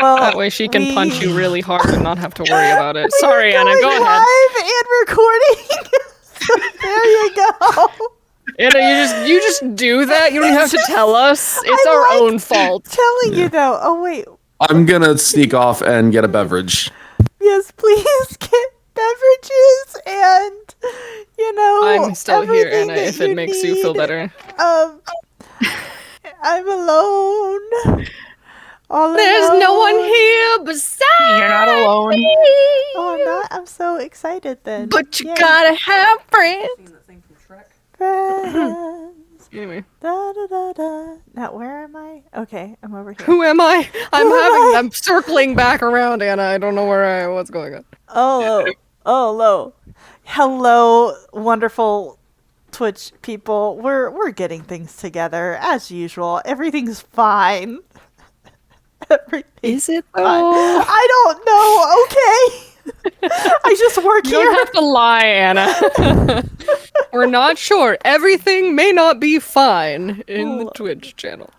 Well, That way she can punch you really hard and not have to worry about it. Sorry, Anna, go ahead. Live and recording. So there you go. Anna, you just do that. You don't have to tell us. It's I our like own fault. Telling you though. Oh wait. I'm gonna sneak off and get a beverage. Yes, please get beverages and I'm still here, everything Anna, that if it makes you feel need. better. I'm alone. All There's alone. no one here beside. You're not alone. Oh, I'm not. I'm so excited then. But you Yay. gotta have friends. Friends. Anyway, Da, da, da, da. Now, where am I? Okay, I'm over here. who am I? I'm circling back around, Anna. I don't know what's going on. Oh, hello. Hello, wonderful Twitch people. We're getting things together as usual. Everything's fine. Everything's Is it fine. though? I don't know. Okay. I just work You here. don't have to lie, Anna. We're not sure. Everything may not be fine in the Twitch channel.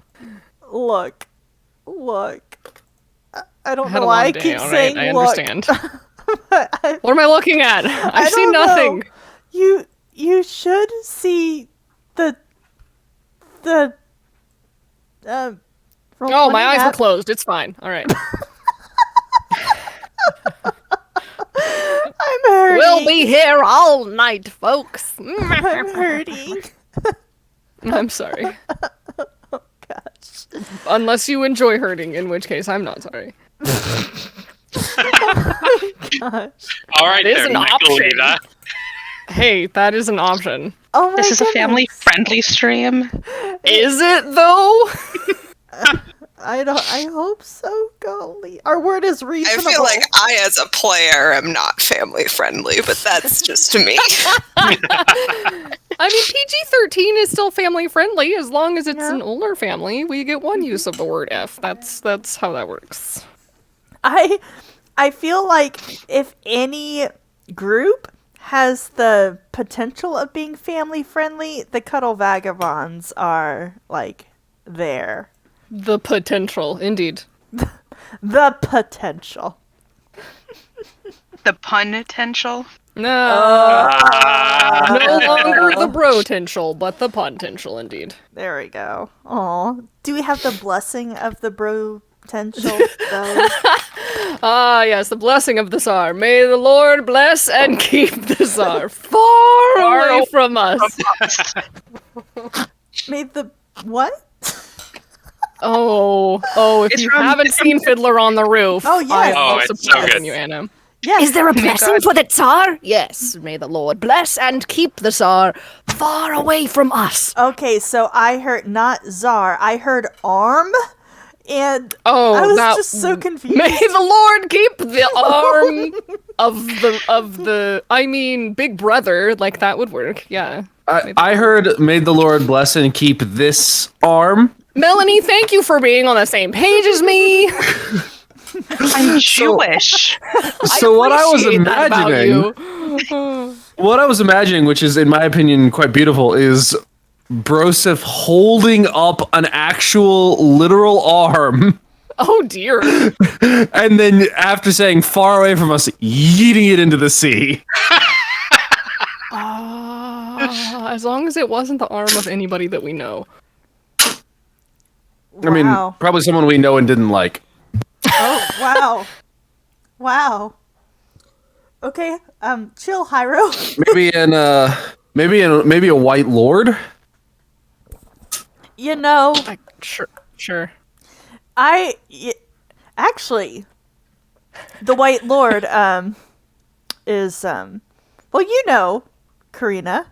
Look. I don't had know a why long I day, keep all right, saying I look. understand. What am I looking at? I see don't know. nothing. You should see the Oh, my eyes were map. closed. It's fine. All right. I'm hurting. We'll be here all night, folks. I'm hurting. I'm sorry. Gosh. Unless you enjoy hurting, in which case I'm not sorry. Gosh. All right, It is there, an option. Nicolita. Hey, that is an option. Oh my This is a goodness. family-friendly stream. Is it though? I hope so, golly. Our word is I reasonable. feel like I, as a player, am not family friendly, but that's just me. I mean, PG-13 is still family friendly as long as it's an older family. We get one use of the word F. That's how that works. I feel like if any group has the potential of being family friendly, the Cuddle Vagabonds are like there. The potential, indeed. The potential. The pun-potential. No, no longer the bro-tential, but the potential, indeed. There we go. Aw. Do we have the blessing of the bro potential though? Ah, yes, the blessing of the Tsar. May the Lord bless and keep the Tsar far away from us. Made the what? Oh, if It's you from- haven't seen Fiddler on the Roof, Oh, yes. I Oh, am it's so surprising good. you, Anna. Yes. Is there a blessing for the Tsar? Yes, may the Lord bless and keep the Tsar far away from us. Okay, so I heard not czar, I heard arm, and Oh, I was that- just so confused. May the Lord keep the arm of the I mean, Big Brother, like that would work, yeah. I heard, "May the Lord bless and keep this arm." Melanie, thank you for being on the same page as me. I'm Jewish. So what I was appreciate that about imagining, you. what I was imagining, which is in my opinion quite beautiful, is Broseph holding up an actual literal arm, Oh dear. and then after saying "far away from us," yeeting it into the sea. As long as it wasn't the arm of anybody that we know. I mean, Wow. probably someone we know and didn't like. Oh, wow. Wow. Okay, chill, Hyro. Maybe a white lord. You know, Sure. actually, the White Lord, is, well, you know, Karina,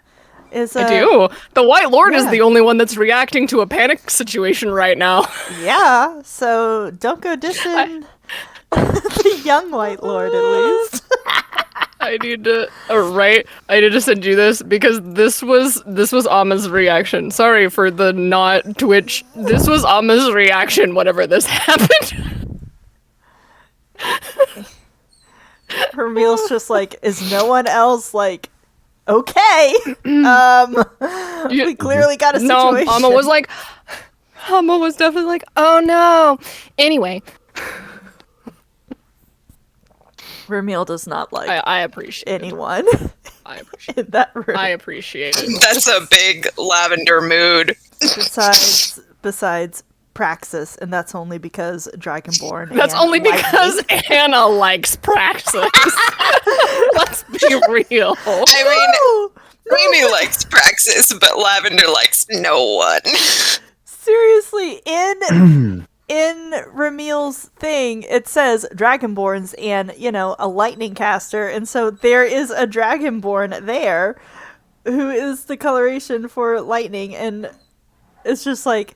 is, I do. The White Lord is yeah. the only one that's reacting to a panic situation right now. Yeah, so don't go dissing the young White Lord, at least. I need to I need to send you this because this was Amma's reaction. Sorry for the not Twitch. This was Amma's reaction whenever this happened. Hermile's just like, is no one else, like, okay? We clearly got a No, situation. Amma was definitely like, oh no. Anyway, Ramil does not like I appreciate it. anyone I appreciate in that room. I appreciate it. That's a big lavender mood. Besides Praxis, and that's only because Dragonborn. That's and only Lightning. because Anna likes Praxis. Let's be real. I mean, Amy likes Praxis, but Lavender likes no one. Seriously, in Ramil's thing, it says Dragonborns and, a lightning caster, and so there is a Dragonborn there who is the coloration for lightning, and it's just like,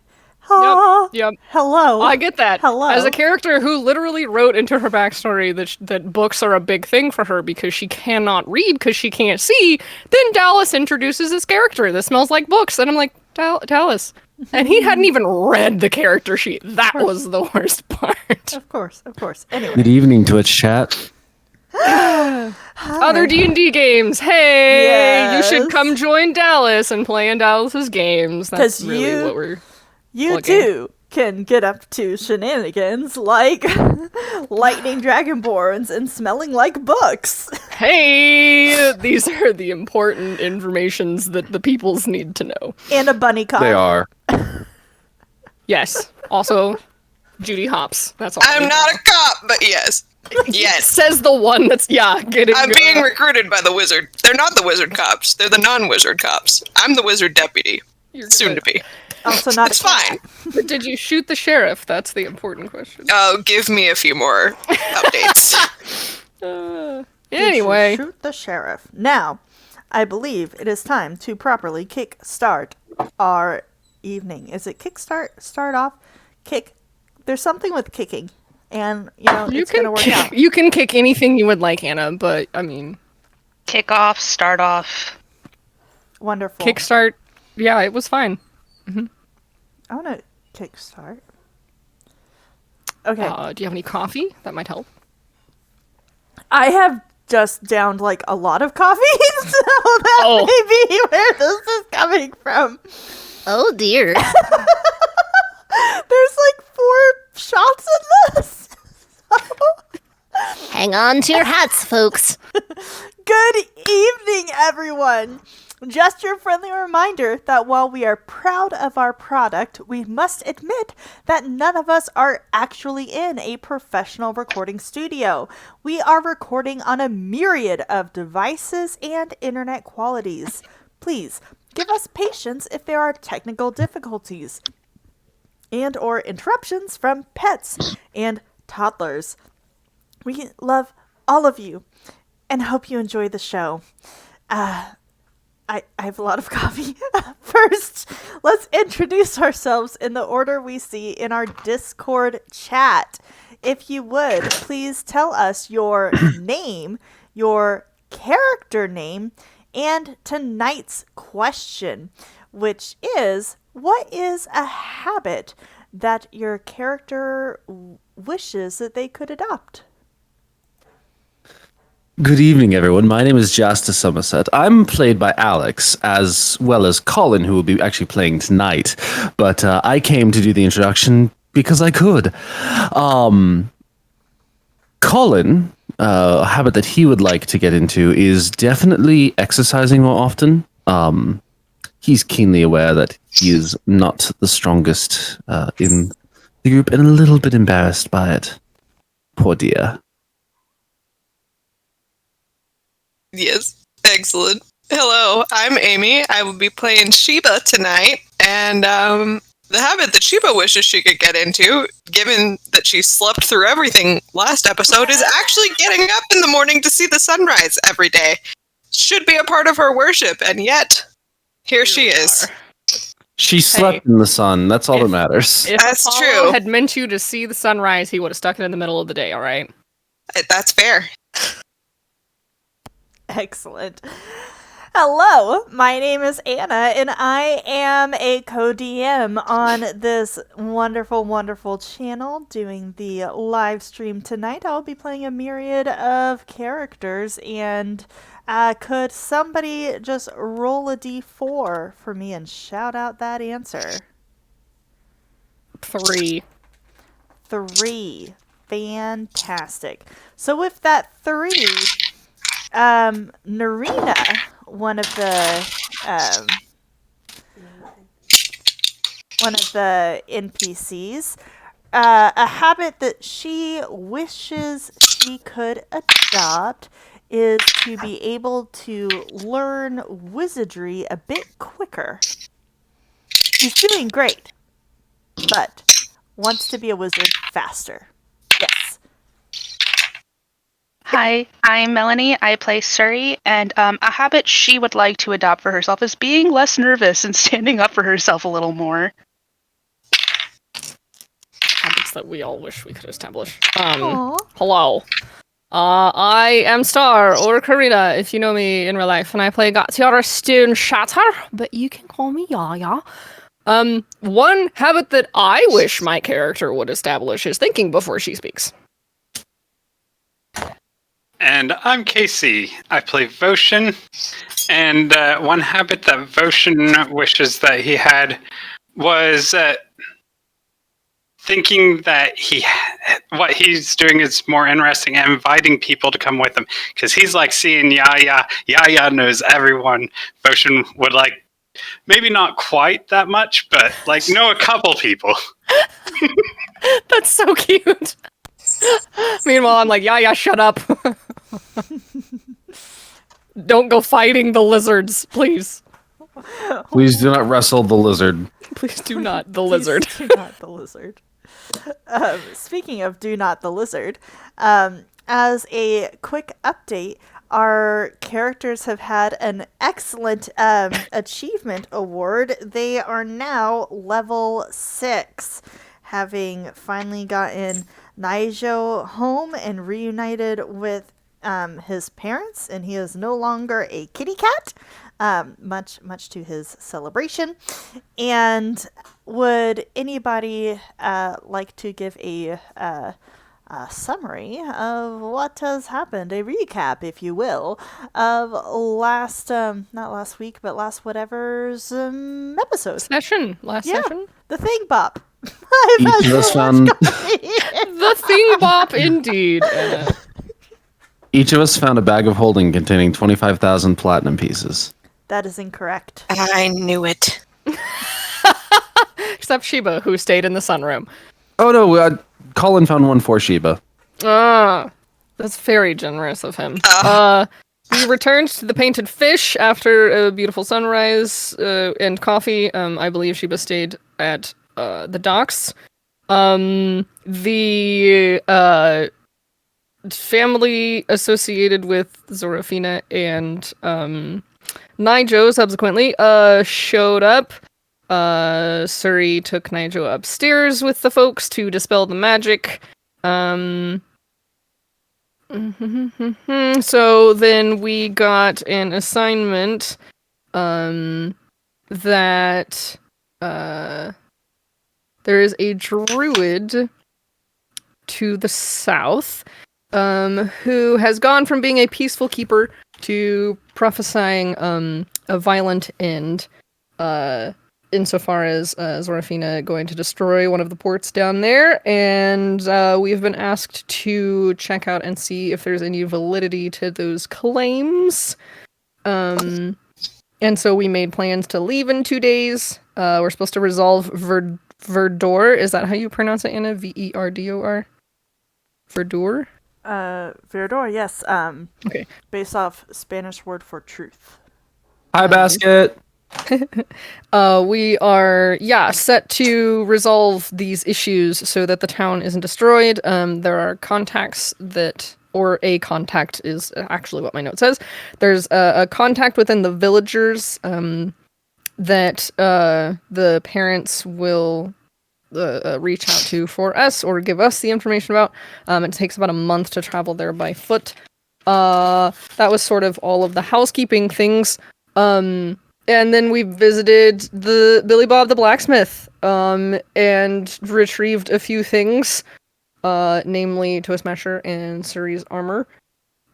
Yep. hello. I get that. Hello. As a character who literally wrote into her backstory that books are a big thing for her because she cannot read because she can't see, then Dallas introduces this character that smells like books, and I'm like, Dallas. And he hadn't even read the character sheet. That was the worst part. Of course. Anyway. Good evening, Twitch chat. Other D&D games. Hey, Yes. you should come join Dallas and play in Dallas's games. That's 'Cause really what we're... You plugging. too can get up to shenanigans like lightning dragonborns and smelling like books. Hey, these are the important informations that the peoples need to know. And a bunny cop. They are. Yes. Also, Judy Hopps. That's all. I'm not a cop, but yes. Yes. Says the one that's getting. I'm being recruited by the wizard. They're not the wizard cops. They're the non-wizard cops. I'm the wizard deputy. Soon to be. Also not It's a cat. fine. But did you shoot the sheriff? That's the important question. Oh, give me a few more updates. Anyway, Shoot the sheriff. Now, I believe it is time to properly kick-start our evening. Is it kickstart? Start off? Kick? There's something with kicking. And, it's going to work out. You can kick anything you would like, Anna. But I mean, Kick off, start off. Wonderful. kickstart. Yeah, it was fine. I want to kickstart. Okay. Do you have any coffee? That might help. I have just downed like a lot of coffee, so that may be where this is coming from. Oh dear. There's like 4 shots in this. Hang on to your hats, folks. Good evening, everyone. Just your friendly reminder that while we are proud of our product, we must admit that none of us are actually in a professional recording studio. We are recording on a myriad of devices and internet qualities. Please give us patience if there are technical difficulties and or interruptions from pets and toddlers. We love all of you and hope you enjoy the show. I have a lot of coffee. First, let's introduce ourselves in the order we see in our Discord chat. If you would, please tell us your name, your character name, and tonight's question, which is, what is a habit that your character wishes that they could adopt? Good evening, everyone. My name is Jasta Somerset. I'm played by Alex, as well as Colin, who will be actually playing tonight. But I came to do the introduction because I could. Colin, a habit that he would like to get into is definitely exercising more often. He's keenly aware that he is not the strongest in the group and a little bit embarrassed by it. Poor dear. Yes, excellent. Hello, I'm Amy. I will be playing Sheba tonight, and the habit that Sheba wishes she could get into, given that she slept through everything last episode, is actually getting up in the morning to see the sunrise every day. Should be a part of her worship, and yet, here she is. She slept in the sun. That's all that matters. If That's Apollo true. had meant you to see the sunrise, he would have stuck it in the middle of the day. All right. That's fair. Excellent. Hello, my name is Anna, and I am a co-DM on this wonderful, wonderful channel doing the live stream tonight. I'll be playing a myriad of characters, and could somebody just roll a d4 for me and shout out that answer? 3. 3. fantastic. So with that 3, Narina, one of the NPCs, a habit that she wishes she could adopt is to be able to learn wizardry a bit quicker. She's doing great, but wants to be a wizard faster. Yes. Hi, I'm Melanie. I play Suri, and a habit she would like to adopt for herself is being less nervous and standing up for herself a little more. Habits that we all wish we could establish. Aw. Hello. I am Star, or Karina, if you know me in real life, and I play Gatiara Stone Shatter, but you can call me Yaya. One habit that I wish my character would establish is thinking before she speaks. And I'm Casey. I play Voshin. And one habit that Voshin wishes that he had was thinking that what he's doing is more interesting and inviting people to come with him. Because he's like seeing Yaya. Yaya knows everyone. Voshin would like, maybe not quite that much, but like know a couple people. That's so cute. Meanwhile, I'm like, yeah, shut up. Don't go fighting the lizards, please. Please do not wrestle the lizard. Please do not, the Please lizard. do not the lizard. Speaking of do not the lizard, as a quick update, our characters have had an excellent achievement award. They are now level 6, having finally gotten Naijo home and reunited with his parents, and he is no longer a kitty cat, much to his celebration. And would anybody like to give a summary of what has happened, a recap, if you will, of last, not last week, but last whatever's episode? Session. Last session? The Thing Bop. Each of us found The Thing Bop, indeed. each of us found a bag of holding containing 25,000 platinum pieces. That is incorrect. I knew it. Except Sheba, who stayed in the sunroom. Oh no, Colin found one for Sheba. That's very generous of him. We returned to the Painted Fish after a beautiful sunrise and coffee. I believe Sheba stayed at the docks. The family associated with Zorafina and Naijo subsequently showed up. Suri took Naijo upstairs with the folks to dispel the magic. So then we got an assignment that there is a druid to the south who has gone from being a peaceful keeper to prophesying a violent end, insofar as Zorafina going to destroy one of the ports down there, and we've been asked to check out and see if there's any validity to those claims. And so we made plans to leave in 2 days. We're supposed to resolve Verdor. Is that how you pronounce it, Anna? Verdor? Verdor? Verdor, yes. Okay. Based off Spanish word for truth. Hi, Basket! We are, set to resolve these issues so that the town isn't destroyed. There are contacts or a contact is actually what my note says. There's a contact within the villagers that the parents will reach out to for us or give us the information about. It takes about a month to travel there by foot. That was sort of all of the housekeeping things. And then we visited the Billy Bob the blacksmith, and retrieved a few things, namely Toastmasher and Suri's armor.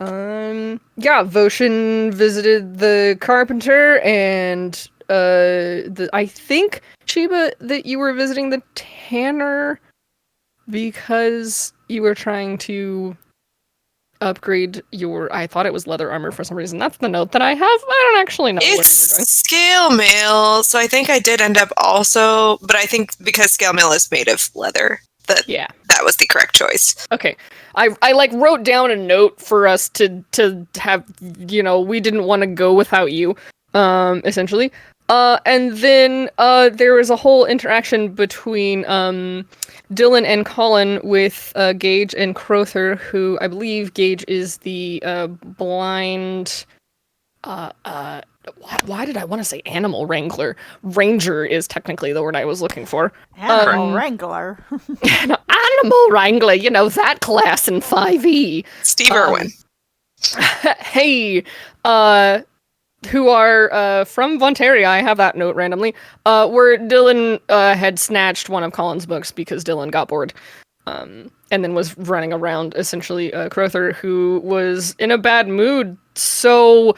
Voshin visited the carpenter, and I think, Sheba, that you were visiting the tanner because you were trying to upgrade your, I thought it was leather armor for some reason. That's the note that I have. I don't actually know where you were going. It's scale mail, so I think I did end up also, but I think because scale mail is made of leather, Yeah. that was the correct choice. Okay. I like wrote down a note for us to have, we didn't want to go without you, essentially. And then there was a whole interaction between Dylan and Colin with Gage and Crowther, who I believe Gage is the blind. Why did I want to say animal wrangler? Ranger is technically the word I was looking for. Animal wrangler. Animal wrangler, that class in 5e. Steve Irwin. Hey, who are from Vontaria, I have that note randomly, where Dylan had snatched one of Colin's books because Dylan got bored, and then was running around, essentially, Crowther, who was in a bad mood, so,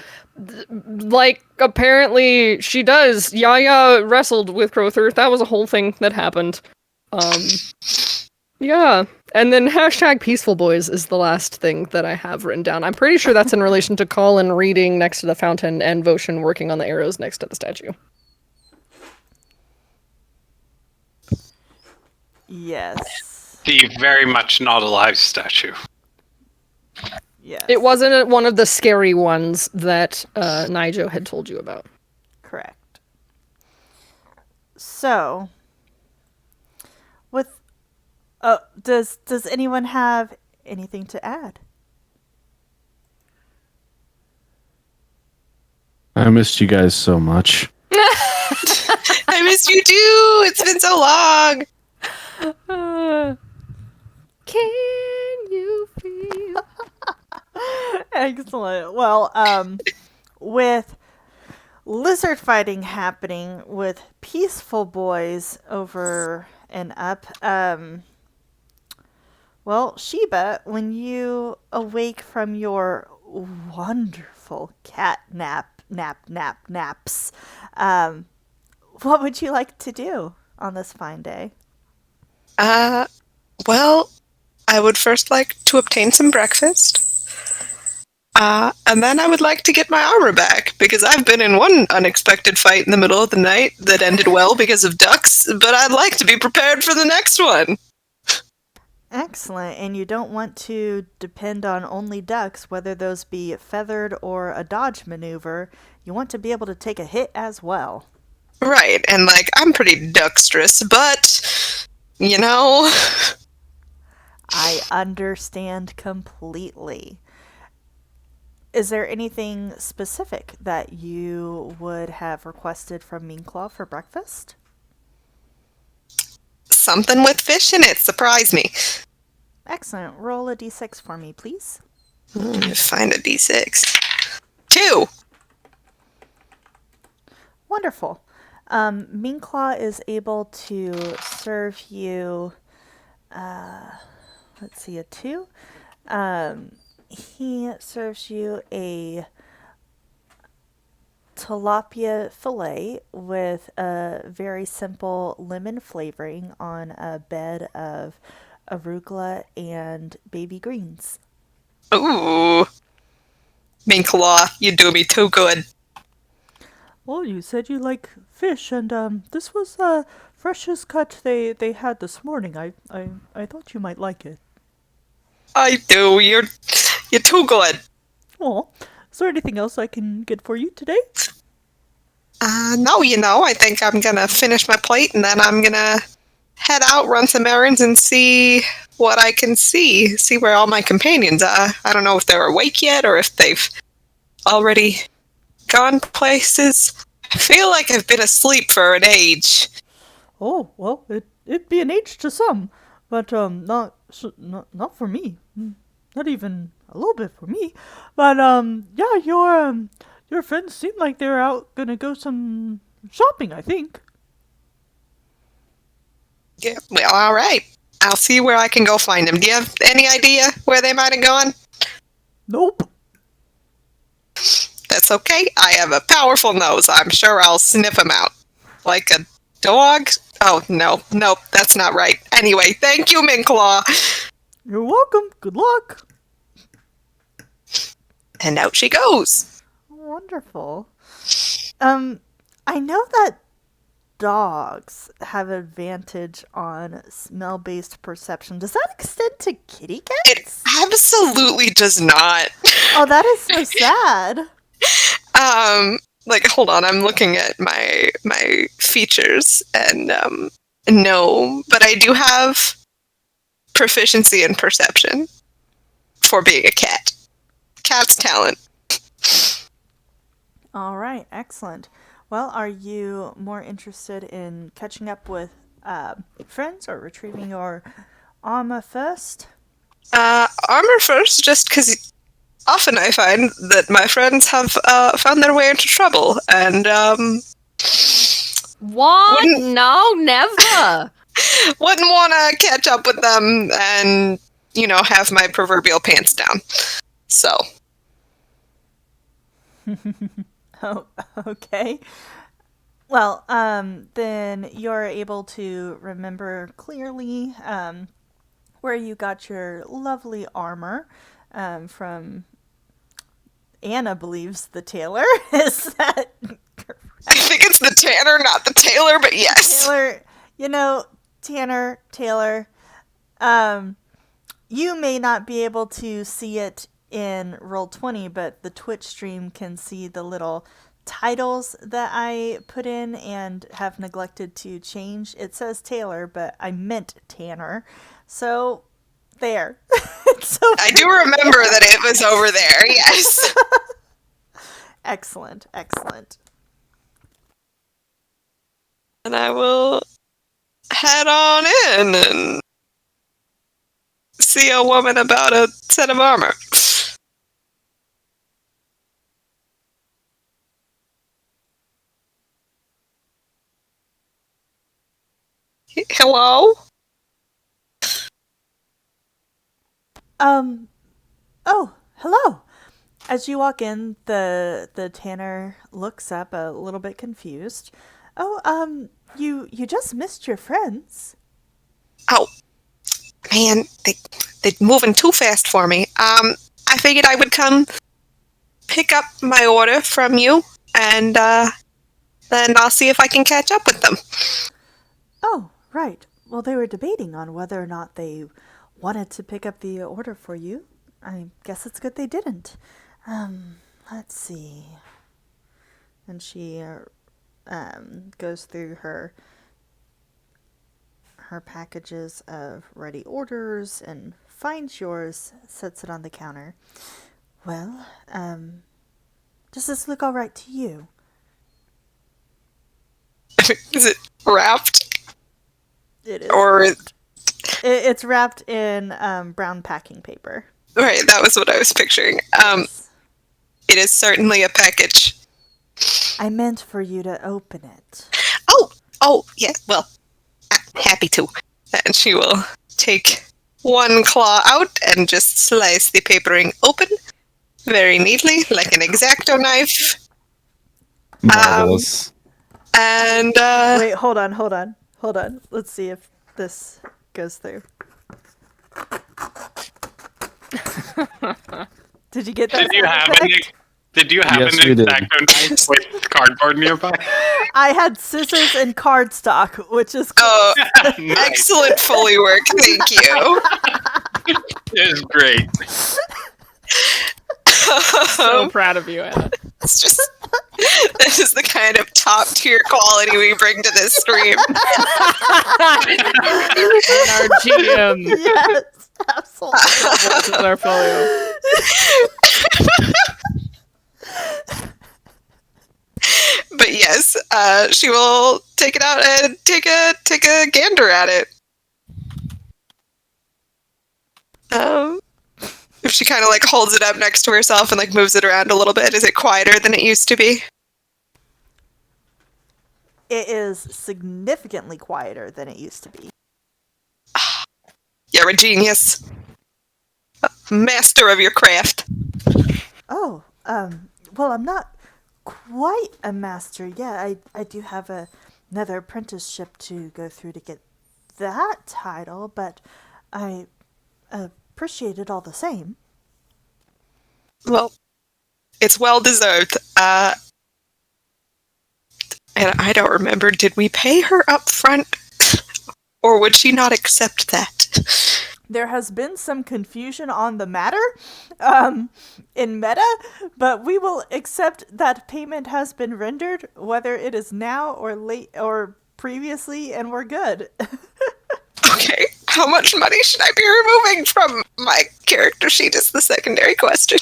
apparently she does. Yaya wrestled with Crowther, that was a whole thing that happened. Yeah, and then hashtag Peaceful Boys is the last thing that I have written down. I'm pretty sure that's in relation to Colin reading next to the fountain and Voshan working on the arrows next to the statue. Yes. The very much not alive statue. Yes. It wasn't one of the scary ones that Nigel had told you about. Correct. So, with does anyone have anything to add? I missed you guys so much. I missed you too. It's been so long. Can you feel? Excellent. Well, with lizard fighting happening with Peaceful Boys over and up, well, Sheba, when you awake from your wonderful cat naps, what would you like to do on this fine day? Well, I would first like to obtain some breakfast. And then I would like to get my armor back, because I've been in one unexpected fight in the middle of the night that ended well because of ducks, but I'd like to be prepared for the next one. Excellent. And you don't want to depend on only ducks, whether those be feathered or a dodge maneuver. You want to be able to take a hit as well. Right, and I'm pretty duckstrous, but, I understand completely. Is there anything specific that you would have requested from Mean Claw for breakfast? Something with fish in it. Surprise me. Excellent. Roll a d6 for me, please. Find a d6. 2! Wonderful. Mean Claw is able to serve you, let's see, a 2. He serves you a tilapia fillet with a very simple lemon flavoring on a bed of arugula and baby greens. Ooh. Mean Claw, you do me too good. Well, you said you like fish, and this was freshest cut they had this morning. I thought you might like it. I do. You're too good. Well, is there anything else I can get for you today? No, I think I'm gonna finish my plate, and then I'm gonna head out, run some errands, and see what I can see where all my companions are. I don't know if they're awake yet, or if they've already gone places. I feel like I've been asleep for an age. Oh, well, it'd be an age to some, but not for me. Not even a little bit for me. But yeah, your friends seem like they're out gonna go some shopping, I think. Yeah, well, all right. I'll see where I can go find them. Do you have any idea where they might have gone? Nope. That's okay. I have a powerful nose. I'm sure I'll sniff them out. Like a dog? Oh, no, that's not right. Anyway, thank you, Minclaw. You're welcome. Good luck. And out she goes. Wonderful. I know that dogs have advantage on smell-based perception. Does that extend to kitty It cats? absolutely does not. Oh, that is so sad. Like, hold on, I'm looking at my features, and no, but I do have proficiency in perception for being a cat. Cat's talent. All right, excellent. Well, are you more interested in catching up with friends or retrieving your armor first? Armor first, just because often I find that my friends have found their way into trouble, and What? Wouldn't- No, never. wouldn't want to catch up with them and, have my proverbial pants down. So, Oh, okay. Well, then you're able to remember clearly where you got your lovely armor from Anna believes the tailor. Is that I think it's the tanner, not the tailor, but yes. Taylor? Tanner, Taylor. You may not be able to see it in Roll20, but the Twitch stream can see the little titles that I put in and have neglected to change. It says Taylor, but I meant Tanner. So, there. I do remember that it was over there, yes. Excellent, excellent. And I will head on in and see a woman about a set of armor. Hello? Oh, hello. As you walk in, the tanner looks up a little bit confused. Oh, you just missed your friends. Oh, man, they're moving too fast for me. I figured I would come pick up my order from you, and then I'll see if I can catch up with them. Oh, right. Well, they were debating on whether or not they wanted to pick up the order for you. I guess it's good they didn't. Let's see. And she goes through her packages of ready orders and finds yours, sets it on the counter. Well, does this look all right to you? Is it wrapped? It is. Or, It's wrapped in brown packing paper. right, that was what I was picturing. Yes. It is certainly a package. I meant for you to open it. Oh, yeah, well, I'm happy to. And she will take one claw out and just slice the papering open very neatly, like an X-Acto knife. Marvelous. And, Wait, hold on. Let's see if this goes through. Did you get that? Did you sound have effect? an Yes, we did. X-Acto knife with cardboard nearby? I had scissors and cardstock, which is cool. oh, Nice. excellent Foley work, thank you. It is great. So proud of you, Anna. It's just, this is the kind of top tier quality we bring to this stream. And our GM Yes, absolutely. is our folio. But yes, she will take it out and take a gander at it. If she kind of like holds it up next to herself and like moves it around a little bit, is it quieter than it used to be? It is significantly quieter than it used to be. You're a genius. A master of your craft. Oh, well, I'm not quite a master yet. I do have another apprenticeship to go through to get that title, but appreciate it all the same. Well, it's well deserved. And I don't remember, did we pay her up front? Or would she not accept that? There has been some confusion on the matter in meta, but we will accept that payment has been rendered, whether it is now or late or previously, and we're good. Okay, how much money should I be removing from my character sheet is the secondary question.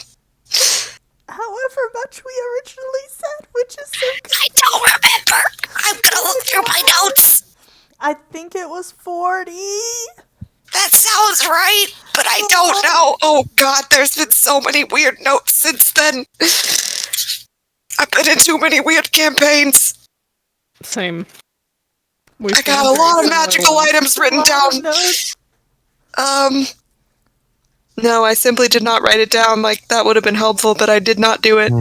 However much we originally said, which is so good. I don't remember. I'm gonna look through my notes. I think it was 40. That sounds right, but I Don't know. Oh god, there's been so many weird notes since then. I've been in too many weird campaigns. Same. I got a lot of magical items written down. No, I simply did not write it down. Like, that would have been helpful, but I did not do it.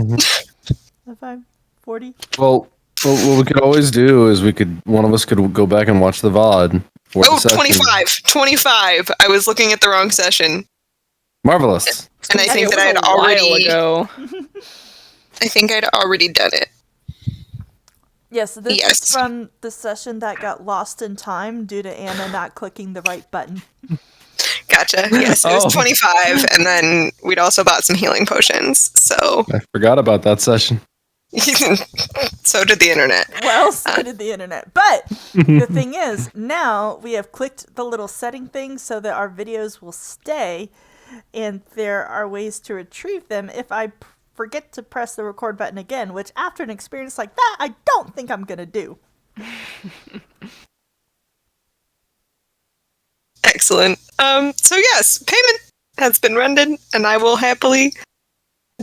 If I'm 40. Well, what we could always do is one of us could go back and watch the VOD. For the Oh, session. 25. 25. I was looking at the wrong session. Marvelous. And I think that I had already done it. Yes, this Yes. is from the session that got lost in time due to Anna not clicking the right button. Gotcha. Yes, it was Oh. 25, and then we'd also bought some healing potions. So, I forgot about that session. so did the internet. Well, so did the internet. But the thing is, now we have clicked the little setting thing so that our videos will stay, and there are ways to retrieve them if I forget to press the record button again, which after an experience like that, I don't think I'm going to do. Excellent. So yes, payment has been rendered, and I will happily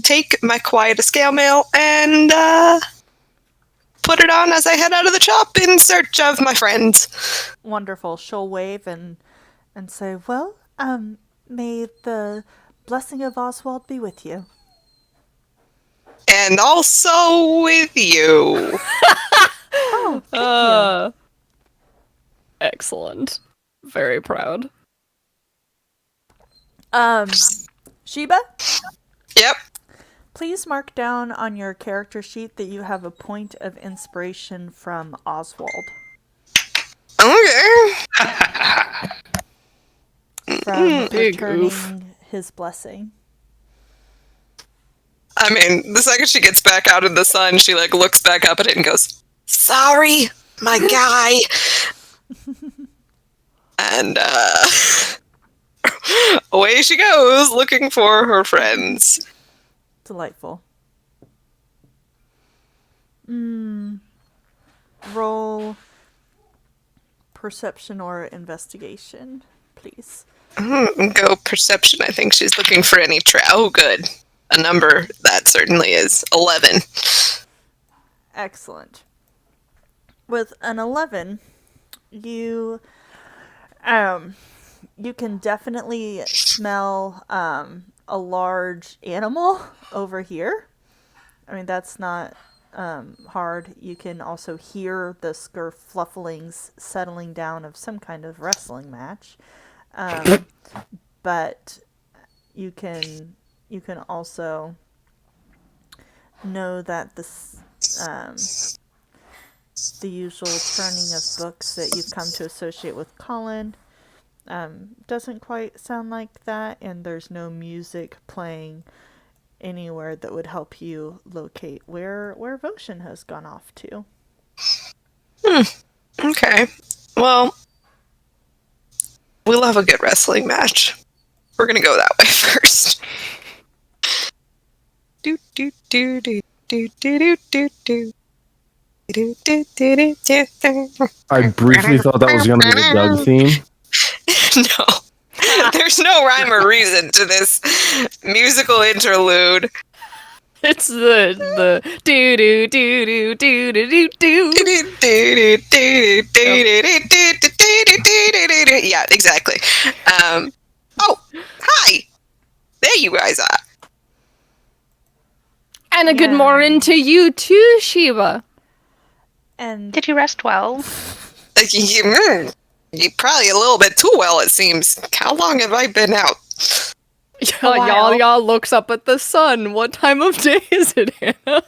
take my quiet scale mail and put it on as I head out of the shop in search of my friends. Wonderful. She'll wave and say, well, may the blessing of Oswald be with you. And also with you. Oh, thank you. Excellent. Very proud. Sheba, Yep. please mark down on your character sheet that you have a point of inspiration from Oswald. Okay. From Big returning oof. his blessing. I mean, the second she gets back out in the sun, she like looks back up at it and goes, "Sorry, my guy." And away she goes looking for her friends. Delightful. Roll perception or investigation, please. Go perception. I think she's looking for any Oh, good. A number that certainly is 11. Excellent. With an 11, you can definitely smell a large animal over here. I mean, that's not hard. You can also hear the skerflufflings settling down of some kind of wrestling match. But you can also know that the usual turning of books that you've come to associate with Colin doesn't quite sound like that, and there's no music playing anywhere that would help you locate where Voshin has gone off to. Okay. Well, we'll have a good wrestling match. We're gonna go that way first. Do do do do do do do do. I briefly thought that was going to be the Doug theme. No. There's no rhyme or reason to this musical interlude. It's the do do do do do do do. Yeah, exactly. Oh, hi. There you guys are. And a good Yeah. morning to you too, Sheba. And Did you rest well? You probably a little bit too well, it seems. How long have I been out? Y'all looks up at the sun. What time of day is it, Hannah?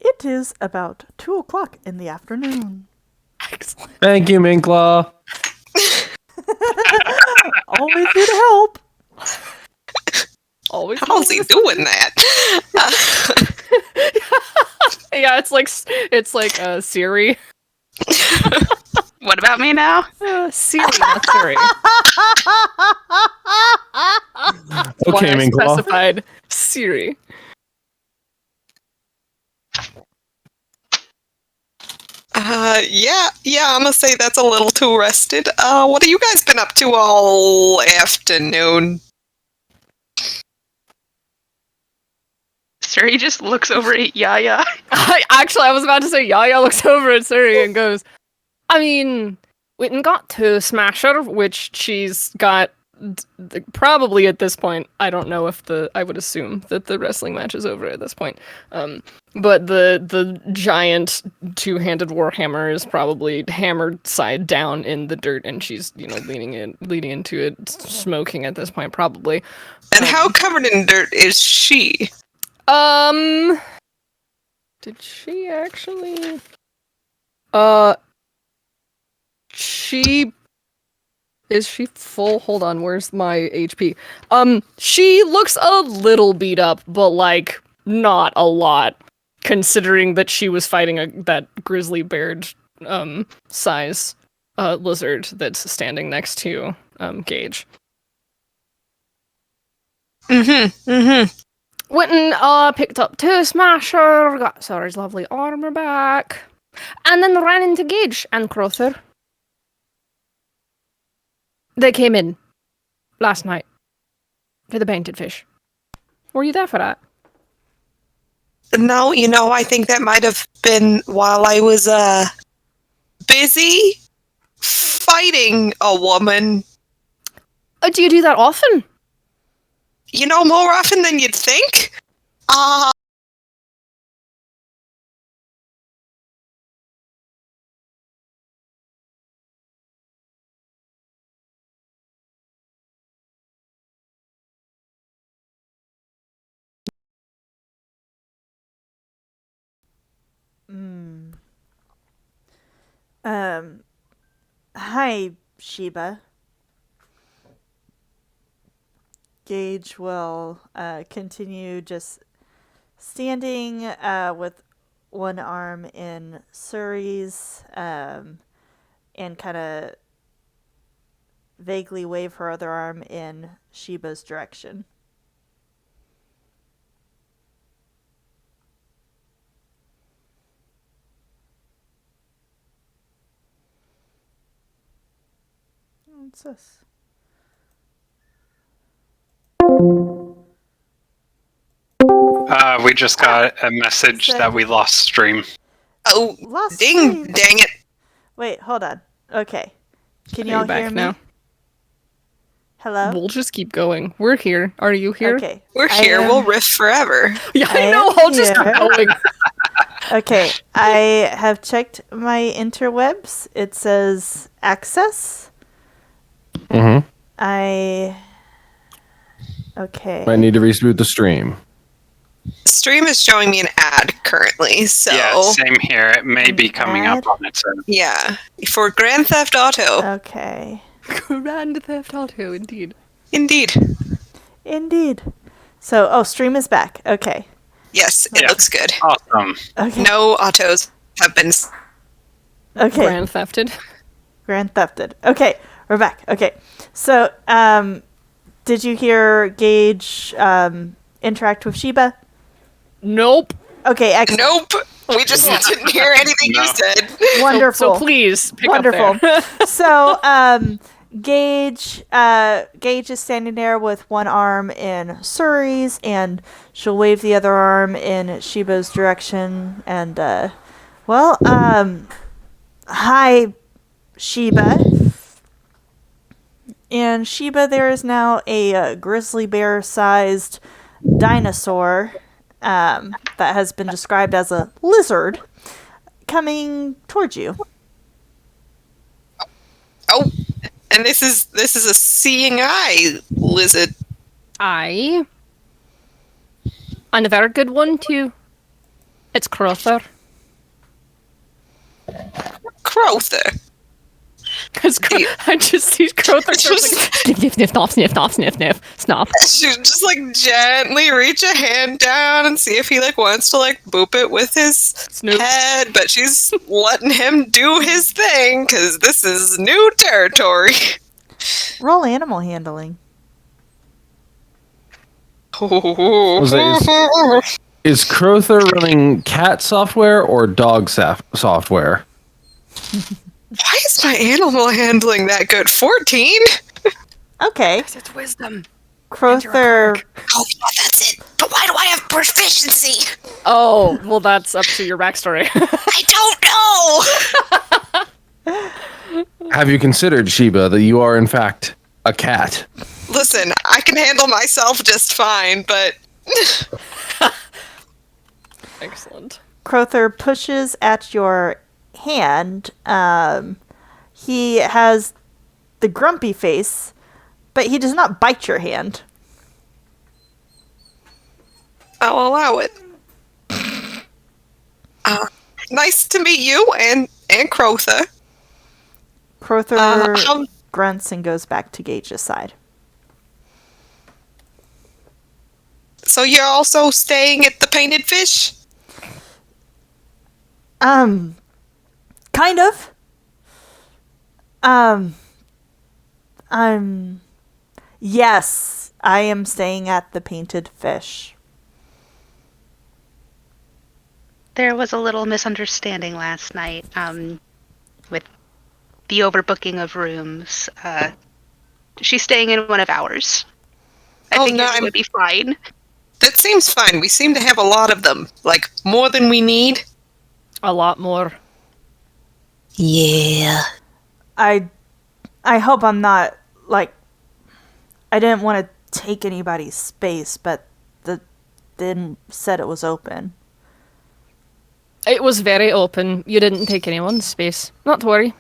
It is about 2:00 in the afternoon. Excellent. Thank you, Minklaw. Always here to help. Always. How's he doing that? Yeah, it's like Siri. What about me now? Siri, not Siri. Okay, Why I Minklaw. specified Siri. Yeah, I'm gonna say that's a little too rested. What have you guys been up to all afternoon? Suri just looks over at Yaya. I was about to say Yaya looks over at Suri and goes, I mean, we got to Smasher, which she's got probably at this point. I don't know if I would assume that the wrestling match is over at this point. But the giant two-handed warhammer is probably hammered side down in the dirt, and she's leaning into it, smoking at this point probably. And how covered in dirt is she? Did she actually? Is she full? Hold on, where's my HP? She looks a little beat up, but like not a lot, considering that she was fighting that grizzly bear size lizard that's standing next to Gage. Went and picked up Two Smasher, got Sarah's lovely armor back, and then ran into Gage and Crowther. They came in last night for the painted fish. Were you there for that? No, I think that might have been while I was busy fighting a woman. Do you do that often? More often than you'd think. Hi, Sheba. Gage will continue just standing with one arm in Suri's and kind of vaguely wave her other arm in Sheba's direction. What's this? We just got a message that we lost stream. Oh, Lost dang stream. it. Wait, hold on. Okay. Can Are y'all you back hear me? now? Hello? We'll just keep going. We're here. Are you here? Okay. We're I here. am- We'll riff forever. Yeah, I I know. am I'll just keep here. going. Okay, I have checked my interwebs. It says access. Mm-hmm. Okay. Might need to reboot the stream. Stream is showing me an ad currently, so Yeah, same here. It may be coming up on its own. yeah. For Grand Theft Auto. Okay. Grand Theft Auto, indeed. Indeed. Indeed. So, stream is back. Okay. Yes, it Yeah. looks good. Awesome. Okay. No autos have been. Okay. Grand Thefted. Grand Thefted. Okay, we're back. Okay. So, did you hear Gage interact with Sheba? Nope. Okay, excellent. Nope. We just didn't hear anything you No. said. Wonderful. So please pick Wonderful. up there. So, Gage is standing there with one arm in Suri's, and she'll wave the other arm in Sheba's direction. And, hi, Sheba. And Sheba, there is now a grizzly bear-sized dinosaur that has been described as a lizard coming towards you. Oh, And this is a seeing eye lizard. Aye. And a very good one, too. It's Crowther. Crowther. I just see Crowther like, sniff, sniff, sniff, sniff, sniff, sniff, sniff, snop. Should just like gently reach a hand down and see if he like wants to like boop it with his Snoop. head, but she's letting him do his thing because this is new territory. Roll animal handling. Is Crowther running cat software or dog software? Why is my animal handling that good? 14? Okay. It's wisdom. Crowther. Oh, yeah, that's it. But why do I have proficiency? Oh, well, that's up to your backstory. I don't know. Have you considered, Sheba, that you are in fact a cat? Listen, I can handle myself just fine, but Excellent. Crowther pushes at your hand. He has the grumpy face, but he does not bite your hand. I'll allow it. Nice to meet you and Crowther. Crowther grunts and goes back to Gage's side. So you're also staying at the Painted Fish? Kind of. Yes, I am staying at the Painted Fish. There was a little misunderstanding last night with the overbooking of rooms. She's staying in one of ours. I think it would be fine. That seems fine. We seem to have a lot of them. Like, more than we need. A lot more. Yeah. I hope I'm not, like... I didn't want to take anybody's space, but the didn't said it was open. It was very open. You didn't take anyone's space. Not to worry.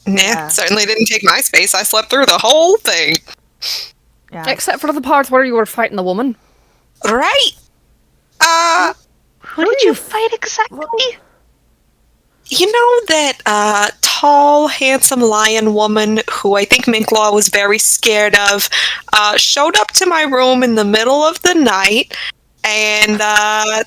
Nah, certainly didn't take my space. I slept through the whole thing. Yeah. Except for the part where you were fighting the woman. Right? Who did you fight exactly? You know that tall, handsome lion woman who I think Minklaw was very scared of showed up to my room in the middle of the night and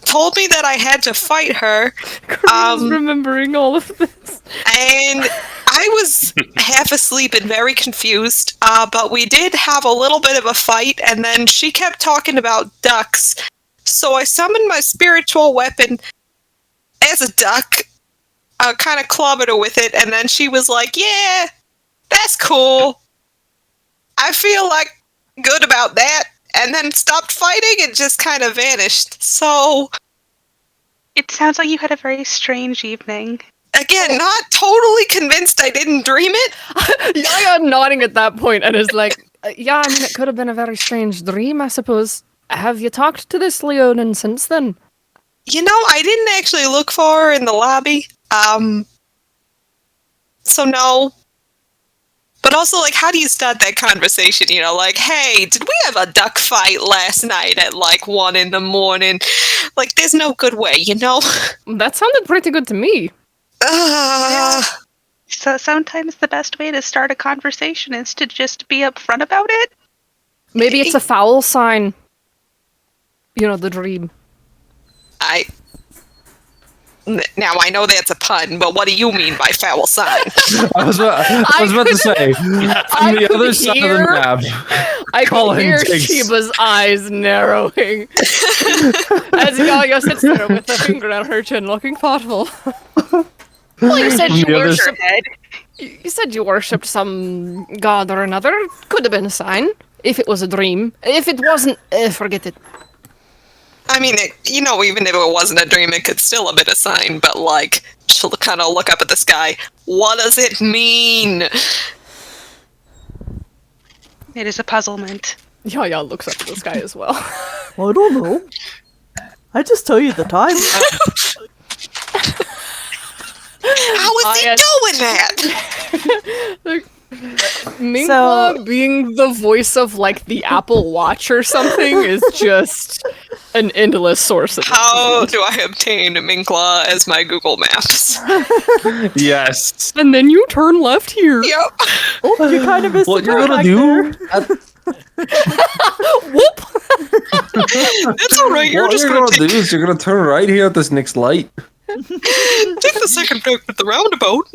told me that I had to fight her. Corinne's remembering all of this. And I was half asleep and very confused, but we did have a little bit of a fight, and then she kept talking about ducks. So I summoned my spiritual weapon as a duck, kind of clobbered her with it, and then she was like, yeah, that's cool. I feel like good about that, and then stopped fighting and just kind of vanished. So... It sounds like you had a very strange evening. Again, not totally convinced I didn't dream it. Yaya nodding at that point and is like, yeah, I mean, it could have been a very strange dream, I suppose. Have you talked to this Leonin since then? You know, I didn't actually look for her in the lobby. So no. But also, like, how do you start that conversation? You know, like, hey, did we have a duck fight last night at, like, 1 a.m? Like, there's no good way, you know? That sounded pretty good to me. So sometimes the best way to start a conversation is to just be upfront about it. Maybe it's a foul sign. You know, the dream. Now, I know that's a pun, but what do you mean by foul sign? I was about to say, from the other side of the map, I could Colin hear takes- Sheba's eyes narrowing as Yaya sits there with a finger on her chin, looking thoughtful. Well, you said From you the other worshipped. You said you worshipped some god or another. Could have been a sign if it was a dream. If it wasn't, forget it. I mean, you know, even if it wasn't a dream, it could still have been a sign, but, like, she'll kind of look up at the sky. What does it mean? It is a puzzlement. Yaya looks up at the sky as well. I don't know. I just tell you the time. How is he doing that? Minkla being the voice of like the Apple Watch or something is just an endless source of How do I obtain Minkla as my Google Maps? Yes. And then you turn left here. Yep. Oh, you kind of missed What the you're part gonna back do? Whoop! That's alright, you're What just you're gonna gonna do is you're gonna turn right here at this next light. take the second route at the roundabout.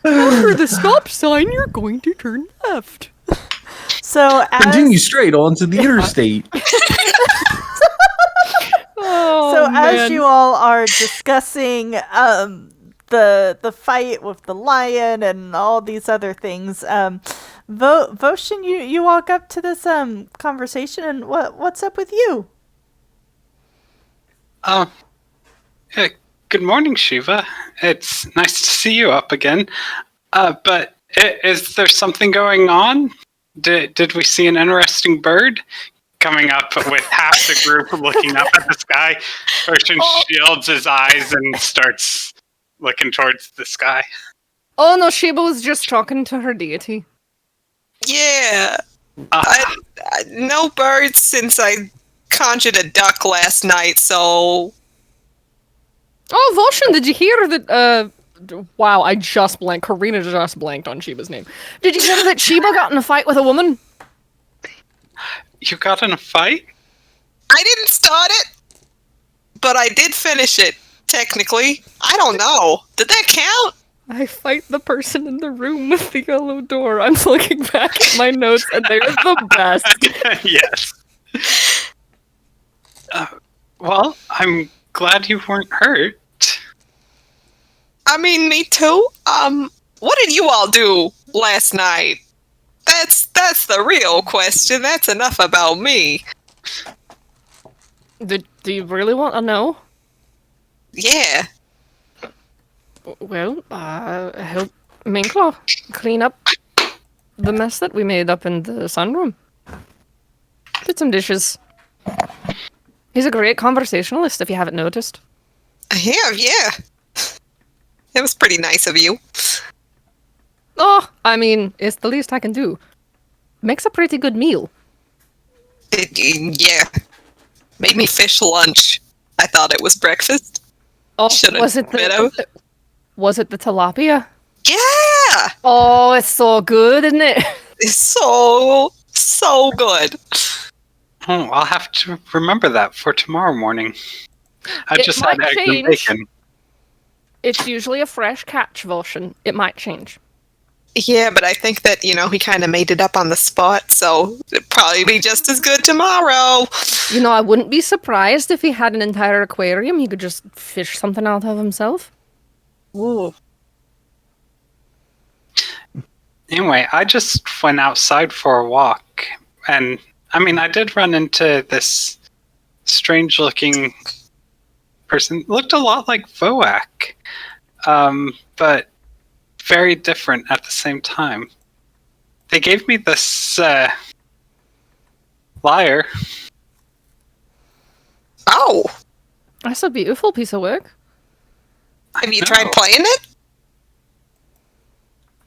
After the stop sign, you're going to turn left. So Continue as straight onto the interstate. Oh, as man. you all are discussing the fight with the lion and all these other things, Voshin, you walk up to this conversation, and what's up with you? Yeah, good morning, Shiva. It's nice to see you up again. But is there something going on? Did we see an interesting bird? Coming up with half the group looking up at the sky, Ocean shields his eyes and starts looking towards the sky. Oh no, Sheba was just talking to her deity. Yeah. No birds since I conjured a duck last night, so... Oh, Volshin, did you hear that, wow, I just blanked. Karina just blanked on Sheba's name. Did you hear that Sheba got in a fight with a woman? You got in a fight? I didn't start it, but I did finish it, technically. I don't know. Did that count? I fight the person in the room with the yellow door. I'm looking back at my notes, and they're the best. Yes. Well, I'm glad you weren't hurt. I mean, me too. What did you all do last night? That's the real question. That's enough about me. Do you really want to know? Yeah. Well, help Minkla clean up the mess that we made up in the sunroom. Did some dishes. He's a great conversationalist, if you haven't noticed. I have, yeah. It was pretty nice of you. Oh, I mean, it's the least I can do. Makes a pretty good meal. Yeah. Made me fish lunch. I thought it was breakfast. Oh, Should've was it been the tilapia? Yeah! Oh, it's so good, isn't it? It's so good. Oh, I'll have to remember that for tomorrow morning. I It just had might eggs and change. bacon. It's usually a fresh catch, Volshin. It might change. Yeah, but I think that, he kind of made it up on the spot, so it'd probably be just as good tomorrow. You know, I wouldn't be surprised if he had an entire aquarium he could just fish something out of himself. Ooh. Anyway, I just went outside for a walk, and I mean, I did run into this strange-looking person. Looked a lot like Voak, but very different at the same time. They gave me this lyre. Oh, That's a beautiful piece of work. have you tried playing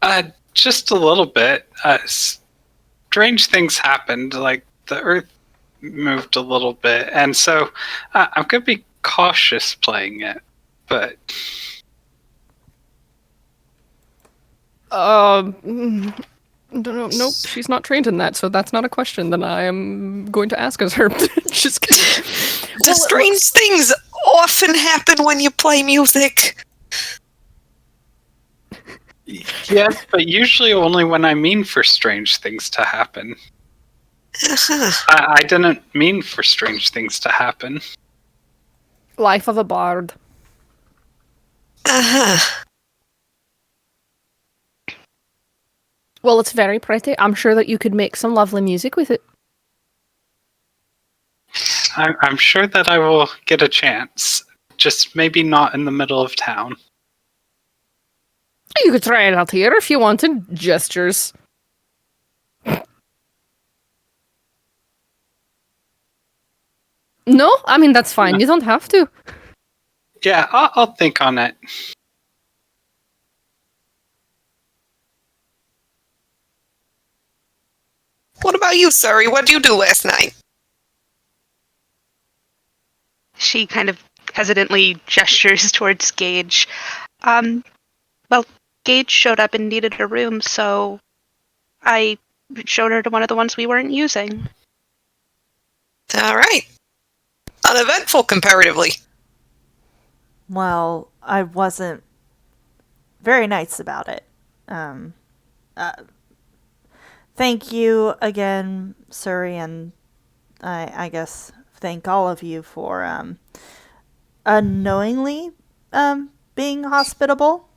it? Just a little bit. Strange things happened, like the earth moved a little bit, and so I'm gonna be cautious playing it, but Nope, she's not trained in that, so that's not a question that I am going to ask as her. Just kidding. The strange things often happen when you play music. yes, but usually only when I mean for strange things to happen. I didn't mean for strange things to happen. Life of a bard. Well, it's very pretty. I'm sure that you could make some lovely music with it. I'm sure that I will get a chance. Just maybe not in the middle of town. You could try it out here if you wanted. Gestures. No? I mean, that's fine. You don't have to. Yeah, I'll think on it. What about you, Suri? What did you do last night? She kind of hesitantly gestures towards Gage. Well, Gage showed up and needed a room, so I showed her to one of the ones we weren't using. All right. Uneventful comparatively. Well, I wasn't very nice about it. Thank you again, Suri, and I guess thank all of you for unknowingly being hospitable.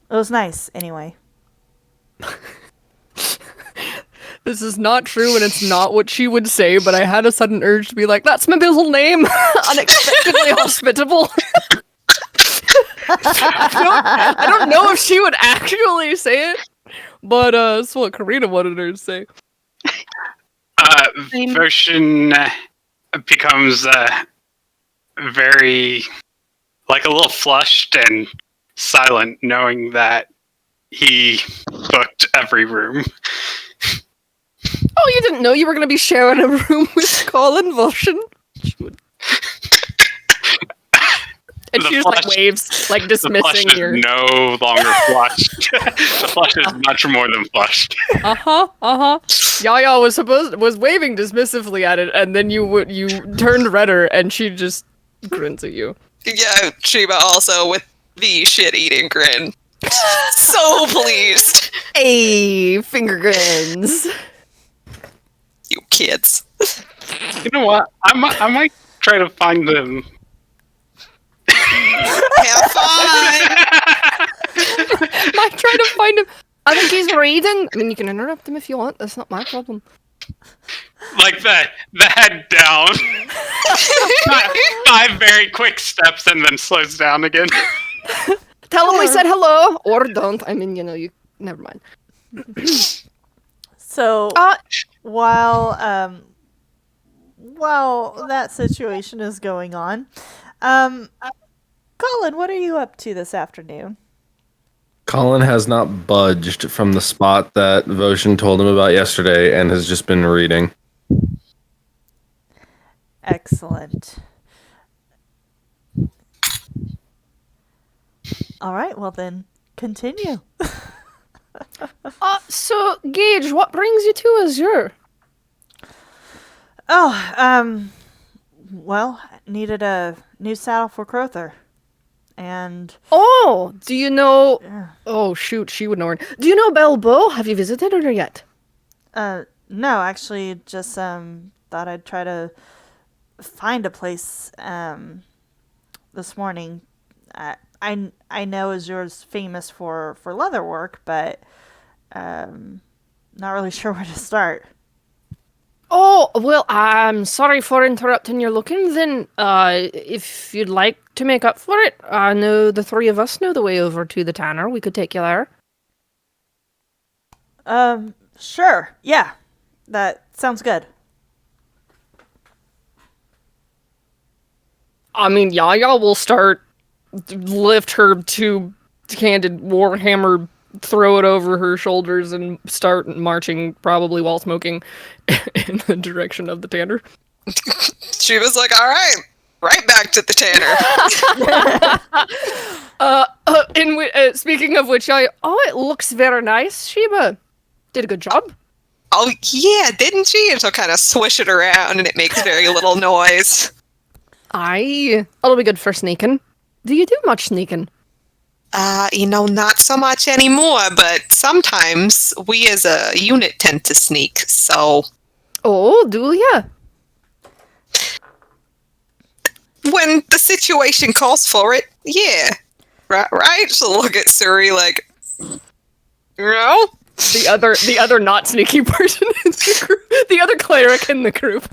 It was nice, anyway. This is not true, and it's not what she would say, but I had a sudden urge to be like, that's my middle name! Unexpectedly hospitable. I don't know if she would actually say it, but that's what Karina wanted her to say. Voshin becomes very, like, a little flushed and silent, knowing that he booked every room. Oh, you didn't know you were going to be sharing a room with Colin Voshin? And she just like waves, like dismissing the flush your. is no longer flushed. The flush is much more than flushed. Yaya was waving dismissively at it, and then you turned redder, and she just grins at you. Yeah, Sheba also with the shit-eating grin. So pleased. Hey, finger grins. You kids. You know what? I might try to find them. Have fun! Might try to find him. I think he's reading. I mean, you can interrupt him if you want. That's not my problem. Like the head down. 5 very quick steps and then slows down again. Tell him we said hello, or don't. I mean, you never mind. So while that situation is going on, Colin, what are you up to this afternoon? Colin has not budged from the spot that Voshin told him about yesterday and has just been reading. Excellent. All right, well then, continue. So, Gage, what brings you to Azure? Well, needed a new saddle for Crowther. And... Oh, do you know... Yeah. Oh, shoot, she would know her. Do you know Belbo? Have you visited her yet? No, actually, just, thought I'd try to find a place, this morning. I know Azure's famous for leather work, but, not really sure where to start. Oh, well, I'm sorry for interrupting your looking, then, if you'd like to make up for it, I know the three of us know the way over to the Tanner. We could take you there. Sure, yeah. That sounds good. I mean, Yaya will lift her two-handed warhammer, throw it over her shoulders, and start marching, probably while smoking, in the direction of the Tanner. She was like, all right back to the Tanner. Speaking of which, it looks very nice. Sheba did a good job. Oh, yeah, didn't she? And she'll kind of swish it around, and it makes very little noise. It'll be good for sneaking. Do you do much sneaking? Not so much anymore, but sometimes we as a unit tend to sneak, so... Oh, do ya? When the situation calls for it, yeah. Right? She'll look at Suri like, no? The other not sneaky person in the group. The other cleric in the group.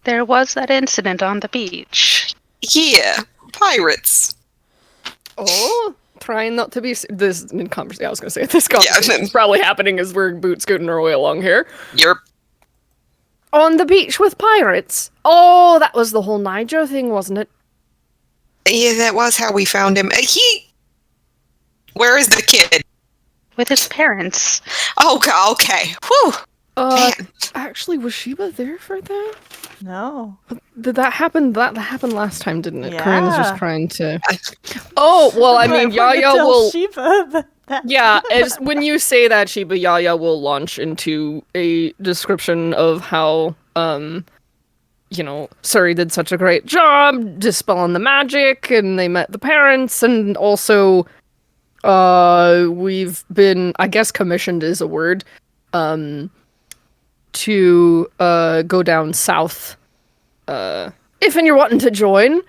There was that incident on the beach. Yeah, pirates. Oh, trying not to be this in conversation. I was going to say this conversation is probably happening as we're boot scooting our way along here. You're on the beach with pirates. Oh, that was the whole Nijo thing, wasn't it? Yeah, that was how we found him. Where is the kid? with his parents. Oh, okay. Whew. Man. Actually, was Sheba there for that? No. Did that happen? That happened last time, didn't it? Yeah. Corinne's just trying to. Oh well, I mean, Right, we're gonna Yaya tell will. Sheba that. Yeah, as when you say that, Sheba, Yaya will launch into a description of how, Suri did such a great job dispelling the magic, and they met the parents, and also, we've been, I guess, commissioned is a word, to go down south. If you're wanting to join,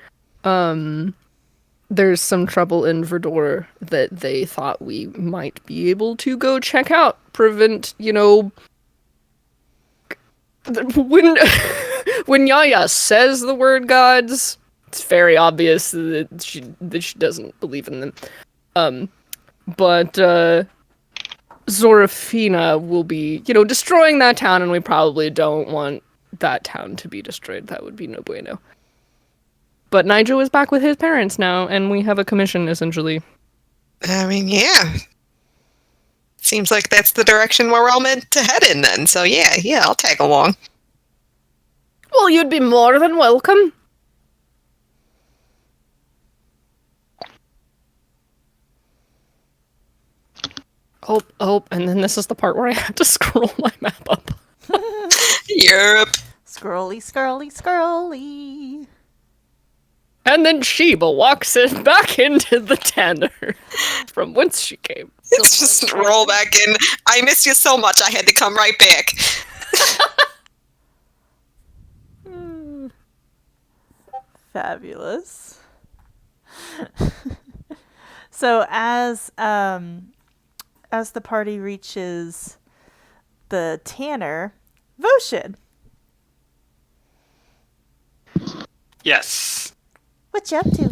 there's some trouble in Verdor that they thought we might be able to go check out. Prevent, when when Yaya says the word gods, it's very obvious that she doesn't believe in them. But Zorafina will be, destroying that town, and we probably don't want that town to be destroyed. That would be no bueno. But Nigel is back with his parents now, and we have a commission, essentially. I mean, yeah. Seems like that's the direction we're all meant to head in then. So yeah, I'll tag along. Well, you'd be more than welcome. Oh, and then this is the part where I have to scroll my map up. Europe. Scrolly, scrolly, scrolly. And then Sheba walks back into the tanner from whence she came. It's just roll back in. I miss you so much, I had to come right back. Fabulous. So as the party reaches the tanner, Voshin, Yes. what you up to?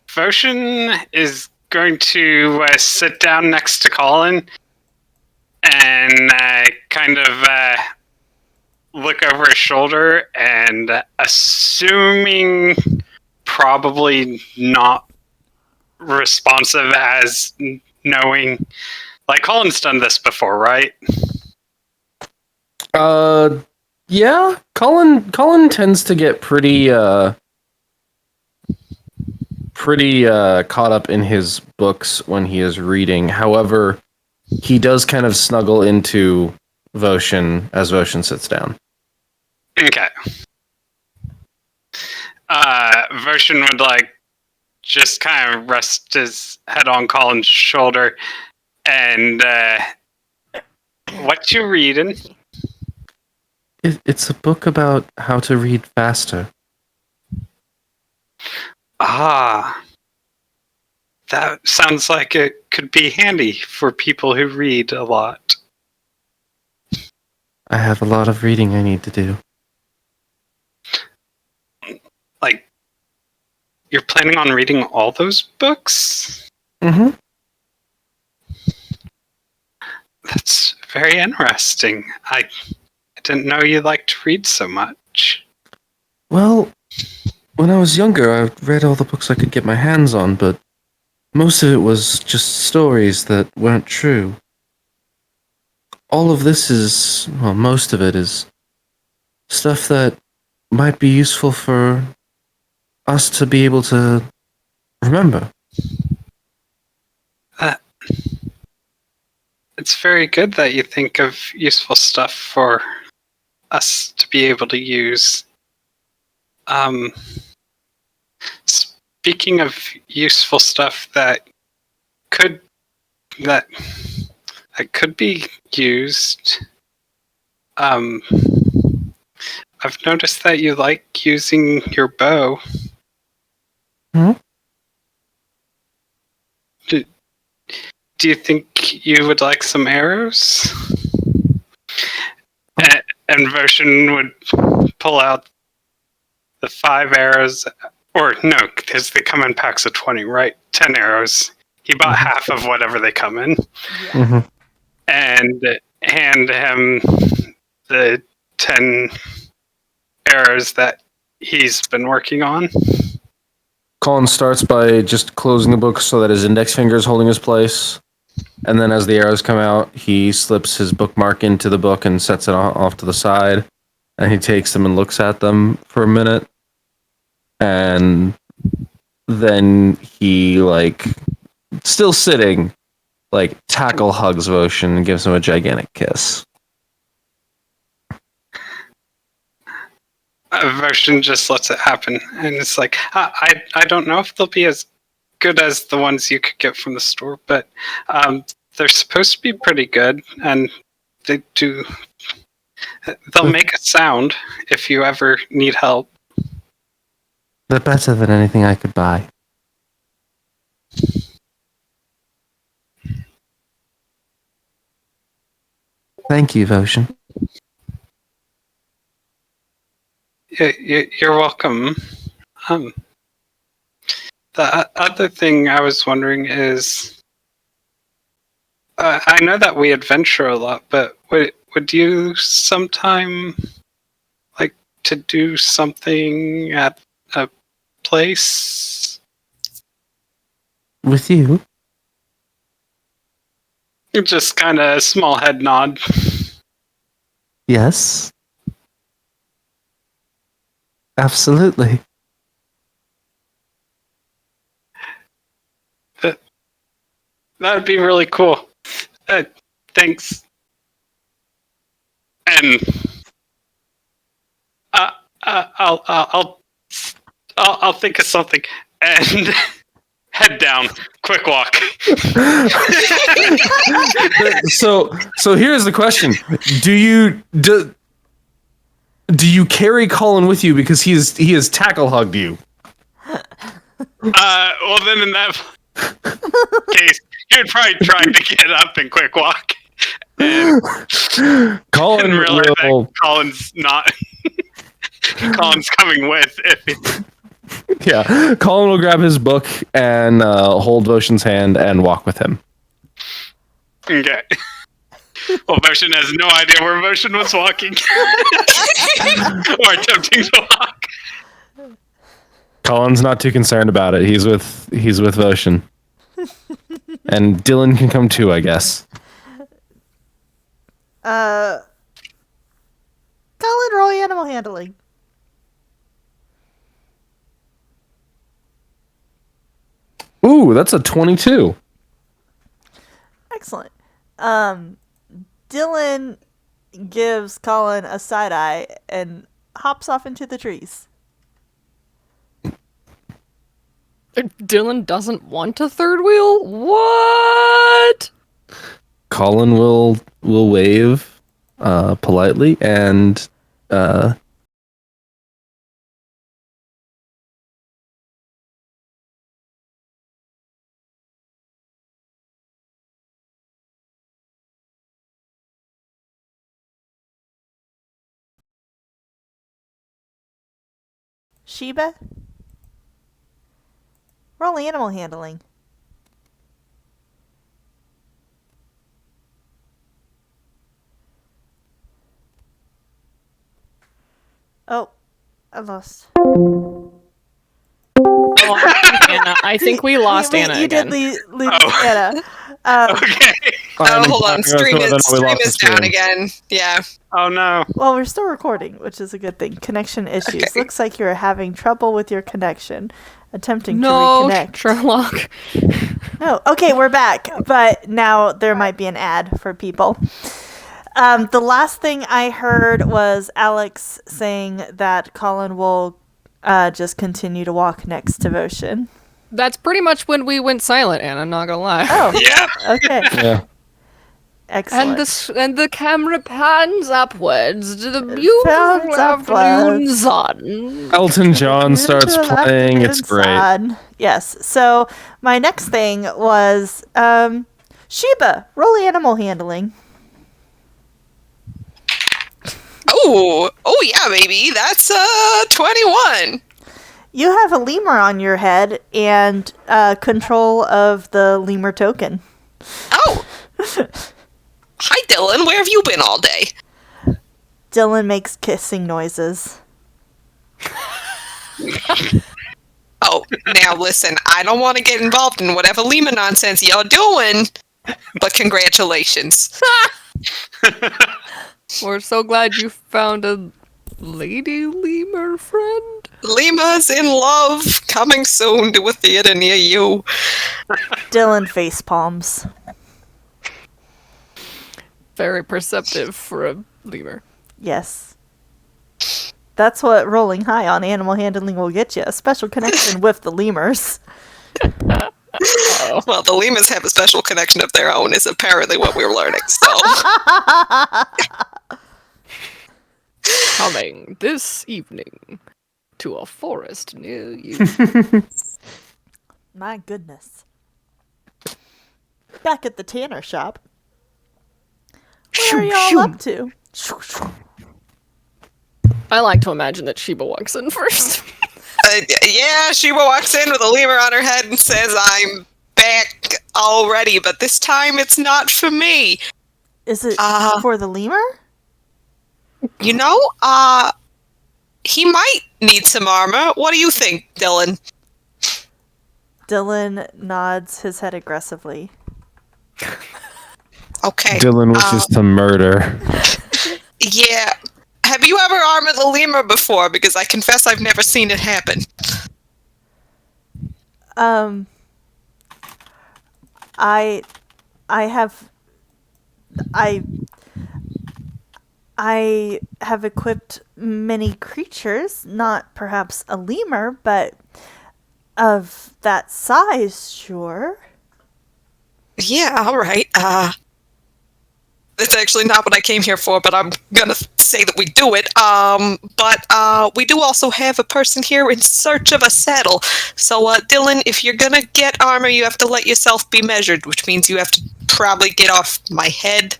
Voshin is going to sit down next to Colin and kind of look over his shoulder, and assuming probably not responsive as knowing, like Colin's done this before, right? Yeah. Colin tends to get pretty caught up in his books when he is reading. However, he does kind of snuggle into Voshin as Voshin sits down. Okay. Voshin would just kind of rest his head on Colin's shoulder and what you reading? It's a book about how to read faster. Ah. That sounds like it could be handy for people who read a lot. I have a lot of reading I need to do. You're planning on reading all those books? Mm-hmm. That's very interesting. I didn't know you liked to read so much. Well, when I was younger, I read all the books I could get my hands on, but most of it was just stories that weren't true. All of this is, well, most of it is stuff that might be useful for us to be able to remember. It's very good that you think of useful stuff for us to be able to use. Speaking of useful stuff that could be used, I've noticed that you like using your bow. Hmm? Do you think you would like some arrows? And Voshin would pull out the 5 arrows, or no, because they come in packs of 20, right? 10 arrows. He bought half of whatever they come in. Mm-hmm. And hand him the 10 arrows that he's been working on. Colin starts by just closing the book so that his index finger is holding his place. And then as the arrows come out, he slips his bookmark into the book and sets it off to the side. And he takes them and looks at them for a minute. And then he, like, still sitting, like, tackle hugs Voshin and gives him a gigantic kiss. Version just lets it happen, and it's like I don't know if they'll be as good as the ones you could get from the store, but they're supposed to be pretty good, and they'll make a sound if you ever need help. They're better than anything I could buy. Thank you, Voshin. You're welcome. The other thing I was wondering is, I know that we adventure a lot, but would you sometime like to do something at a place? With you? Just kind of a small head nod. Yes. Absolutely. That would be really cool. Thanks. And I'll think of something and head down. Quick walk. So here's the question: Do you carry Colin with you because he has tackle hugged you? Well, then in that case, he would probably try to get up and quick walk. Colin And realize will. that Colin's not. Colin's coming with. Yeah, Colin will grab his book and hold Voshin's hand and walk with him. Okay. Well, Motion has no idea where Motion was walking. Or attempting to walk. Colin's not too concerned about it. He's with Voshin. And Dylan can come too, I guess. Colin, roll animal handling. Ooh, that's a 22. Excellent. Dylan gives Colin a side eye and hops off into the trees. Dylan doesn't want a third wheel? What? Colin will wave politely and Sheba? Roll animal handling. Oh, I lost. Anna. I think we lost Anna You again. did lose Anna. Okay. Oh, hold on. Stream We is lost the down stream. again. Yeah. Oh no. Well, we're still recording, which is a good thing. Connection issues. Okay. Looks like you're having trouble with your connection. Attempting No, to reconnect. Sherlock. No. Okay, we're back. But now there might be an ad for people. The last thing I heard was Alex saying that Colin will just continue to walk next to Voshin. That's pretty much when we went silent, Anna, not gonna lie. Oh, Yeah. okay. yeah. Excellent. And the camera pans upwards to the pans beautiful afternoon upwards. sun. Elton John starts Into the playing. It's afternoon great. sun. Yes. So my next thing was Sheba, roll animal handling. Oh yeah, baby. That's 21. You have a lemur on your head and control of the lemur token. Oh. Hi, Dylan. Where have you been all day? Dylan makes kissing noises. Oh, now listen, I don't want to get involved in whatever lemur nonsense you're doing, but congratulations. We're so glad you found a lady lemur friend. Lemurs in love, coming soon to a theater near you. Dylan face palms. Very perceptive for a lemur. Yes. That's what rolling high on animal handling will get you. A special connection with the lemurs. Well, the lemurs have a special connection of their own, is apparently what we're learning, so. Coming this evening to a forest near you. My goodness. Back at the tanner shop. What are y'all up to? I like to imagine that Sheba walks in first. Yeah, Sheba walks in with a lemur on her head and says, I'm back already, but this time it's not for me. Is it for the lemur? You know, he might need some armor. What do you think, Dylan? Dylan nods his head aggressively. Okay. Dylan wishes to murder. Yeah. Have you ever armored a lemur before? Because I confess I've never seen it happen. I have equipped many creatures, not perhaps a lemur, but of that size, sure. Yeah, all right. That's actually not what I came here for, but I'm gonna say that we do it. But we do also have a person here in search of a saddle. So, Dylan, if you're gonna get armor, you have to let yourself be measured, which means you have to probably get off my head.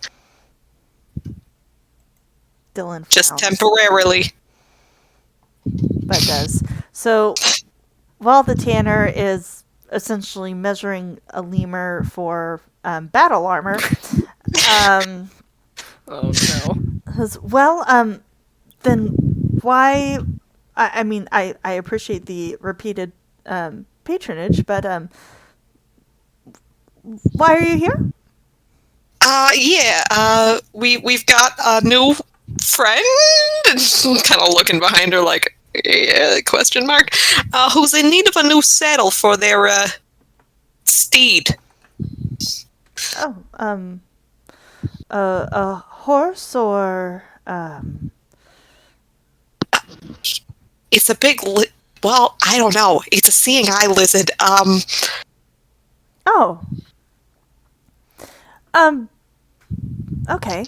Dylan Just frowns, temporarily. but does. So, while the tanner is essentially measuring a lemur for battle armor, Oh no. says, well, then why? I mean, I appreciate the repeated patronage, but why are you here? Yeah, we've got a new friend, and kind of looking behind her like, yeah, question mark, who's in need of a new saddle for their, steed. Oh, a horse or It's a big, well, I don't know, it's a seeing eye lizard, Oh. Okay.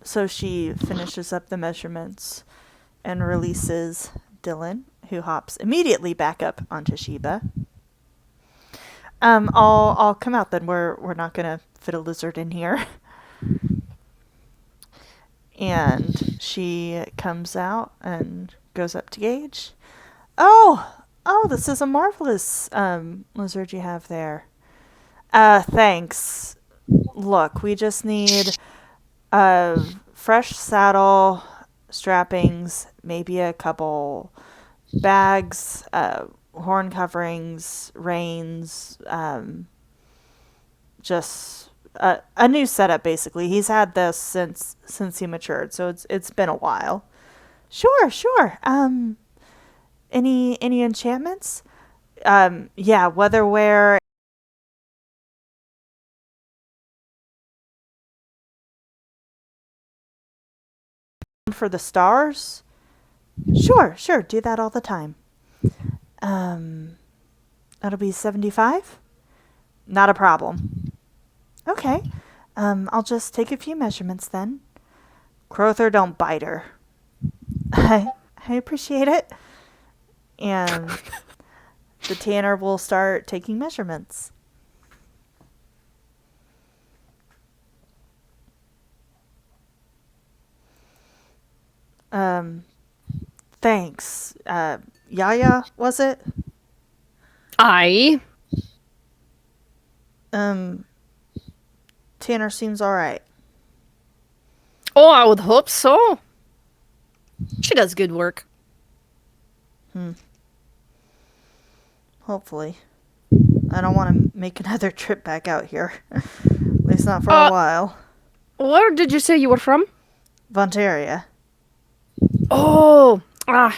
So she finishes up the measurements and releases Dylan, who hops immediately back up onto Sheba. I'll come out then. We're not gonna fit a lizard in here. And she comes out and goes up to Gage. Oh, this is a marvelous lizard you have there. Thanks. Look, we just need a fresh saddle, strappings, maybe a couple bags, horn coverings, reins, just a new setup basically. He's had this since he matured, so it's been a while. Sure. Any enchantments? Yeah, weatherware. For the stars? Sure, do that all the time. That'll be 75? Not a problem. Okay. I'll just take a few measurements then. Crowther, don't bite her. I appreciate it. And the tanner will start taking measurements. Thanks. Yaya, was it? I. Tanner seems alright. Oh, I would hope so. She does good work. hopefully. I don't want to make another trip back out here. At least not for a while. Where did you say you were from? Vontaria. Oh,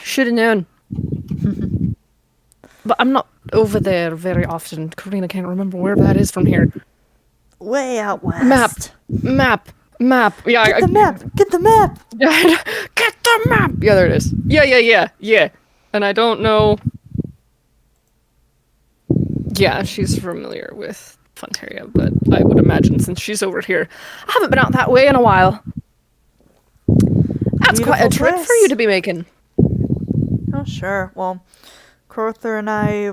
should have known. But I'm not over there very often. Karina can't remember where that is from here. Way out west. Map. Yeah, Get the map. Get the map. Get the map. Yeah, there it is. Yeah. And I don't know. Yeah, she's familiar with Fontaria, but I would imagine since she's over here, I haven't been out that way in a while. That's quite a trip for you to be making. Oh, sure. Well, Crowther and I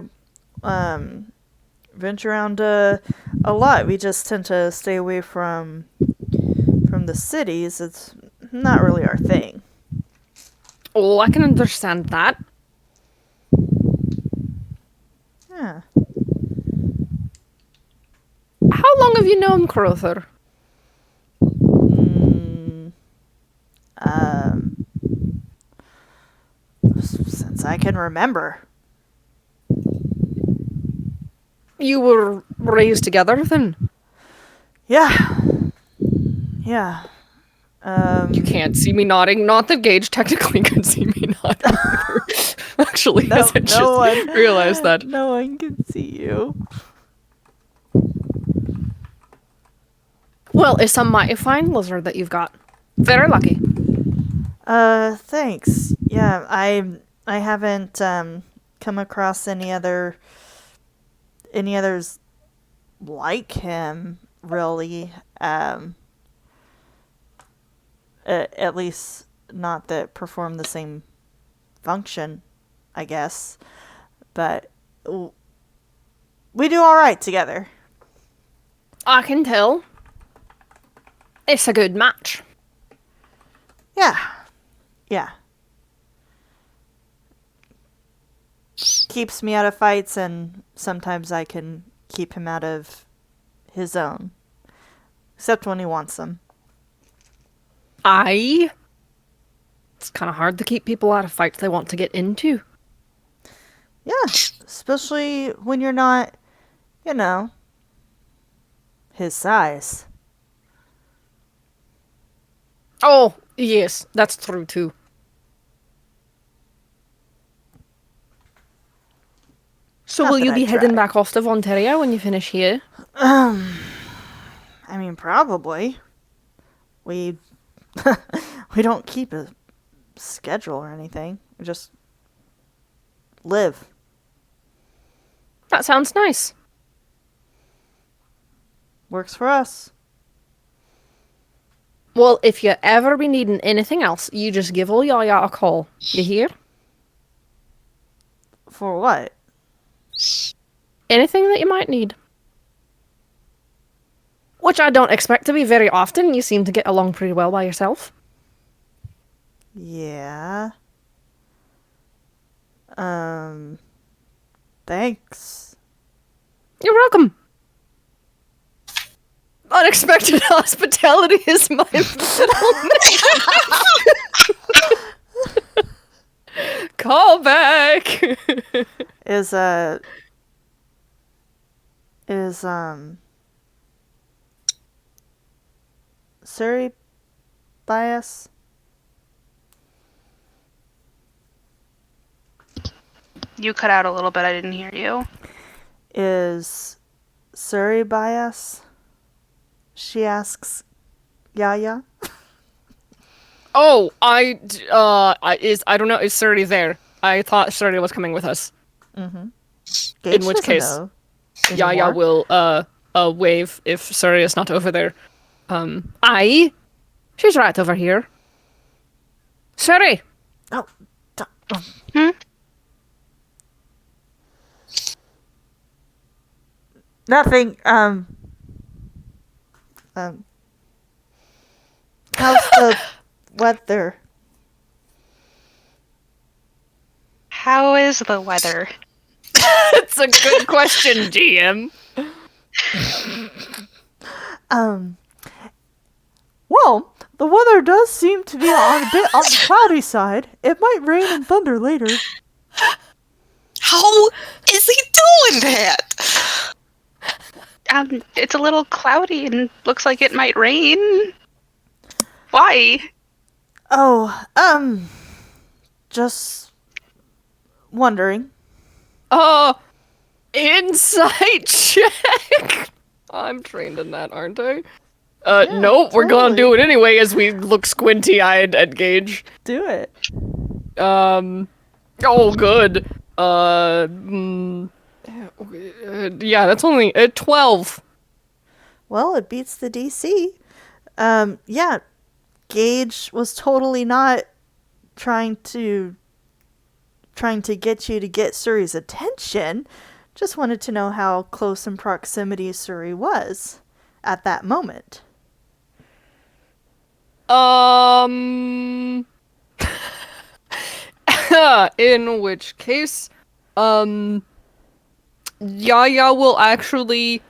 venture around a lot. We just tend to stay away from the cities. It's not really our thing. Oh, I can understand that. Yeah. How long have you known Crowther? Since I can remember. You were raised together then? Yeah. You can't see me nodding. Not that Gage technically can see me nodding either. Actually, as I just realized that. No one can see you. Well, it's a mighty fine lizard that you've got. Very lucky. Thanks. Yeah, I haven't come across any others like him really. At least not that perform the same function, I guess. But we do all right together. I can tell. It's a good match. Yeah. Keeps me out of fights, and sometimes I can keep him out of his own. Except when he wants them. It's kind of hard to keep people out of fights they want to get into. Yeah, especially when you're not, his size. Oh, yes, that's true too. So Not will that you I be heading tried. back off to Vontaria when you finish here? I mean, probably. We don't keep a schedule or anything. We just live. That sounds nice. Works for us. Well, if you ever be needing anything else, you just give old Yaya a call. You hear? For what? Anything that you might need. Which I don't expect to be very often. You seem to get along pretty well by yourself. Yeah. Thanks. You're welcome. Unexpected hospitality is my call back. Is Surrey bias? You cut out a little bit. I didn't hear you. Is Surrey bias? She asks Yaya. Oh, I don't know. Is Surrey there? I thought Surrey was coming with us. Mm-hmm. In which case, Yaya will wave if Surrey is not over there. She's right over here. Surrey. Oh. Nothing. How's the weather? How is the weather? That's a good question, GM. Well, the weather does seem to be a bit on the cloudy side. It might rain and thunder later. How is he doing that? It's a little cloudy and looks like it might rain. Why? Oh, just wondering. Insight check. I'm trained in that, aren't I? Yeah, Nope, we're gonna do totally. it anyway as we look squinty-eyed at Gage. Do it. Oh, good. Yeah, that's only 12. Well, it beats the DC. Yeah, Gage was totally not trying to get you to get Suri's attention. Just wanted to know how close in proximity Suri was at that moment. In which case, Yaya will actually.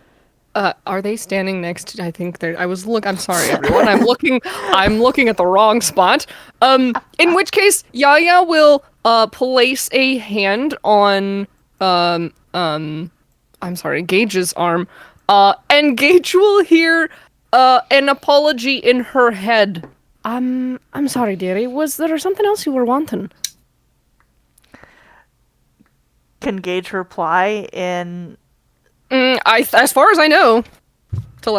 Are they standing next to? I think they're. I'm sorry, everyone. I'm looking at the wrong spot. In which case, Yaya will place a hand on I'm sorry, Gage's arm. And Gage will hear an apology in her head. I'm sorry, dearie. Was there something else you were wanting? Can Gage reply in... As far as I know,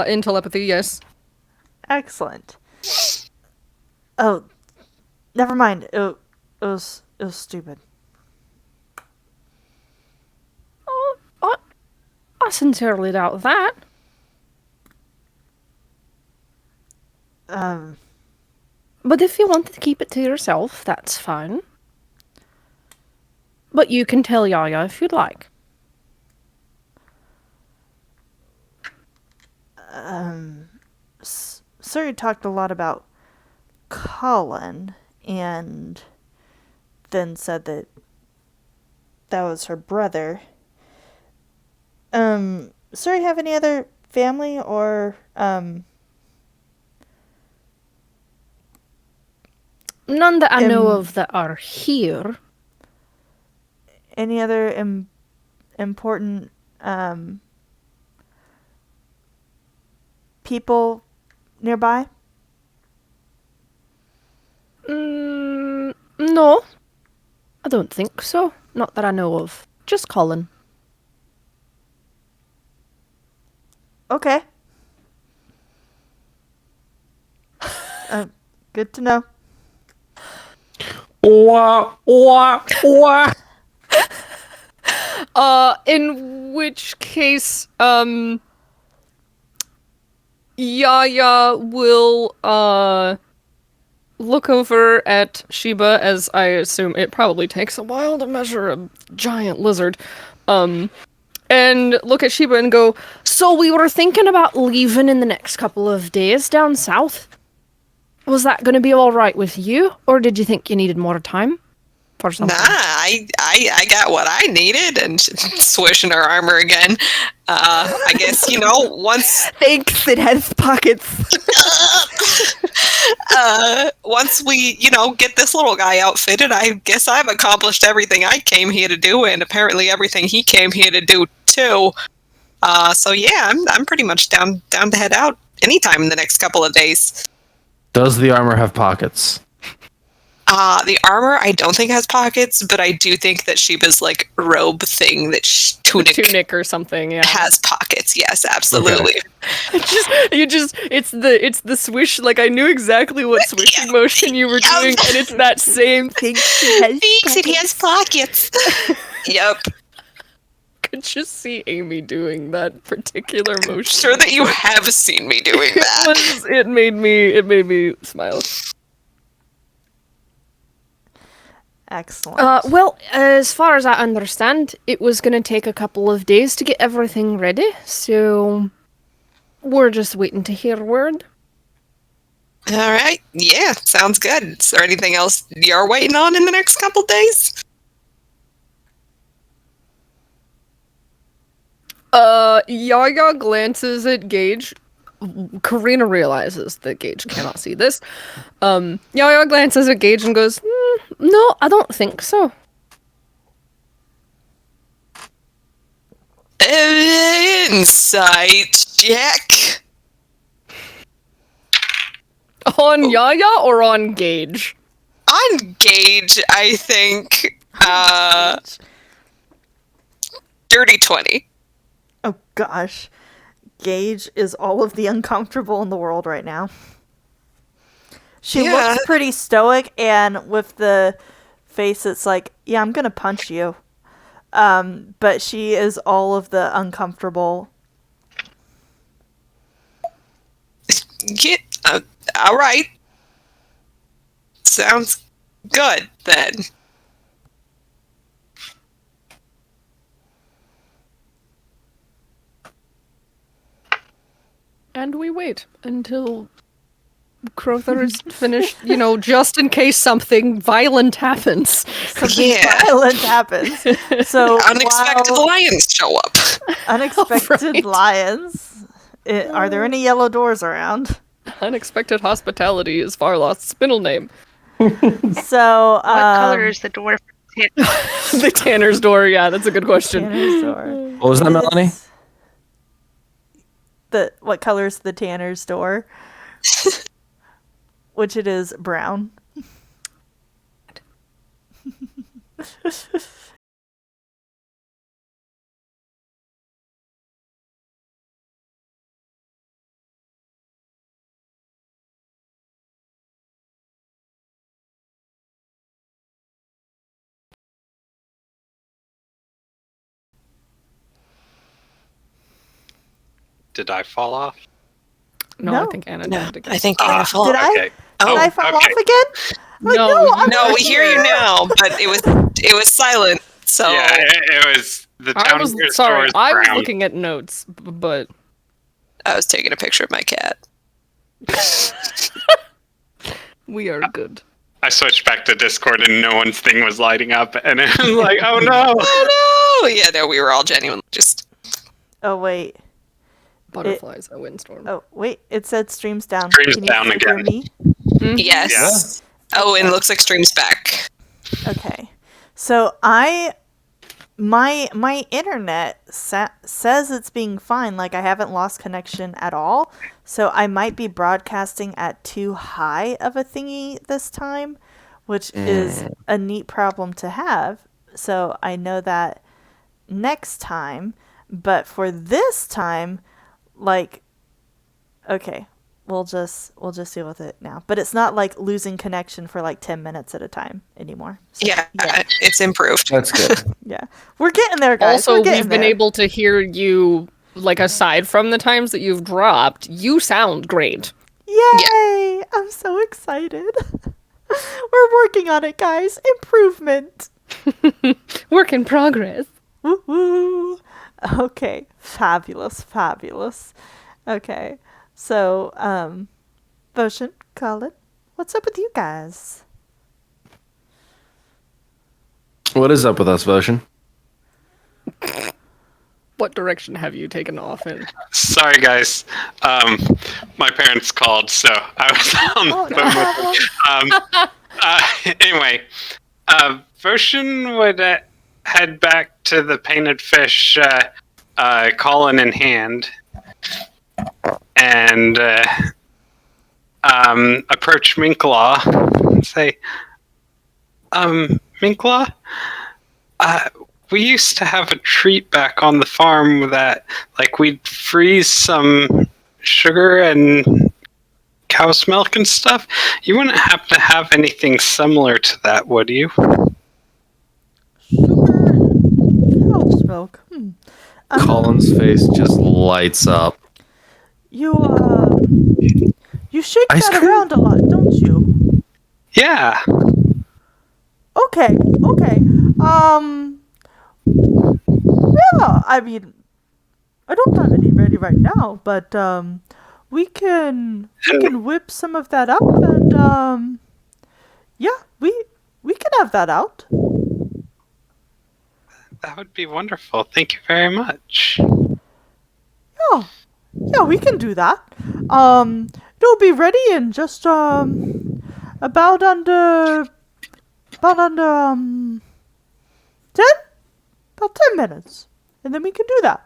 in telepathy, yes. Excellent. Oh, never mind. It was stupid. Oh, I sincerely doubt that. But if you wanted to keep it to yourself, that's fine. But you can tell Yaya if you'd like. Suri talked a lot about Colin, and then said that was her brother. Suri have any other family or None that I know of that are here. any other important people nearby? No. I don't think so. Not that I know of. Just Colin. Okay. Good to know. In which case, Yaya will, look over at Sheba, as I assume it probably takes a while to measure a giant lizard, and look at Sheba and go, so we were thinking about leaving in the next couple of days down south. Was that going to be alright with you, or did you think you needed more time? For something? Nah, I got what I needed, and swishing her armor again. I guess, once Thanks, it has pockets. once we, get this little guy outfitted, I guess I've accomplished everything I came here to do, and apparently everything he came here to do too. So yeah, I'm pretty much down to head out anytime in the next couple of days. Does the armor have pockets? The armor I don't think has pockets, but I do think that Sheba's robe thing, that tunic or something, yeah. has pockets. Yes, absolutely. Okay. It's the swish. I knew exactly what swishing motion you were doing, and it's that same thing. It has pockets. Yep. Could just see Amy doing that particular motion. Sure that you have seen me doing that. It made me smile. Excellent. Well, as far as I understand, it was going to take a couple of days to get everything ready, so we're just waiting to hear word. All right. Yeah, sounds good. Is there anything else you're waiting on in the next couple days? Yaya glances at Gage. Karina realizes that Gage cannot see this. Yaya glances at Gage and goes, no, I don't think so. Insight check. On Yaya or on Gage? On Gage, I think. Dirty 20. Oh gosh. Gage is all of the uncomfortable in the world right now. She Yeah. looks pretty stoic, and with the face it's like, yeah, I'm gonna punch you. But she is all of the uncomfortable. Yeah, all right. Sounds good, then. And we wait until Crowther is finished, just in case something violent happens. Yeah. Violent happens. So Unexpected while lions show up. unexpected Right. lions. Are there any yellow doors around? Unexpected hospitality is Farloth's spindle name. So What color is the door? The Tanner's door, yeah, that's a good question. Tanner's door. What was that, Melanie? It's- what color is the Tanner's door? Which it is brown. Did I fall off? No, No. I think Anna No, did again. I think Anna fell. Did I? Okay. Did I fall okay. off again? I'm No, like, I'm No, right we hear you here. now, but it was silent. So Yeah, it was the I town was store sorry. is I was brown. looking at notes, but I was taking a picture of my cat. we are good. I switched back to Discord and no one's thing was lighting up, and it was like, oh no! Oh no! Yeah, no, we were all genuinely just. Oh wait. Butterflies, a windstorm. Oh wait. It said streams down. Streams Can you down hear again. me? Yes. Oh, and looks like stream's back. Okay. So my internet says it's being fine, like I haven't lost connection at all. So I might be broadcasting at too high of a thingy this time, which is a neat problem to have. So I know that next time, but for this time, like, okay, we'll just deal with it now. But it's not like losing connection for like 10 minutes at a time anymore. So, Yeah, it's improved. That's good. yeah. We're getting there, guys. Also, We're getting we've been there. able to hear you, like, aside from the times that you've dropped, you sound great. Yay! I'm so excited. We're working on it, guys. Improvement. Work in progress. Woo-woo. Okay. Fabulous. Fabulous. Okay. So, Potion, Colin, what's up with you guys? What is up with us, Version? What direction have you taken off in? Sorry, guys. My parents called, so I was on the phone with them. Anyway, Version would head back to the painted fish, Colin in hand, and approach Minklaw and say, Minklaw, we used to have a treat back on the farm that, like, we'd freeze some sugar and cow's milk and stuff. You wouldn't happen to have anything similar to that, would you? Sugar and cow's milk. Colin's face just lights up. You shake Ice that cream? around a lot, don't you? Yeah. Okay. Yeah, I mean, I don't have any ready right now, but, we can whip some of that up and, yeah, we can have that out. That would be wonderful. Thank you very much. Yeah, we can do that. It'll be ready in just, about under 10? About 10 minutes. and then we can do that.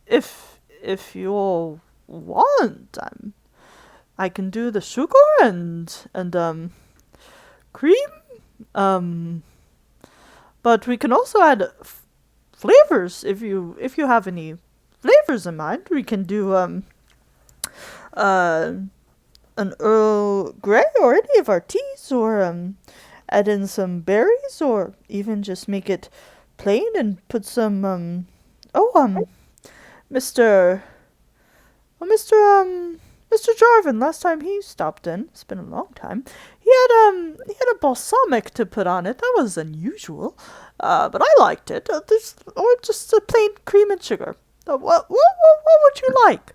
If you all want, I can do the sugar and cream. But we can also add flavors if you have any flavors in mind. We can do an Earl Grey or any of our teas, or add in some berries, or even just make it plain and put some Mr. Mr. Jarvin, last time he stopped in, it's been a long time, he had a balsamic to put on it. That was unusual, but I liked it. Or just a plain cream and sugar. What would you like?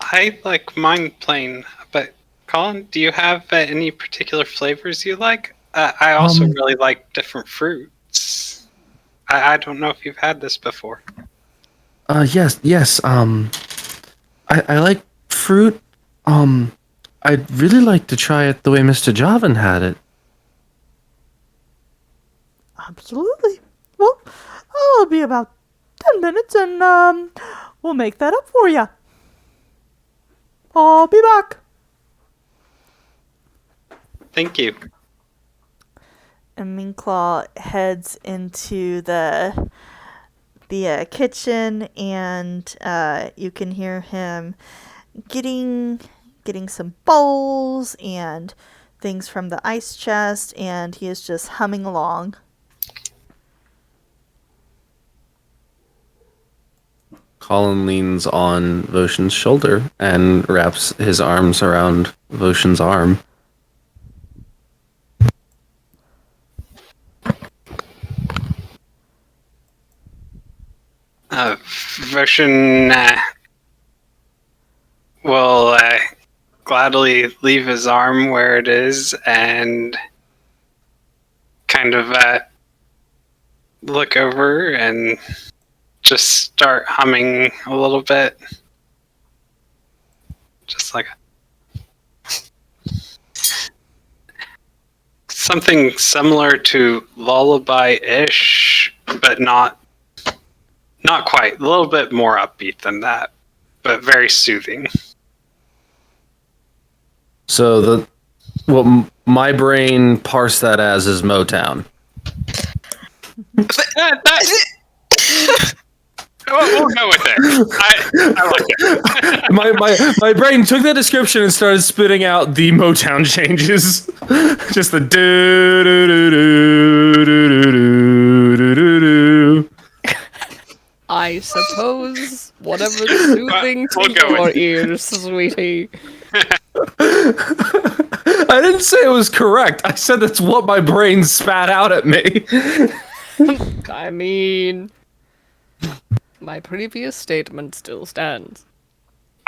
I like mine plain, but Colin, do you have any particular flavors you like? I also really like different fruits. I don't know if you've had this before. Yes. I like fruit. I'd really like to try it the way Mr. Jarvin had it. Absolutely. Well, I'll be about 10 minutes, and we'll make that up for you. I'll be back. Thank you. And Meanclaw heads into the kitchen, and you can hear him getting some bowls and things from the ice chest, and he is just humming along. Colin leans on Voshin's shoulder and wraps his arms around Voshin's arm. Voshin will gladly leave his arm where it is and kind of look over and just start humming a little bit. Just like something similar to lullaby-ish, but not quite. A little bit more upbeat than that, but very soothing. So what my brain parsed that as is Motown. We'll go with it. I like it. my brain took that description and started spitting out the Motown changes. Just the do do do do do do do do do. I suppose whatever's soothing We'll to go your with it. ears, sweetie. I didn't say it was correct. I said that's what my brain spat out at me. I mean, my previous statement still stands.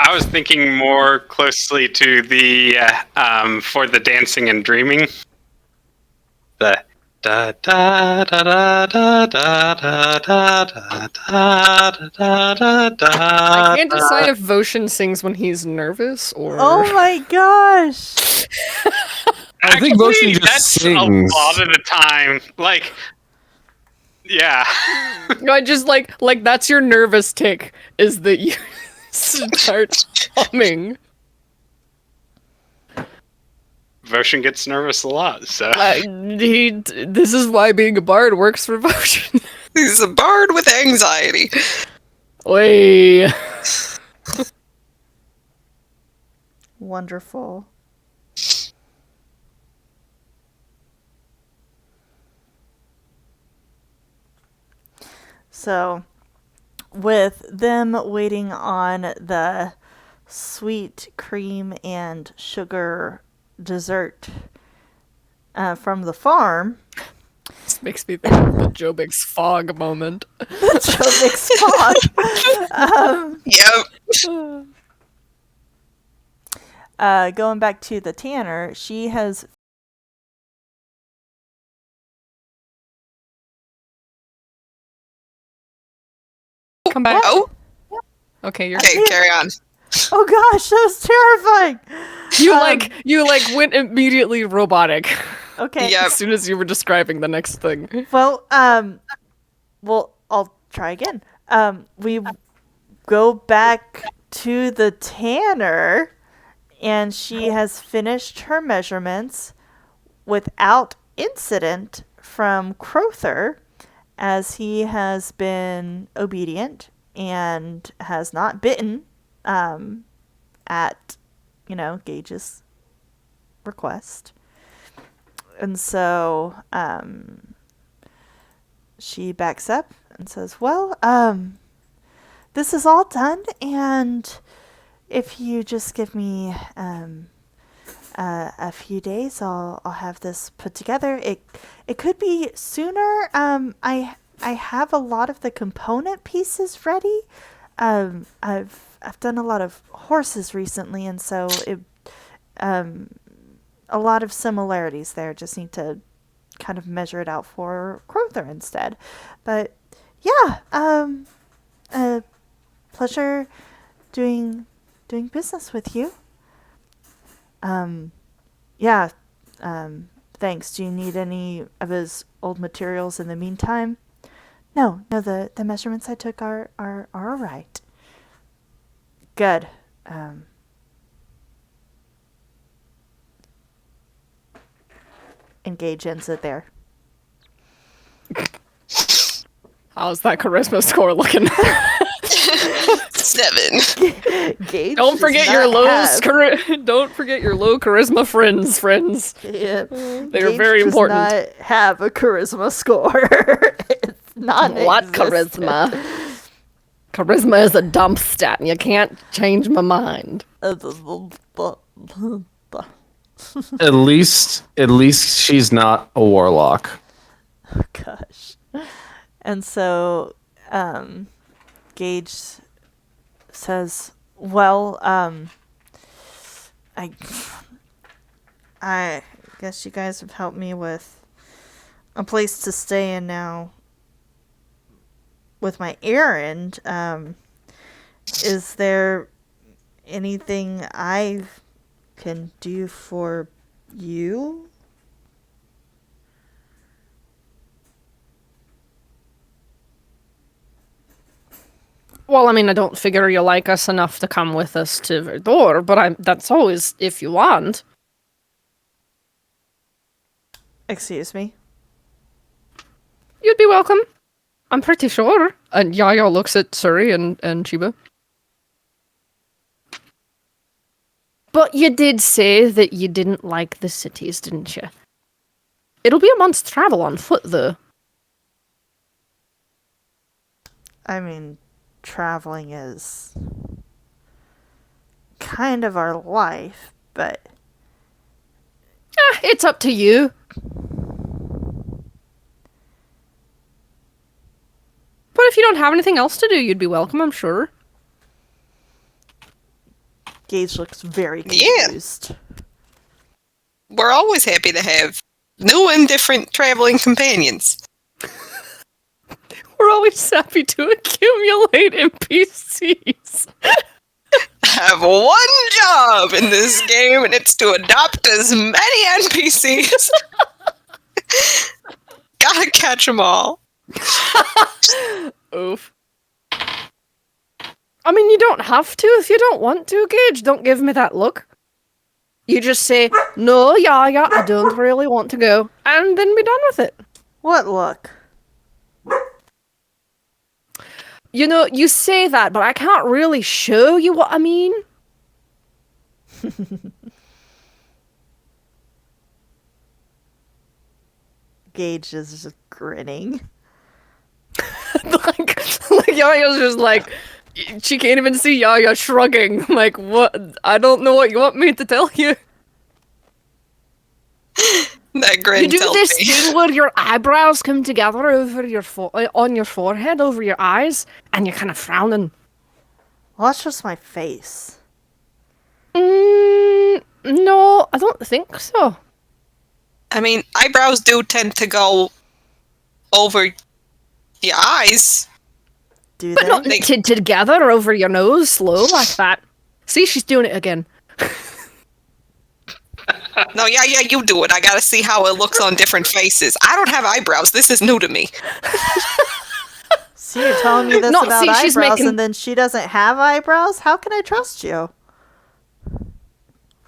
I was thinking more closely to the for the dancing and dreaming. The da da da da da da da da da da da da. I can't decide if Voshin sings when he's nervous or. Oh my gosh! I think Voshin just that's sings. a lot of the time. Like, yeah. No, I just like that's your nervous tick, is that you start humming. Voshin gets nervous a lot, so. This is why being a bard works for Voshin. He's a bard with anxiety. Oi. Wonderful. So, with them waiting on the sweet cream and sugar dessert from the farm, This makes me think of the Jobix fog moment. Jobix Fog. Yep. Going back to the tanner, she has Come back. Oh, Okay, you're okay, carry on. Oh gosh, that was terrifying. you went immediately robotic. Okay. Yep. As soon as you were describing the next thing. Well, I'll try again. We go back to the tanner, and she has finished her measurements without incident from Crowther, as he has been obedient and has not bitten at, Gage's request. And so she backs up and says, well, this is all done, and if you just give me a few days, I'll have this put together. It could be sooner. I have a lot of the component pieces ready. I've done a lot of horses recently, and so a lot of similarities there. Just need to kind of measure it out for Crowther instead. But yeah, pleasure doing business with you. Yeah, thanks. Do you need any of his old materials in the meantime? No, the measurements I took are all right. Good. Engage ends it there. How's that charisma score looking? 7. Gage Don't forget your low have, don't forget your low charisma friends. yeah, They are Gage very does important. not have a charisma score. It's not What charisma? Charisma is a dump stat, and you can't change my mind. At least she's not a warlock. Oh, gosh. And so, Gage says, well, I guess you guys have helped me with a place to stay in now with my errand. Is there anything I can do for you? Well, I mean, I don't figure you like us enough to come with us to Verdor, but that's always if you want. Excuse me? You'd be welcome. I'm pretty sure. And Yaya looks at Suri and Chiba. But you did say that you didn't like the cities, didn't you? It'll be a month's travel on foot, though. I mean, traveling is kind of our life, but It's up to you. But if you don't have anything else to do, you'd be welcome, I'm sure. Gage looks very Yeah. confused. We're always happy to have new and different traveling companions. We're always happy to accumulate NPCs. I have one job in this game, and it's to adopt as many NPCs. Gotta catch them all. Oof. I mean, you don't have to if you don't want to, Gage. Don't give me that look. You just say, no, yeah, I don't really want to go, and then be done with it. What look? You know, you say that, but I can't really show you what I mean. Gage is just grinning. like Yaya's just like, she can't even see Yaya shrugging. Like, what? I don't know what you want me to tell you. That grin You do tells this me. thing where your eyebrows come together over your on your forehead, over your eyes, and you're kind of frowning. Well, that's just my face. No, I don't think so. I mean, eyebrows do tend to go over the eyes. Do But they? not knitted together over your nose, slow like that. See, she's doing it again. No, yeah, you do it. I gotta see how it looks on different faces. I don't have eyebrows. This is new to me. See, you're telling me this No, about see, she's eyebrows, making- and then she doesn't have eyebrows? How can I trust you?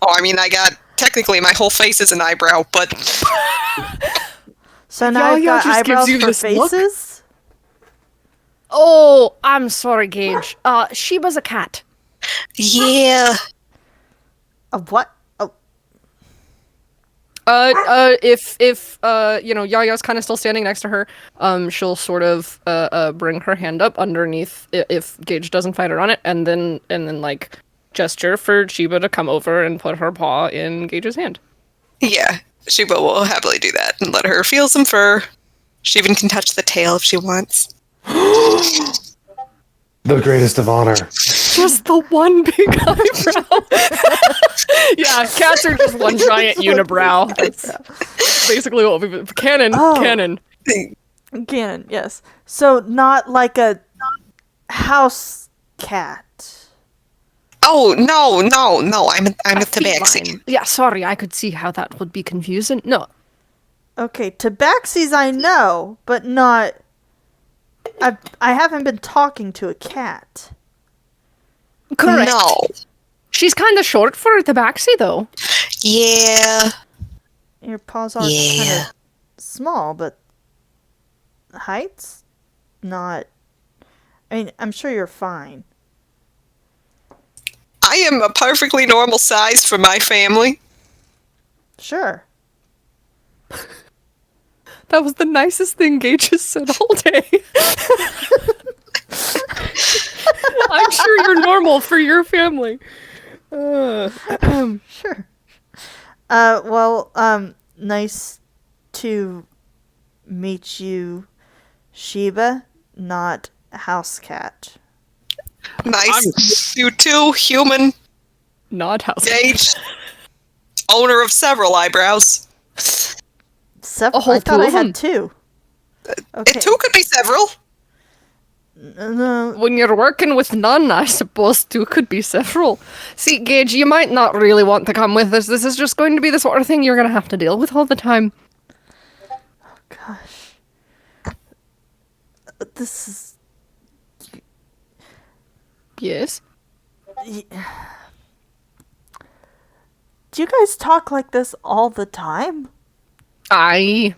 Oh, I mean, I got technically my whole face is an eyebrow, but So now I've Yaya got just gives eyebrows you for this look. faces? Oh, I'm sorry, Gage. Sheba's a cat. yeah. A what? Oh, If Yaya's kind of still standing next to her, she'll sort of bring her hand up underneath if Gage doesn't fight her on it, and then like gesture for Sheba to come over and put her paw in Gage's hand. Yeah, Sheba will happily do that and let her feel some fur. She even can touch the tail if she wants. The greatest of honor. Just the one big eyebrow. Yeah, cats are just one giant unibrow. That's basically what we've canon. Oh. Canon. Ganon, yes. So not like a house cat. Oh no! I'm a tabaxi. Feline. Yeah, sorry, I could see how that would be confusing. No, Okay, tabaxis I know, but not... I haven't been talking to a cat. correct. No. She's kind of short for a tabaxi, though. Yeah. Your paws are kind Yeah. of small, but height's not... I mean, I'm sure you're fine. I am a perfectly normal size for my family. Sure. That was the nicest thing Gage has said all day. I'm sure you're normal for your family. Sure. Nice to meet you, Sheba, not house cat. Nice. You too, human. Not house. Gage. Owner of several eyebrows. Several. A whole I thought two I of had them. two. Okay. It too could be several. No, When you're working with none, I suppose two could be several. See, Gage, you might not really want to come with us. This is just going to be the sort of thing you're going to have to deal with all the time. gosh. This is... Yes? Do you guys talk like this all the time? Aye.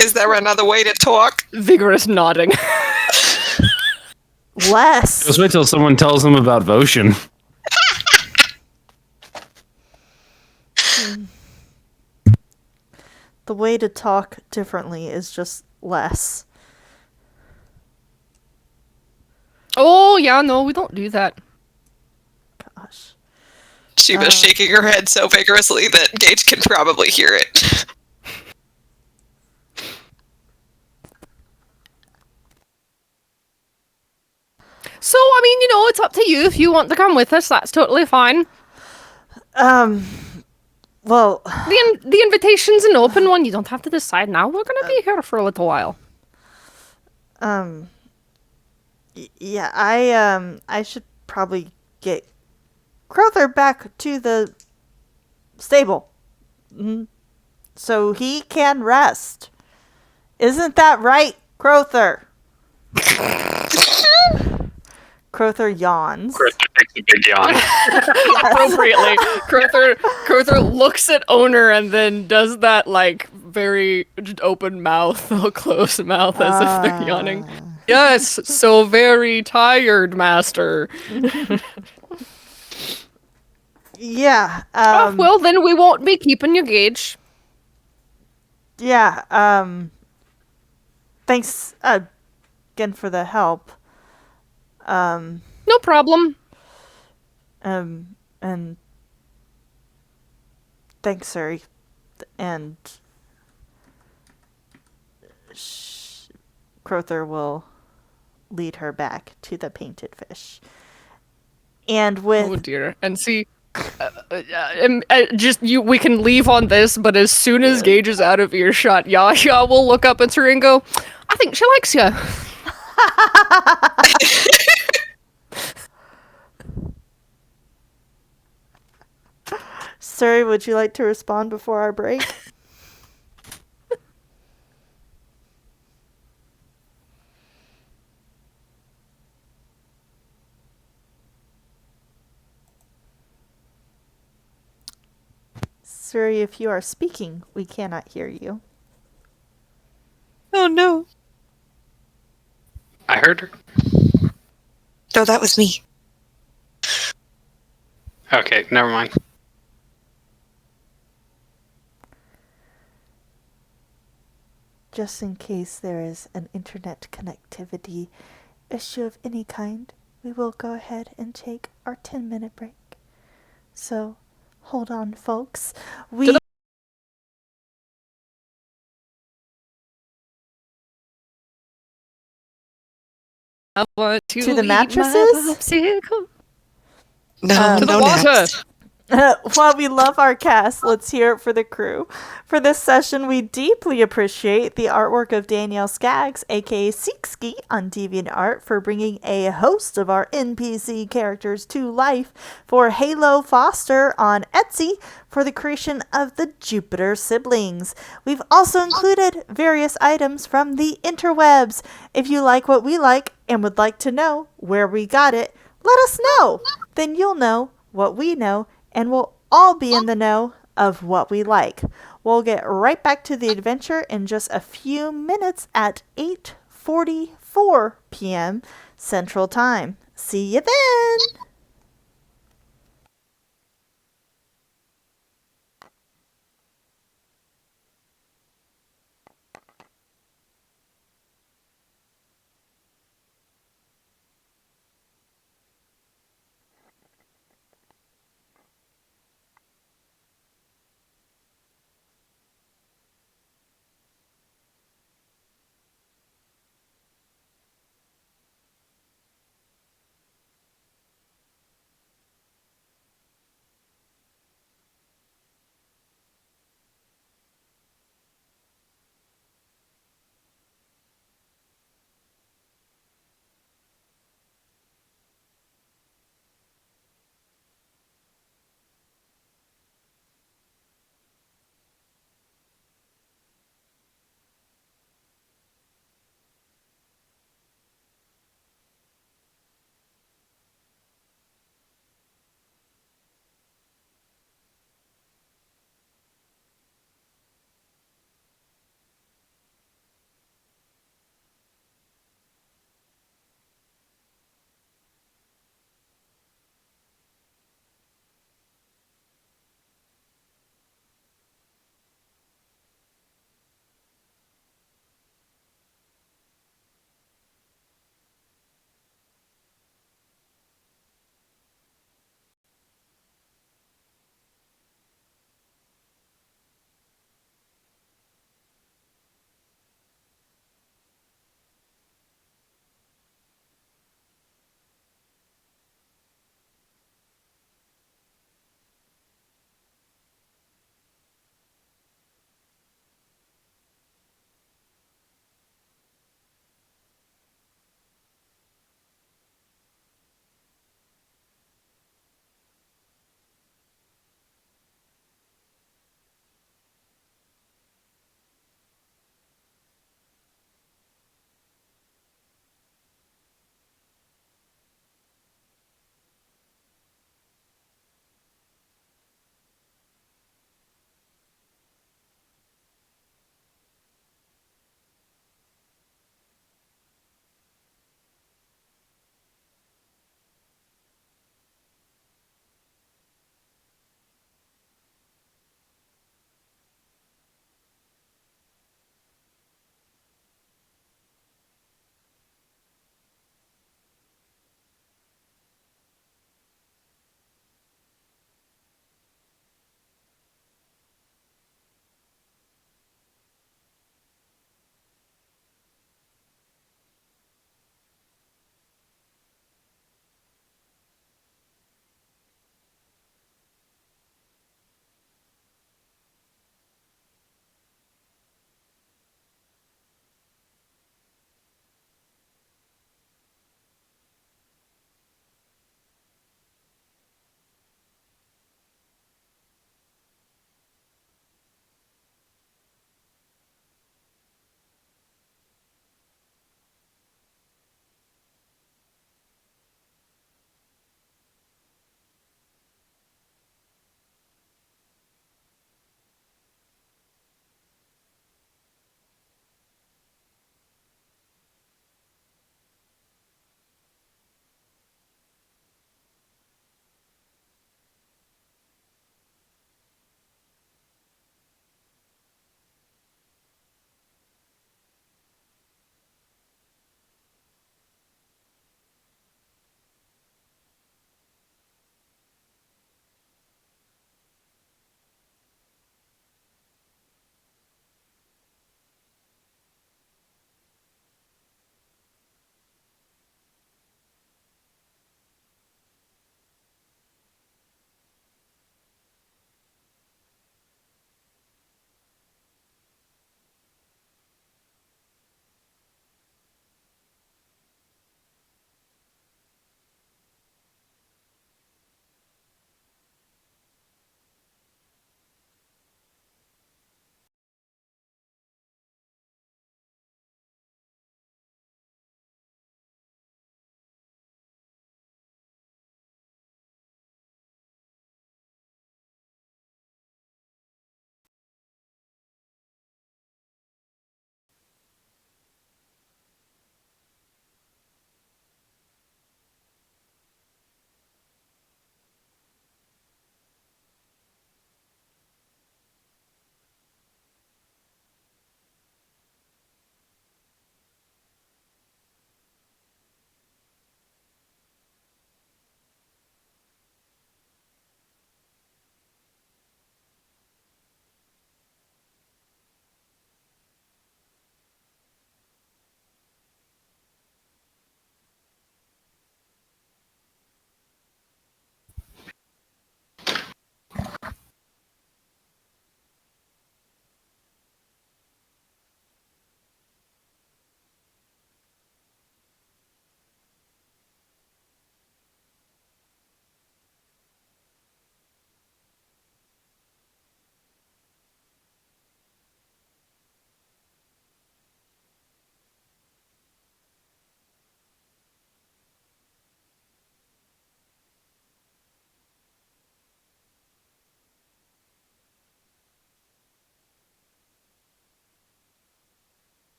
Is there another way to talk? Vigorous nodding. Less. Just wait till someone tells them about Voshin. The way to talk differently is just less. Oh, yeah, no, we don't do that. Gosh. Sheba's shaking her head so vigorously that Gage can probably hear it. So, I mean, it's up to you. If you want to come with us, that's totally fine. Well, The invitation's an open one. You don't have to decide now. We're going to be here for a little while. yeah, I should probably get Crowther back to the stable. So he can rest. Isn't that right, Crowther? Crowther yawns. Chris takes a big yawn. Appropriately. Crowther looks at owner and then does that, like, very open mouth, closed mouth as if they're yawning. Yes, so very tired, master. Yeah. Well, then we won't be keeping you, Gage. Yeah. Thanks again for the help. No problem. And thanks, Suri. And Crowther will lead her back to the painted fish. And with Oh dear. And see, we can leave on this, but as soon as Gage is out of earshot, Yasha will look up at her and go, I think she likes you. Suri, would you like to respond before our break? Suri, if you are speaking, we cannot hear you. Oh no. I heard her. No, that was me. Okay, never mind. Just in case there is an internet connectivity issue of any kind, we will go ahead and take our 10-minute break. So, hold on, folks. We I want to To the eat mattresses? my popsicle. No, To the no water. naps. While we love our cast, let's hear it for the crew. For this session, we deeply appreciate the artwork of Danielle Skaggs, aka Seekski, on DeviantArt for bringing a host of our NPC characters to life, for Halo Foster on Etsy for the creation of the Jupiter siblings. We've also included various items from the interwebs. If you like what we like and would like to know where we got it, let us know. Then you'll know what we know, and we'll all be in the know of what we like. We'll get right back to the adventure in just a few minutes at 8:44 p.m. Central Time. See you then!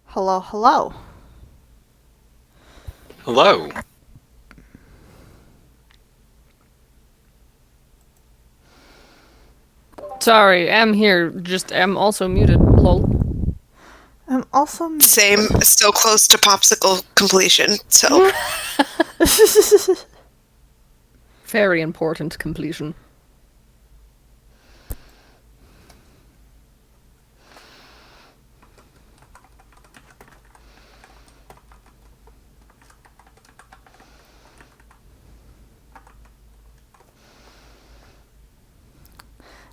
Hello, hello. Hello. Sorry, am here. Just am also muted. Lol. I'm also. Same, still close to popsicle completion. So Very important completion.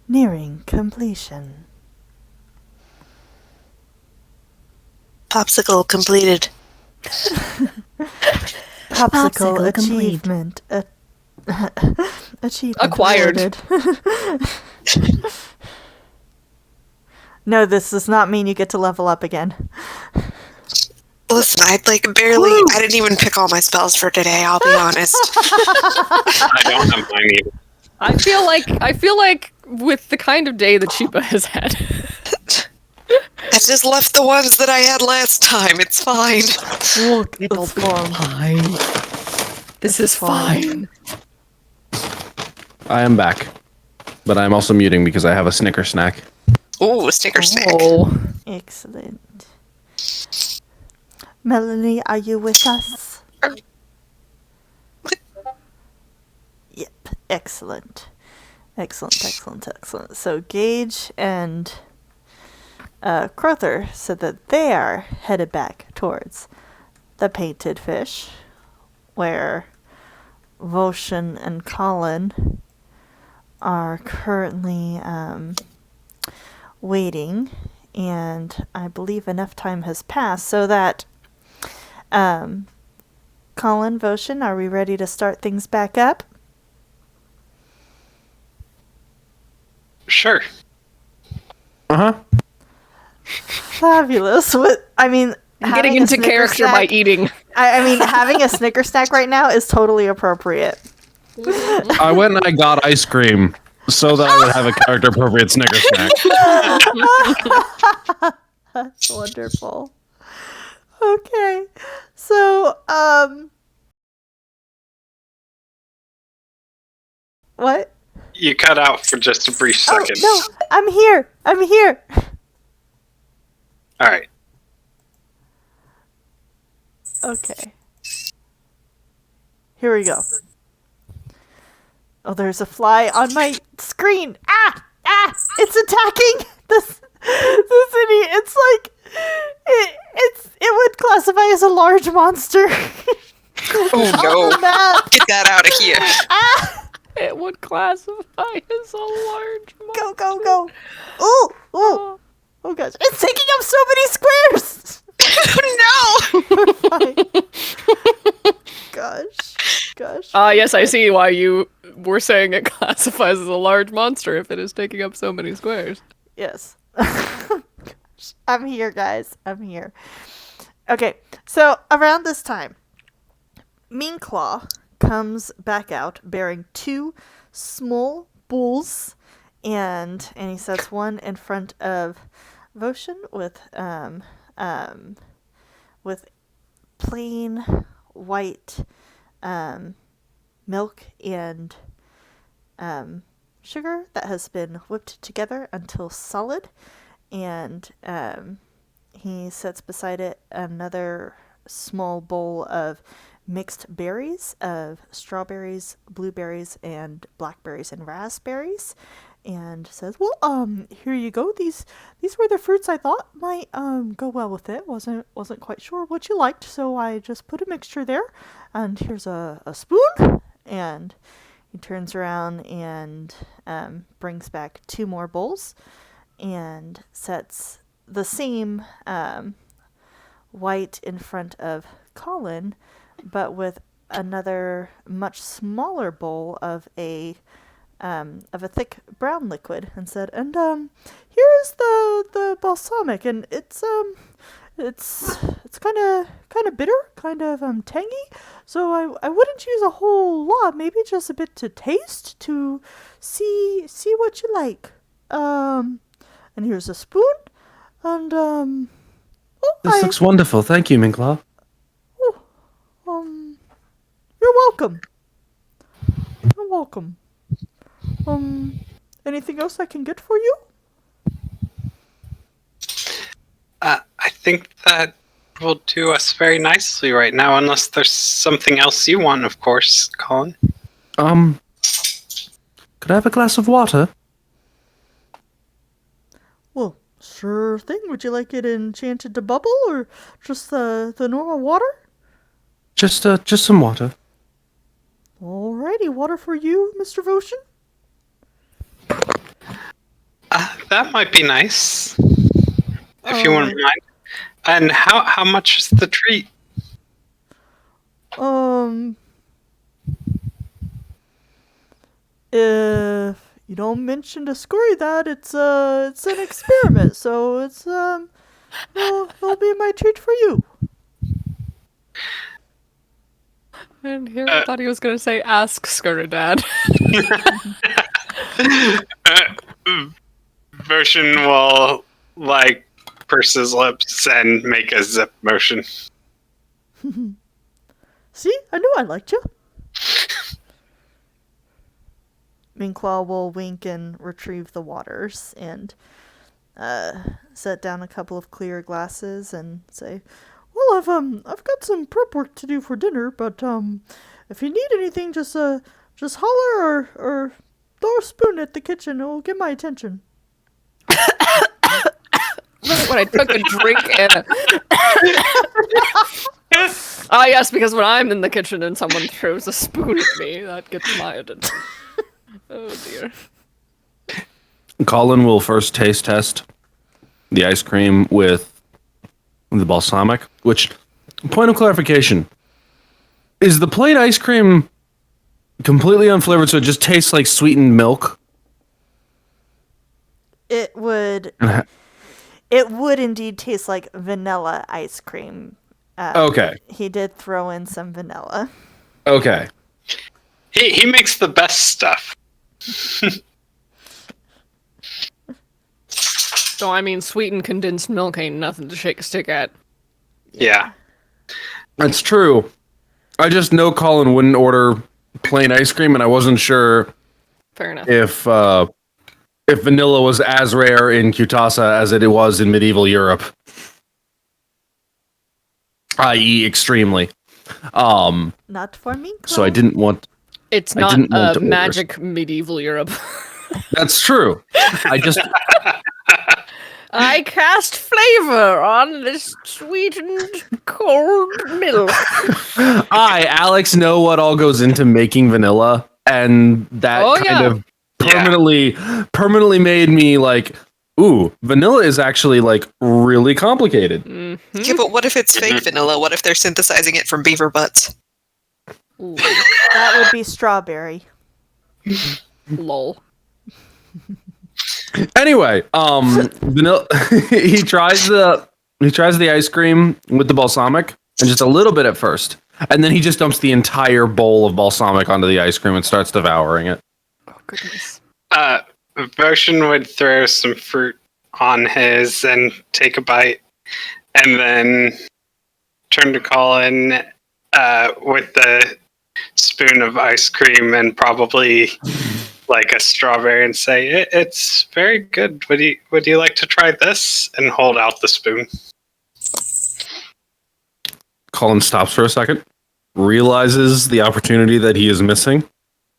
Nearing completion. popsicle completed. Popsicle achievement. Achievement Acquired. awarded. No, this does not mean you get to level up again. Listen, I I didn't even pick all my spells for today, I'll be honest. I don't have mine either. I feel like with the kind of day that Chiba has had. I just left the ones that I had last time, it's fine. Look, It'll it's be fine. fine. This is fine. I am back, but I'm also muting because I have a Snicker snack. Ooh, a sticker snack. Oh. Excellent. Melanie, are you with us? Yep. Excellent. Excellent. So Gage and Crother said that they are headed back towards the Painted Fish, where Voshan and Colin are currently waiting, and I believe enough time has passed so that Colin, Voshan, are we ready to start things back up? Sure. Uh-huh. Fabulous. Getting Having a into Snicker character by snack- eating. I mean, having a Snicker snack right now is totally appropriate. I went and I got ice cream so that I would have a character-appropriate Snicker snack. That's wonderful. Okay. So, what? You cut out for just a brief second. Oh, no, I'm here. All right. Okay. Here we go. Oh, there's a fly on my screen. Ah! It's attacking this city. It's like it would classify as a large monster. Oh no. Map. Get that out of here. Ah! It would classify as a large monster. Go. Ooh. Oh gosh. It's taking up so many squares. No! Gosh. Yes, I see why you were saying it classifies as a large monster if it is taking up so many squares. Yes. Gosh. I'm here, guys. I'm here. Okay, so around this time, Mean Claw comes back out bearing two small bulls, and he sets one in front of Voshan with plain white milk and sugar that has been whipped together until solid, and he sets beside it another small bowl of mixed berries of strawberries, blueberries, and blackberries and raspberries, and says, "Well, here you go. These were the fruits I thought might go well with it. Wasn't quite sure what you liked, so I just put a mixture there. And here's a spoon." And he turns around and brings back two more bowls and sets the same white in front of Colin, but with another much smaller bowl of a thick brown liquid, and said, "And here is the balsamic, and it's it's kind of bitter, kind of tangy. So I wouldn't use a whole lot. Maybe just a bit to taste to see what you like. And here's a spoon. And This looks wonderful. Thank you, Minclaw. You're welcome. You're welcome. Anything else I can get for you? I think that will do us very nicely right now, unless there's something else you want, of course, Colin. Could I have a glass of water? Well, sure thing. Would you like it enchanted to bubble or just the normal water? Just some water. Alrighty, water for you, Mr. Votion. That might be nice, if you wouldn't mind. And how much is the treat? If you don't mention to Scurry that, it's an experiment, so it'll be my treat for you. And here I thought he was gonna say, "Ask Skuradad." Version will, purse his lips and make a zip motion. See, I knew I liked you. Minklaw will wink and retrieve the waters and set down a couple of clear glasses and say, "Well, I've got some prep work to do for dinner, but if you need anything, just holler or throw a spoon at the kitchen. It will get my attention." When I took a drink and yes, because when I'm in the kitchen and someone throws a spoon at me, that gets my attention. Oh dear. Colin will first taste test the ice cream with the balsamic, which, point of clarification, is the plain ice cream completely unflavored, so it just tastes like sweetened milk? It would indeed taste like vanilla ice cream. Okay. He did throw in some vanilla. Okay. He makes the best stuff. So I mean, sweetened condensed milk ain't nothing to shake a stick at. Yeah. That's true. I just know Colin wouldn't order plain ice cream, and I wasn't sure Fair enough. if vanilla was as rare in Cutasa as it was in medieval Europe. I.e. extremely. Not for me. So I didn't want... It's I not didn't want to order. magic medieval Europe. That's true. I just... I cast flavor on this sweetened cold milk. I, Alex, know what all goes into making vanilla, and that of permanently made me like, ooh, vanilla is actually really complicated. Mm-hmm. Yeah, but what if it's fake vanilla? What if they're synthesizing it from beaver butts? Ooh, That would be strawberry. lol. Anyway, vanilla. he tries the ice cream with the balsamic, and just a little bit at first, and then he just dumps the entire bowl of balsamic onto the ice cream and starts devouring it. Oh goodness. Version would throw some fruit on his and take a bite, and then turn to Colin with the spoon of ice cream and probably a strawberry and say, "It's very good. Would you like to try this?" And hold out the spoon. Colin stops for a second, realizes the opportunity that he is missing,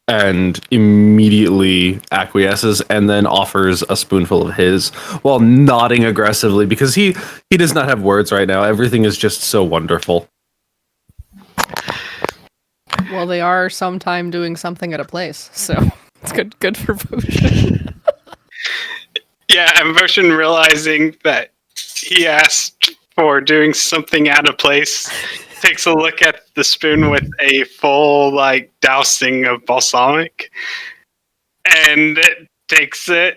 and immediately acquiesces, and then offers a spoonful of his while nodding aggressively because he does not have words right now. Everything is just so wonderful. Well, they are sometime doing something at a place, so it's good for Potion. Yeah, and Version, realizing that he asked for doing something out of place, takes a look at the spoon with a full dousing of balsamic, and takes the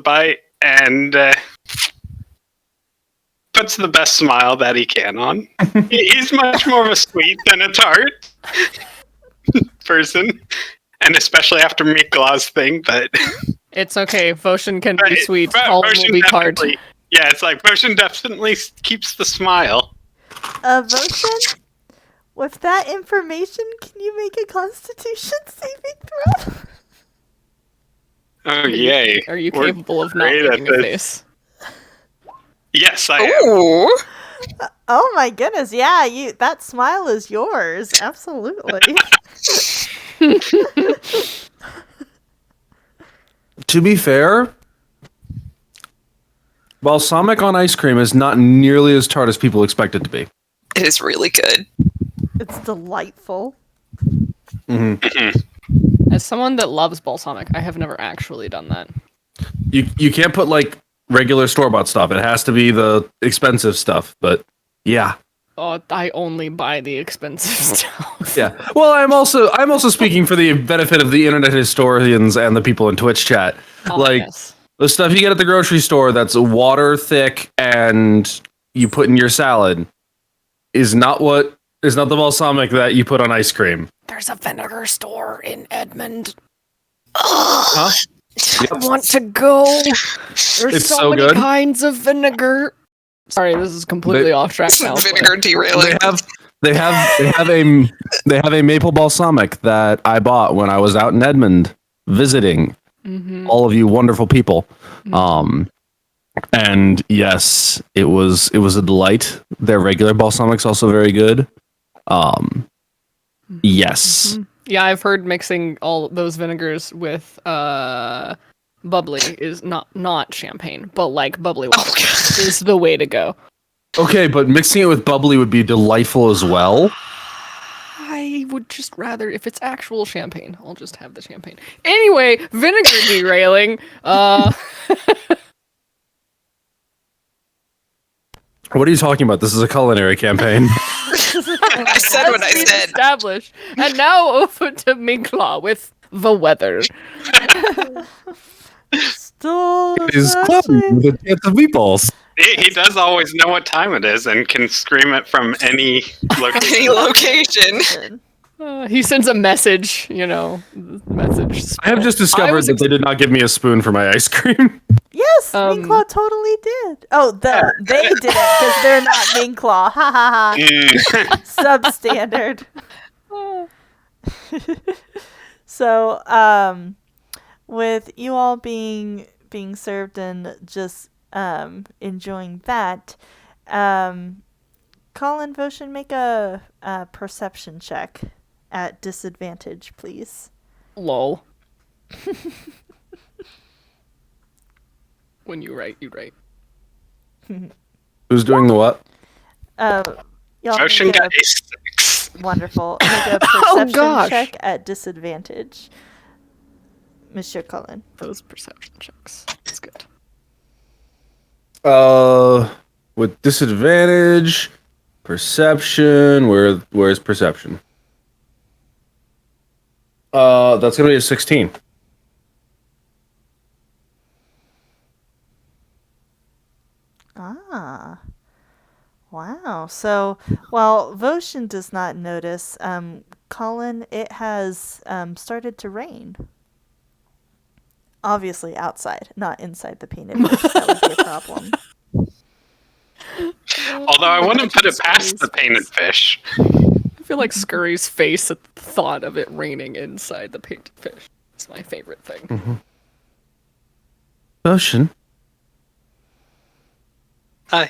bite and puts puts the best smile that he can on. He's much more of a sweet than a tart person, and especially after Miklaw's thing. But It's okay. Voshin can be sweet. But Colin Potion will be tart. definitely- Yeah, it's like Potion definitely keeps the smile. Votion, with that information, can you make a Constitution saving throw? Oh, yay. Are you We're capable of not great at making a this. face? Yes, I am. Ooh. Oh my goodness, yeah, that smile is yours. Absolutely. To be fair, balsamic on ice cream is not nearly as tart as people expect it to be. It is really good. It's delightful. As someone that loves balsamic, I have never actually done that. You can't put like regular store-bought stuff. It has to be the expensive stuff. But yeah. Oh, I only buy the expensive stuff. Yeah. Well, I'm also speaking for the benefit of the internet historians and the people in Twitch chat. Oh, Like yes. the stuff you get at the grocery store that's water thick and you put in your salad is not the balsamic that you put on ice cream. There's a vinegar store in Edmond. Huh? I want to go. There's It's so so many good. kinds of vinegar. Sorry, this is completely off track This now. is vinegar derailing. They have a maple balsamic that I bought when I was out in Edmond visiting all of you wonderful people. And yes, it was a delight. Their regular balsamic's also very good. Yes. Yeah, I've heard mixing all those vinegars with bubbly is not champagne, but like bubbly water is the way to go. Okay, but mixing it with bubbly would be delightful as well. I would just rather, if it's actual champagne, I'll just have the champagne. Anyway, vinegar derailing. What are you talking about? This is a culinary campaign. I said what I As we've said. established. And now over to Minklaw with the weather. Still It is clown with a chance of meatballs. He does always know what time it is and can scream it from any location. Any location. He sends a message, message. I have just I discovered was that they did not give me a spoon for my ice cream. Yes, Um, Minklaw totally did. Oh, they didn't because they're not Minklaw. Ha ha ha. Substandard. So, with you all being served and just enjoying that, Colin Voshin, make a perception check at disadvantage, please. Lol. When you write, you write. Who's doing the what? Y'all Ocean make got a 6. wonderful. Make a perception gosh. check at disadvantage, Monsieur Cullen. Those perception checks. That's good. With disadvantage, perception. Where's perception? That's gonna be a 16. Ah. Wow. So, while Voshin does not notice, Colin, it has started to rain. Obviously outside, not inside the painted fish. That would be a problem. Although I wouldn't put it past the painted fish. I feel like Scurry's face at the thought of it raining inside the painted fish. It's my favorite thing. Ocean.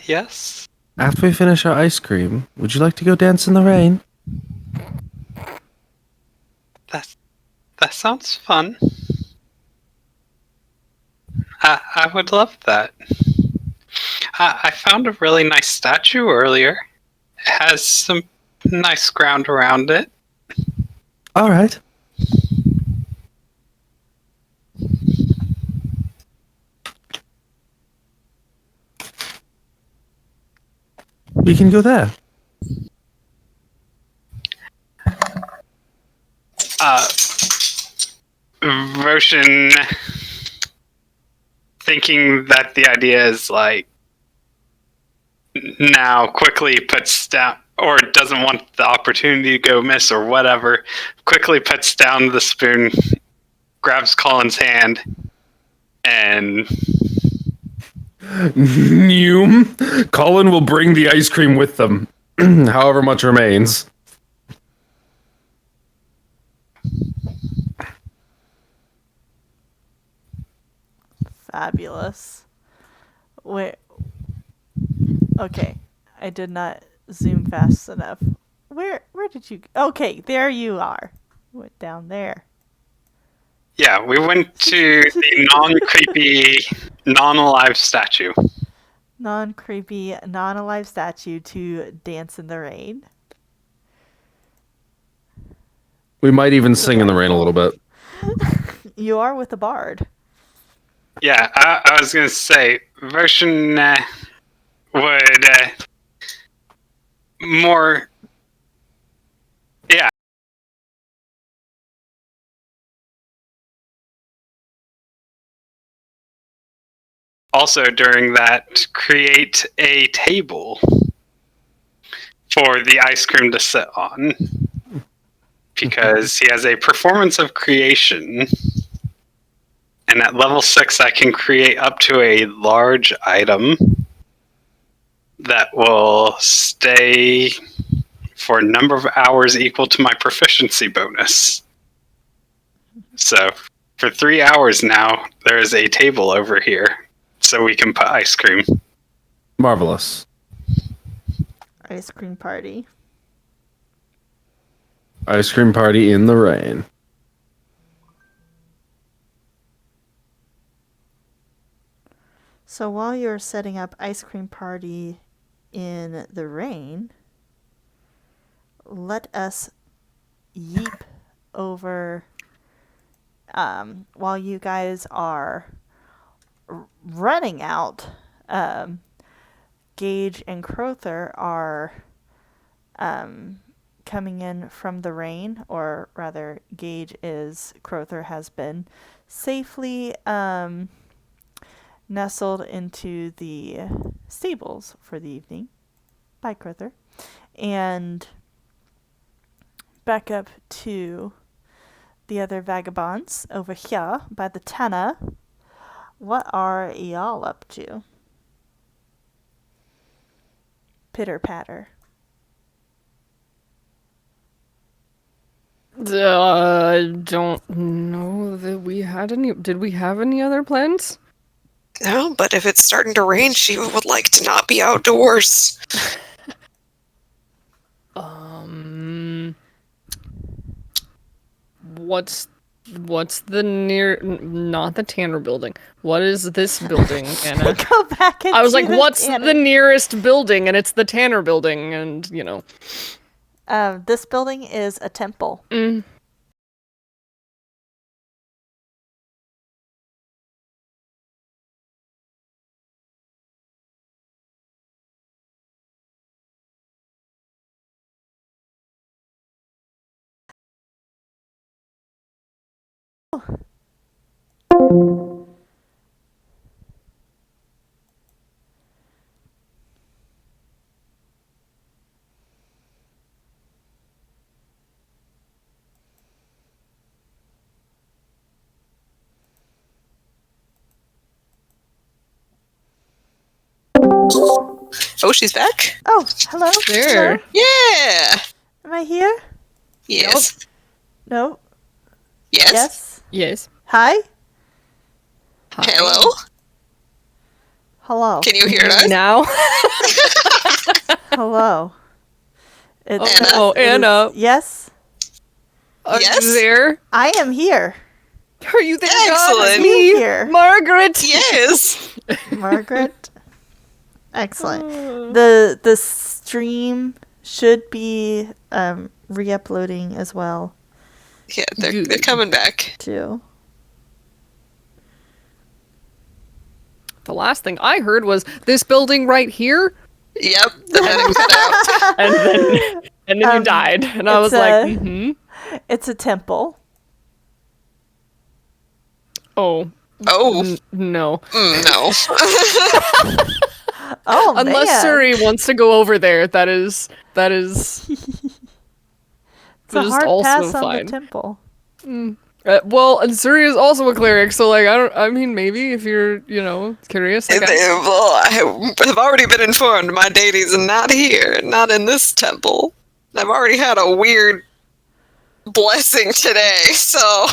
Yes. After we finish our ice cream, would you like to go dance in the rain? That sounds fun. I would love that. I found a really nice statue earlier. It has some nice ground around it. All right. We can go there. Roshan, thinking that the idea is like now quickly puts down, or doesn't want the opportunity to go miss or whatever, quickly puts down the spoon, grabs Colin's hand, and Colin will bring the ice cream with them, however much remains. Fabulous. Wait. Okay, I did not zoom fast enough. Where did you? Okay, there you are. Went down there. yeah, we went to the non-creepy, non-alive statue. Non-creepy, non-alive statue to dance in the rain. We might even sing in the rain a little bit. You are with a bard. Yeah, I was gonna say, Version would more. Yeah. Also, during that, create a table for the ice cream to sit on. Because he has a performance of creation. And at level 6, I can create up to a large item that will stay for a number of hours equal to my proficiency bonus. So, for 3 hours now, there is a table over here, so we can put ice cream. Marvelous. Ice cream party. Ice cream party in the rain. So while you're setting up ice cream party in the rain, let us yeep over while you guys are running out. Gage and Crowther are coming in from the rain, or rather Gage is, Crowther has been safely nestled into the stables for the evening by Crowther. And back up to the other vagabonds over here by the Tana. What are y'all up to? Pitter patter. I don't know that we had any. Did we have any other plans? No, but if it's starting to rain, she would like to not be outdoors. What's the near? Not the Tanner building. What is this building, Anna? Go back and I was like, see what's Tanner. the nearest building? And it's the Tanner building, and you know. This building is a temple. Oh, she's back? Oh, hello. There. Hello? Yeah! Am I here? Yes. No. Yes. Yes. Yes. Hi. Hello? Hello. Can you hear us? Now. Hello. It's, Anna? Oh, it is- Anna. Yes. Are Yes? you there? I am here. Are you there? Excellent. You here. Margaret. Yes! Margaret. Excellent. The stream should be re-uploading as well Yeah, they're coming back. too. The last thing I heard was this building right here, Yep, and then it cut out. and then you died, and I was it's like, a- It's a temple. oh Oh, no. no. Oh, Unless man. Suri wants to go over there, that is It's a just hard also pass on fine. the temple. Well, and Suri is also a cleric, so like I mean maybe if you're, curious, I guess. Well, I have already been informed my deity's not here, not in this temple. I've already had a weird blessing today, so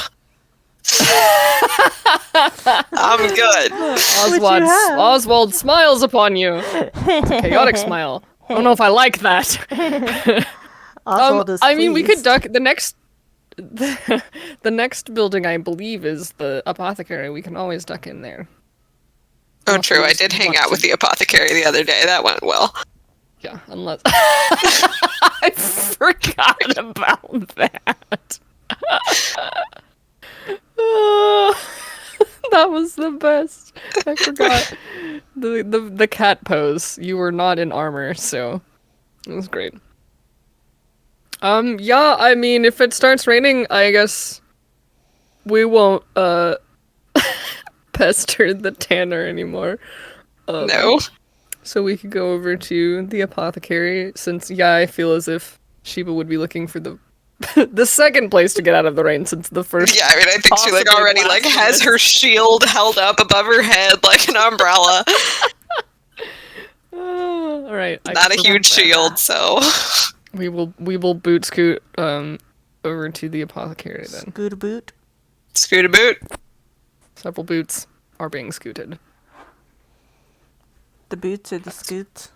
I'm good. What'd you have? Oswald smiles upon you. It's a chaotic smile. I don't know if I like that. Oswald is I mean, we could pleased. duck the next. The next building, I believe, is the apothecary. We can always duck in there. Oh, Unless true. we I just did hang want out to- with the apothecary the other day. That went well. Yeah, unless I forgot about that. That was the best. I forgot the cat pose. You were not in armor, so it was great. Yeah, I mean, if it starts raining, I guess we won't pester the tanner anymore. No. So we could go over to the apothecary, since I feel as if Sheba would be looking for the the second place to get out of the rain, since the first. Yeah, I mean, I think she Possibly already has blasphemous. her shield held up above her head like an umbrella. All right. Not a huge shield, so We will boot scoot over to the apothecary then. Scoot a boot. scoot a boot. Several boots are being scooted. The boots or the scoots.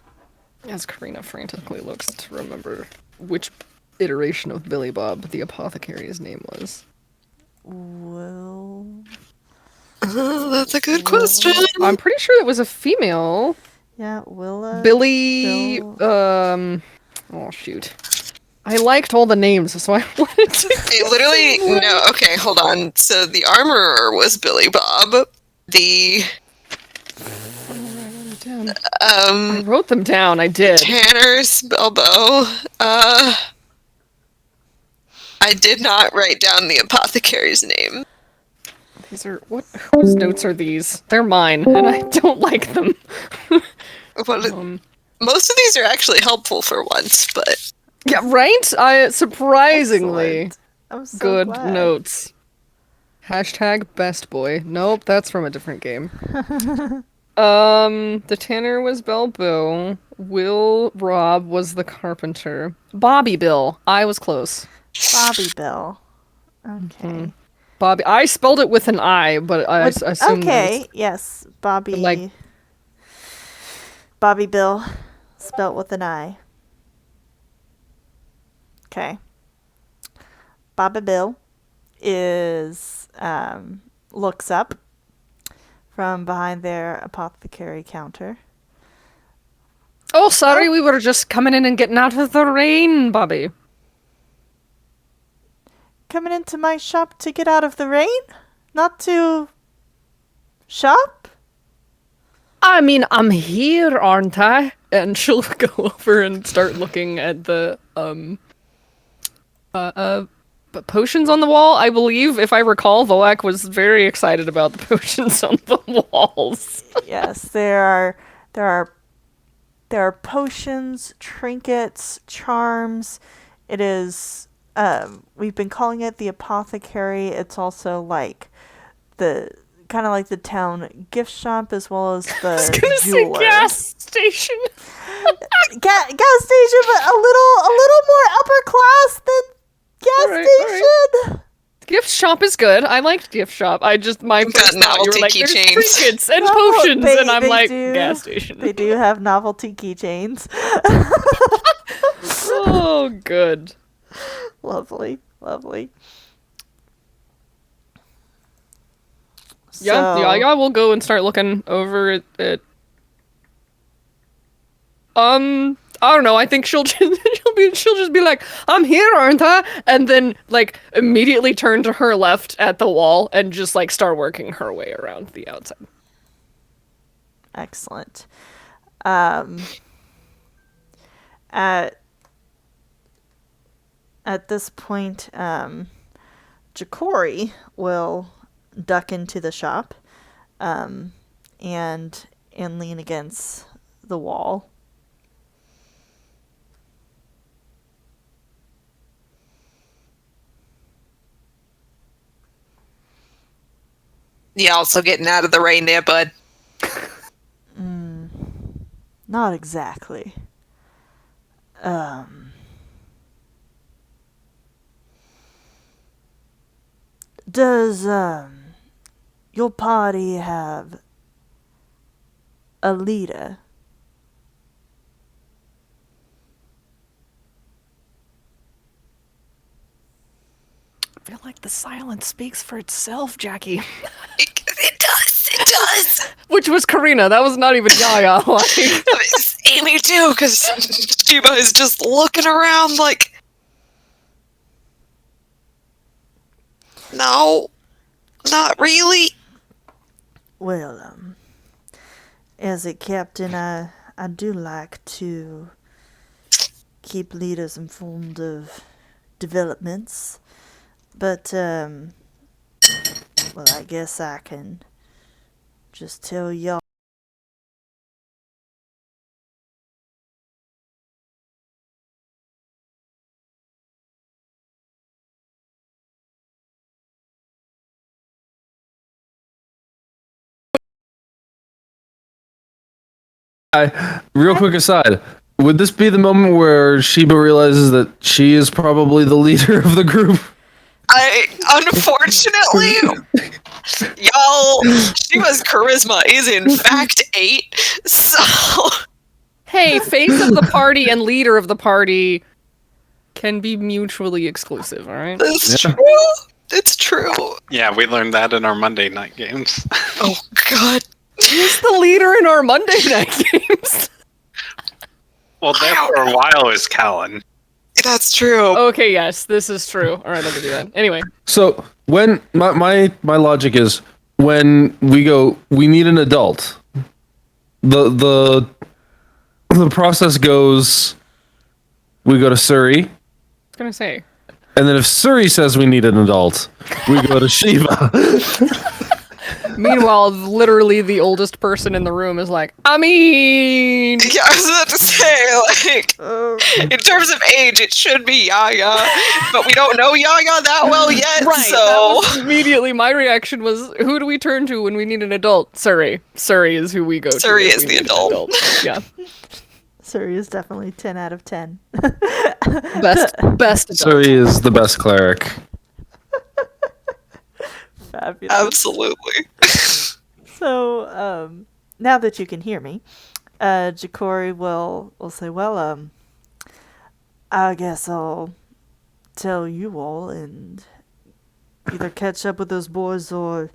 As Karina frantically looks to remember which iteration of Billy Bob the apothecary's name was. Well, Oh, that's a good question. I'm pretty sure it was a female. yeah, Willa. Billy. Bill. Oh shoot. I liked all the names, so I wanted to. It literally, no, okay, hold on. So the armorer was Billy Bob. The, I wrote them down. I did. Tanner's Bilbo. I did not write down the apothecary's name. These are what? Whose notes are these? They're mine, and I don't like them. Most of these are actually helpful for once, but Yeah, right? I surprisingly Excellent. I'm so good glad. notes. Hashtag best boy. Nope, that's from a different game. The tanner was Belbo. Will Rob was the carpenter. Bobby Bill. I was close. Bobby Bill. Okay. Bobby. I spelled it with an I, but I What- assume okay, yes. Bobby. Like- Bobby Bill. Spelt with an I. Okay. Bobby Bill is looks up from behind their apothecary counter. Oh, sorry, we were just coming in and getting out of the rain, Bobby. Coming into my shop to get out of the rain? Not to shop? I mean, I'm here, aren't I? And she'll go over and start looking at the potions on the wall. I believe, if I recall, Volak was very excited about the potions on the walls. Yes, there are potions, trinkets, charms. It is we've been calling it the apothecary. It's also like the kind of like the town gift shop as well as the I was gonna say jeweler. gas station. Gas station, but a little more upper class than gas Alright, station. Gift shop is good. I liked gift shop. I just my Got first thought, you novelty were like, there's keychains. trinkets and Oh, potions, they- and I'm they like, do. gas station. They do have novelty keychains. Oh, good. Lovely, lovely. Yeah, we'll go and start looking over at I don't know. I think she'll just be like, "I'm here, aren't I?" And then like immediately turn to her left at the wall and just like start working her way around the outside. Excellent. At this point, Ja'Cory will duck into the shop, and lean against the wall. You also getting out of the rain there, bud. Not exactly. Does your party have a leader? I feel like the silence speaks for itself, Jackie. It does. It does. Which was Karina. That was not even Yaya. Like, It's Amy too, because Sheba is just looking around like, no, not really. Well, as a captain, I do like to keep leaders informed of developments, but, well, I guess I can just tell y'all. Real quick aside, would this be the moment where Sheba realizes that she is probably the leader of the group? Unfortunately, y'all, Sheba's charisma is in fact 8, so hey, face of the party and leader of the party can be mutually exclusive, alright? it's Yeah. true. It's true. Yeah, we learned that in our Monday night games. Oh God. Who's the leader in our Monday night games? Well, there for a while is Callan. That's true. Okay, yes, this is true. Alright, I'll give you that. Anyway. So when my logic is when we go, we need an adult. The process goes. We go to Surrey, I was gonna say. and then if Surrey says we need an adult, we go to Sheba. Meanwhile, literally the oldest person in the room is like, I mean... Yeah, I was about to say, like, in terms of age, it should be Yaya, but we don't know Yaya that well yet, Right, so... that was immediately my reaction was, who do we turn to when we need an adult? Surrey. Surrey is who we go to. Surrey if is we the need an adult. Yeah. Surrey is definitely 10 out of 10. Best adult. Surrey is the best cleric. Fabulous. Absolutely. So, now that you can hear me, Ja'Cory will say, well, I guess I'll tell you all and either catch up with those boys or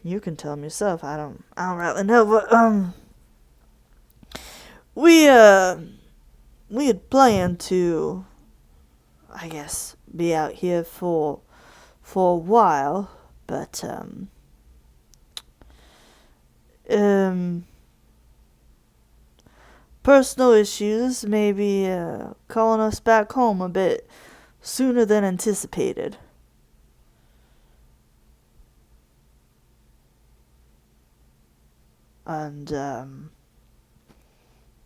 you can tell them yourself. I don't really know, but, we had planned to, I guess, be out here for a while, but, personal issues may be calling us back home a bit sooner than anticipated. And,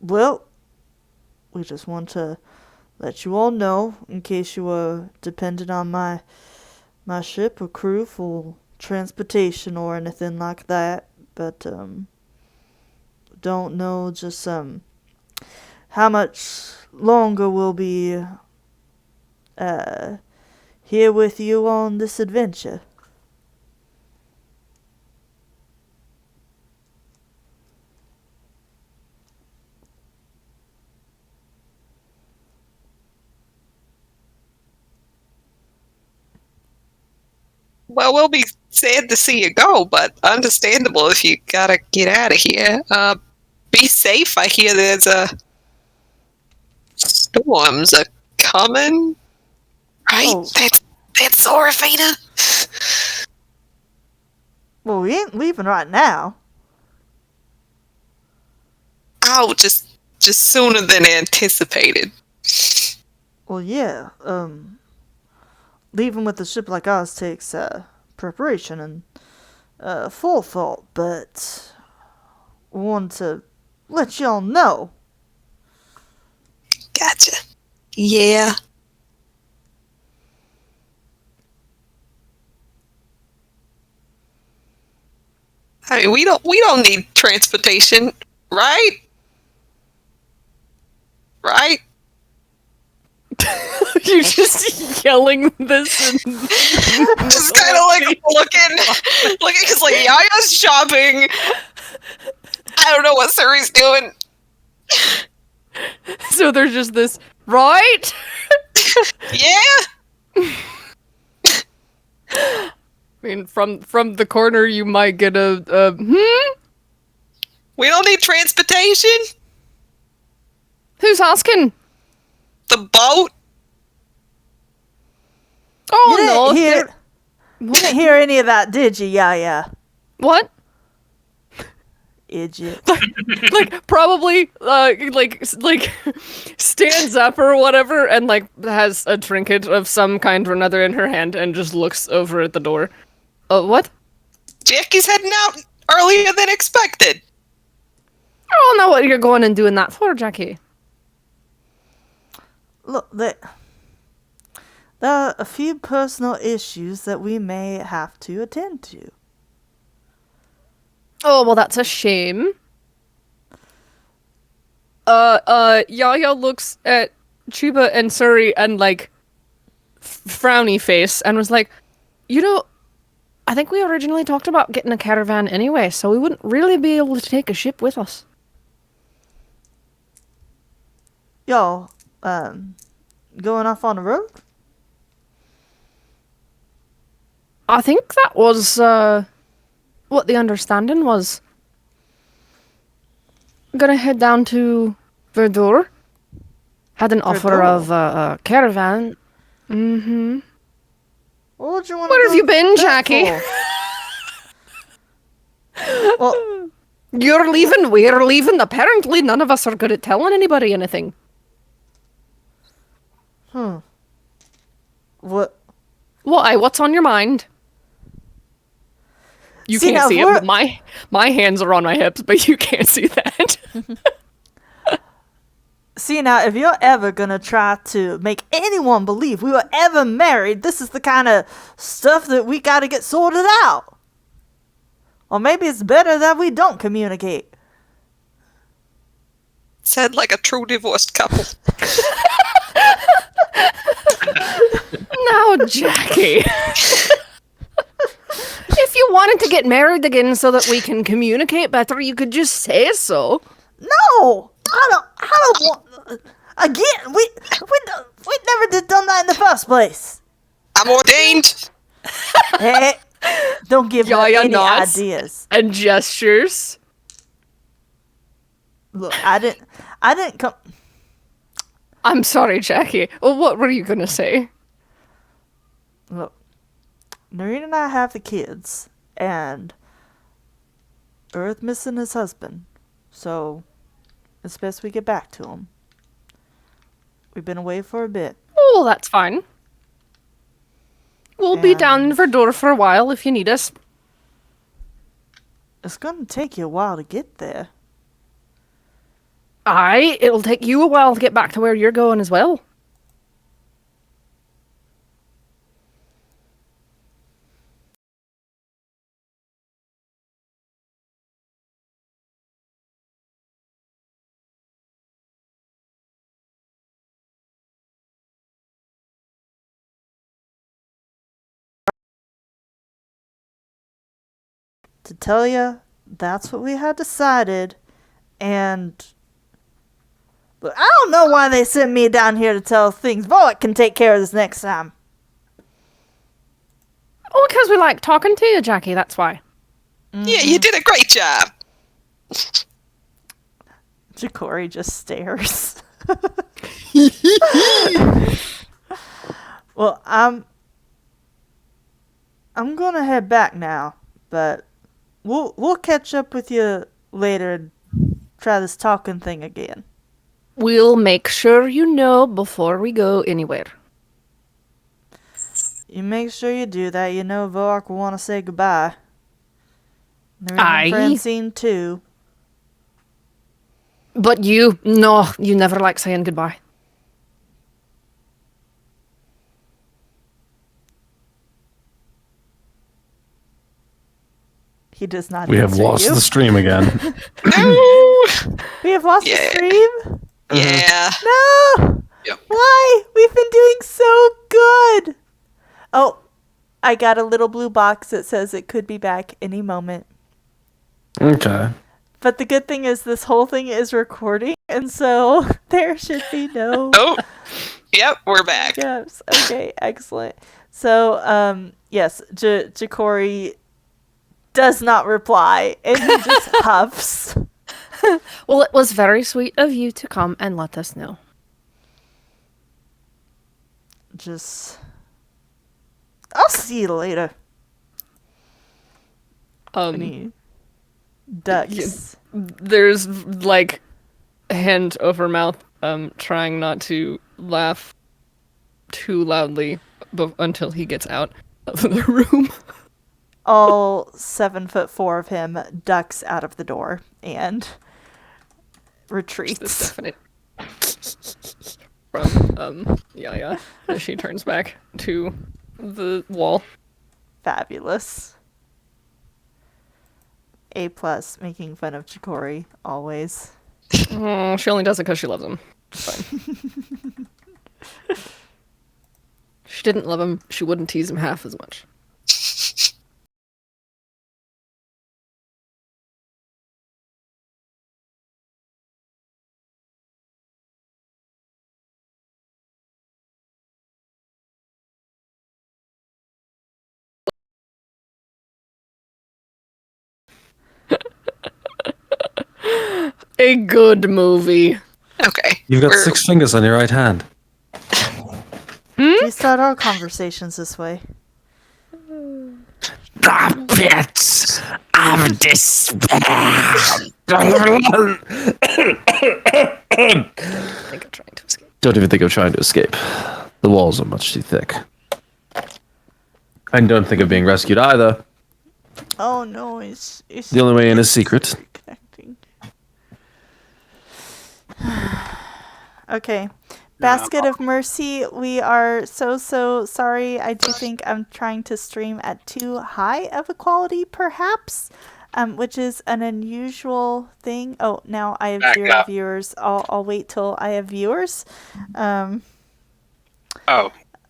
well, we just want to let you all know, in case you were dependent on my ship or crew for transportation or anything like that, but, don't know just, how much longer we'll be, here with you on this adventure. Well, we'll be sad to see you go, but understandable if you gotta get out of here. Be safe. I hear there's storms a coming. Right? Oh. That's Zorafina. Well, we ain't leaving right now. Oh, just sooner than anticipated. Well, yeah, leaving with a ship like ours takes, preparation and, forethought, but we want to let y'all know. Gotcha. Yeah. I mean, we don't need transportation, right? Right? You're just yelling this and Just kind of like looking, because like Yaya's shopping. I don't know what Suri's doing. so there's just this right. Yeah. I mean, from the corner, you might get a We don't need transportation. Who's asking? The boat. Oh You no! didn't hear any of that, did you? Yeah. What? Idiot. Like probably like stands up or whatever, and like has a trinket of some kind or another in her hand, and just looks over at the door. What? Jackie's heading out earlier than expected. I don't know what you're going and doing that for, Jackie. Look, there are a few personal issues that we may have to attend to. Oh, well, that's a shame. Yaya looks at Chuba and Suri and, like, frowny face and was like, you know, I think we originally talked about getting a caravan anyway, so we wouldn't really be able to take a ship with us. Y'all, going off on the road? I think that was, what the understanding was. Gonna head down to Verdure. Had an offer Verdure? of a caravan. Mm-hmm. What would you want? Where have you been, Jackie? Well, You're leaving, we're leaving. Apparently none of us are good at telling anybody anything. what? Why? What's on your mind? You See, can't now, see it, we're- but my hands are on my hips, but you can't see that. See, now, if you're ever gonna try to make anyone believe we were ever married, this is the kind of stuff that we gotta get sorted out. Or maybe it's better that we don't communicate. Said like a true divorced couple. No, Jackie. If you wanted to get married again so that we can communicate better, you could just say so. No, I don't want. Again, we never did done that in the first place. I'm ordained. Hey, don't give her Yaya any nods. ideas. And gestures. Look, I didn't come. I'm sorry, Jackie. Well, what were you gonna say? Look, Noreen and I have the kids, and Earth missing his husband, so it's best we get back to him. We've been away for a bit. Oh, that's fine. We'll be down in Verdure for a while if you need us. It's gonna take you a while to get there. Aye, it'll take you a while to get back to where you're going as well. To tell you, that's what we had decided, and but I don't know why they sent me down here to tell things. Voight can take care of this next time. Oh, because we like talking to you, Jackie, that's why. Yeah, you did a great job. Ja'Cory just stares. Well, I'm gonna head back now, but we'll catch up with you later and try this talking thing again. We'll make sure you know before we go anywhere. You make sure you do that. You know Voark will want to say goodbye. Aye. And Francine too. But you, no, you never like saying goodbye. He does not We have answer lost you. the stream again. No. We have lost the Yeah. stream? Yeah. No! Yep. Why? We've been doing so good! Oh, I got a little blue box that says it could be back any moment. Okay. But the good thing is this whole thing is recording, and so there should be no Oh. Yep, we're back. gaps. Okay, excellent. So, yes, Ja'Cory does not reply, and he just huffs. Well, it was very sweet of you to come and let us know. I'll see you later. And he ducks. There's like hand over mouth, trying not to laugh too loudly until he gets out of the room. All 7'4" of him ducks out of the door and retreats. Definite from Yaya as she turns back to the wall. Fabulous. A+, making fun of Ja'Cory, always. Oh, she only does it because she loves him. It's fine. If she didn't love him, she wouldn't tease him half as much. A good movie. Okay. You've got we're- 6 fingers on your right hand. We start our conversations this way. The pits of despair. I think I'm trying to escape. Don't even think of trying to escape. The walls are much too thick. I don't think of being rescued either. Oh no, it's The only way in is secret. connecting. Okay. Basket of Mercy, we are so sorry. I do think I'm trying to stream at too high of a quality, perhaps, which is an unusual thing. Oh, now I have Back 0 up. viewers. I'll wait till I have viewers. Oh,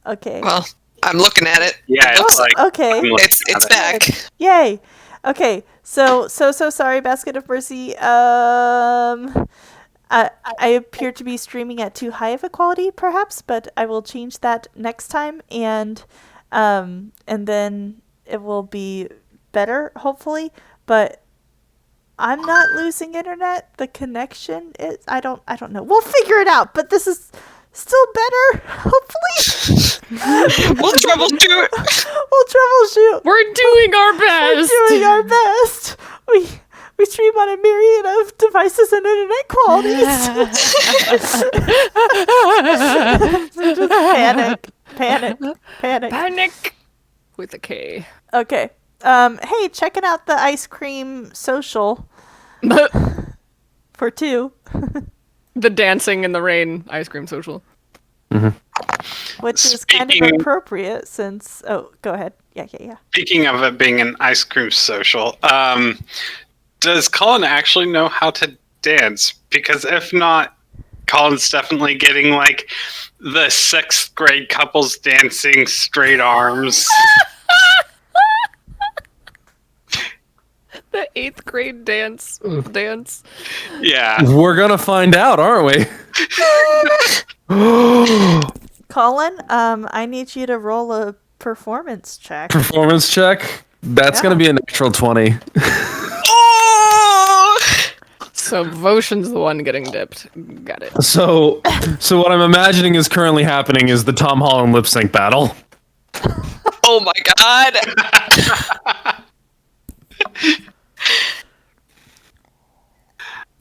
Okay. Well, I'm looking at it. yeah, it's like Okay. I'm looking It's at it. back. Yay. Okay. So sorry, Basket of Mercy. I appear to be streaming at too high of a quality, perhaps, but I will change that next time, and then it will be better, hopefully. But I'm not losing internet. The connection is I don't know. We'll figure it out. But this is still better, hopefully. We'll troubleshoot. We'll troubleshoot. We're doing our best. We're doing our best. We stream on a myriad of devices and internet qualities. Just panic. Panic with a K. Okay. Hey, checking out the ice cream social for 2, The dancing in the rain ice cream social. which is kind of Speaking- appropriate since. Oh, go ahead. Yeah. Speaking of it being an ice cream social, does Colin actually know how to dance? Because if not, Colin's definitely getting like the 6th grade couples dancing straight arms. The 8th grade dance. Yeah. We're gonna find out, aren't we? Colin, I need you to roll a performance check. Performance check. That's Yeah. gonna be a natural 20. Oh! So Votion's the one getting dipped. Got it. So what I'm imagining is currently happening is the Tom Holland lip sync battle. Oh my god.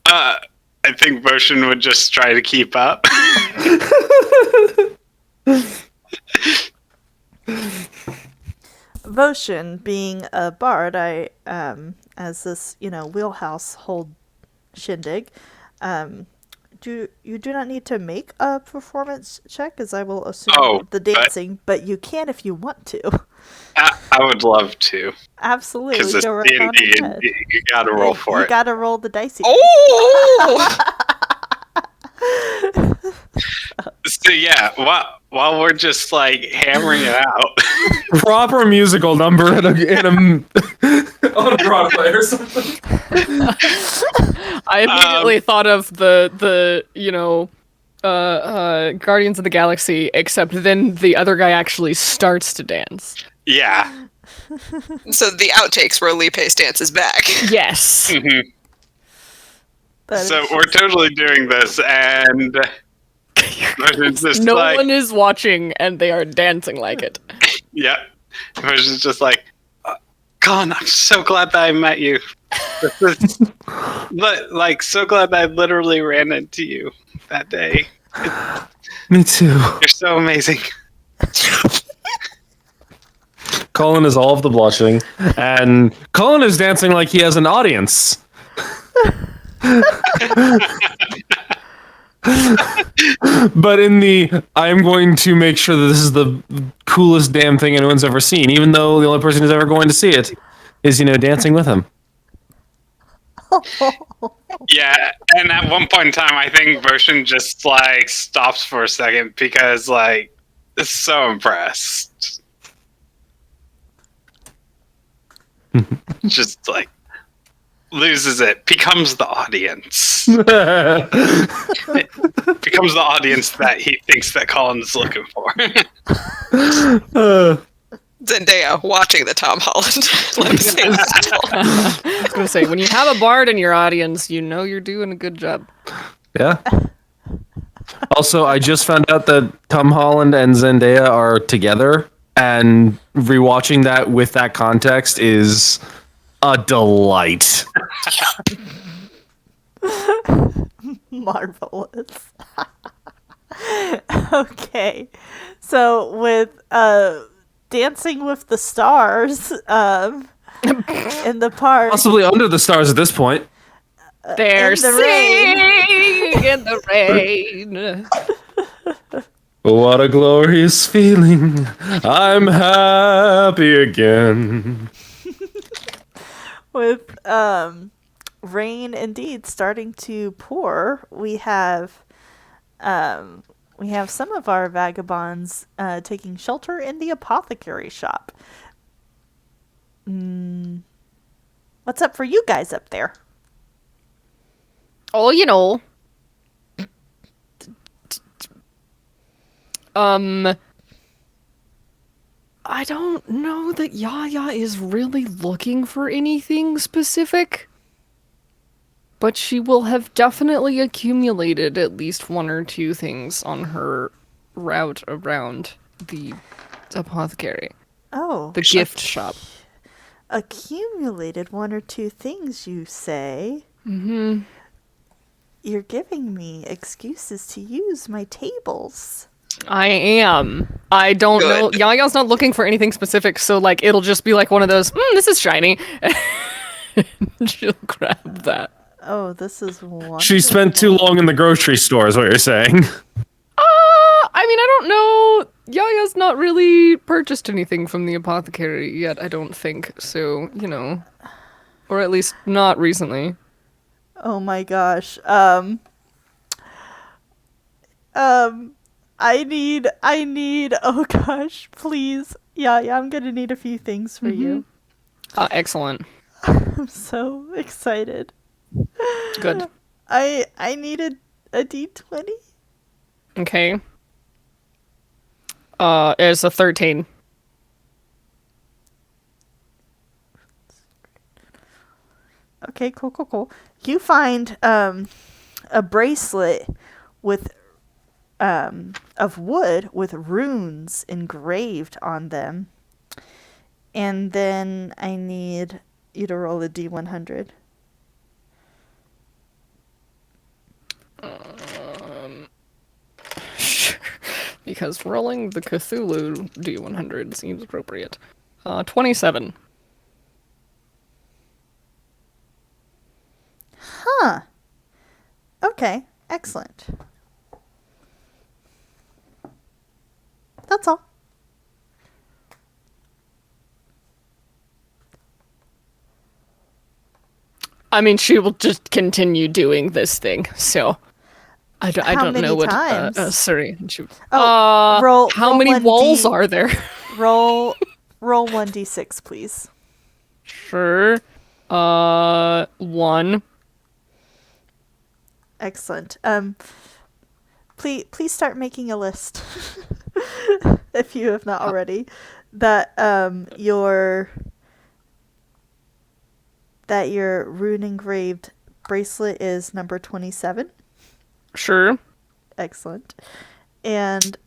I think Boshin would just try to keep up. Votion, being a bard, as this, wheelhouse hold shindig, You do not need to make a performance check, as I will assume Oh, the dancing, but you can if you want to. I would love to, Absolutely, because it's go right on D&D, ahead. and you gotta roll Yeah, for you it. gotta roll the dicey. Oh! So yeah, while we're just like hammering it out, Proper musical number in a on a Broadway or something. I immediately thought of the Guardians of the Galaxy, except then the other guy actually starts to dance. yeah. So the outtakes where Lee Pace dances back. Yes. Mhm. That So is we're totally doing this, and it's just No like, one is watching, and they are dancing like it. yeah, it's just like, Colin, I'm so glad that I met you. This is, like, so glad that I literally ran into you that day. Me too. You're so amazing. Colin is all of the blushing, and Colin is dancing like he has an audience. But in the, I'm going to make sure that this is the coolest damn thing anyone's ever seen, even though the only person who's ever going to see it is, dancing with him. Yeah, and at one point in time, I think Version just like stops for a second because like is so impressed. Just like loses it, becomes the audience. Becomes the audience that he thinks that Colin's looking for. Zendaya watching the Tom Holland lip sync battle. I was gonna say, when you have a bard in your audience, you know you're doing a good job. Yeah. Also, I just found out that Tom Holland and Zendaya are together, and rewatching that with that context is a delight. marvelous. Okay, so with Dancing with the Stars in the park. Possibly under the stars at this point. They're in the rain. singing in the rain. What a glorious feeling. I'm happy again. With rain indeed starting to pour, we have some of our vagabonds taking shelter in the apothecary shop. What's up for you guys up there? Oh, I don't know that Yaya is really looking for anything specific, but she will have definitely accumulated at least one or two things on her route around the apothecary, Oh, the gift shop. accumulated one or two things, you say? Mm-hmm. You're giving me excuses to use my tables. I am. I don't know. Good. Yaya's not looking for anything specific, so like it'll just be like one of those. This is shiny. She'll grab that. Oh, this is wonderful. She spent too long in the grocery store, is what you're saying. I mean, I don't know. Yaya's not really purchased anything from the apothecary yet. I don't think so. Or at least not recently. Oh my gosh. I need, oh gosh, please. Yeah, I'm gonna need a few things for you. Excellent. I'm so excited. Good. I needed a D20. Okay. It's a 13. Okay, cool. You find a bracelet with of wood with runes engraved on them. And then I need you to roll a D100. Because rolling the Cthulhu D100 seems appropriate. 27. Huh. Okay, excellent. That's all. I mean, she will just continue doing this thing, so I How don't many know what. times? Sorry. Roll. How roll many 1D walls are there? Roll 1d6, please. Sure. 1. Excellent. Please start making a list, if you have not already. That your rune engraved bracelet is number 27. Sure. Excellent. And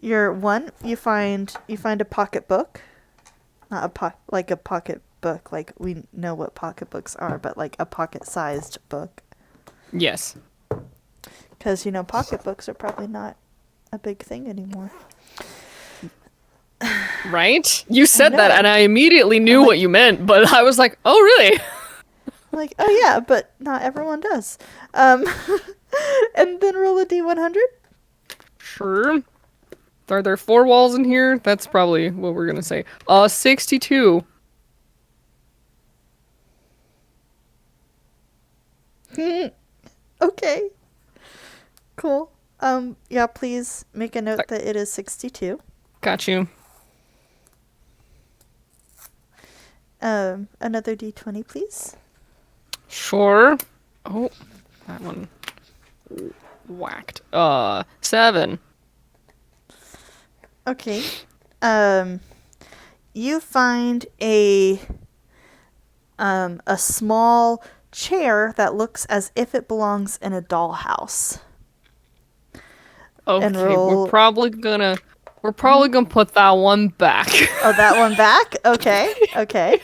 your 1, you find a pocketbook. Not a pocket book, like we know what pocketbooks are, but like a pocket-sized book. Yes. Because, pocketbooks are probably not a big thing anymore. Right? You said that, know. and I immediately knew what you meant, but I was like, oh, really? Like, oh yeah, but not everyone does. And then roll a d100. Sure. Are there 4 walls in here? That's probably what we're gonna say. 62. Okay. Cool. Yeah, please make a note that it is 62. Got you. Another d20, please. Sure. Oh, that one whacked. 7. Okay. You find a small chair that looks as if it belongs in a dollhouse. Okay, And roll- we're probably gonna put that one back. Oh, that one back? Okay. Okay.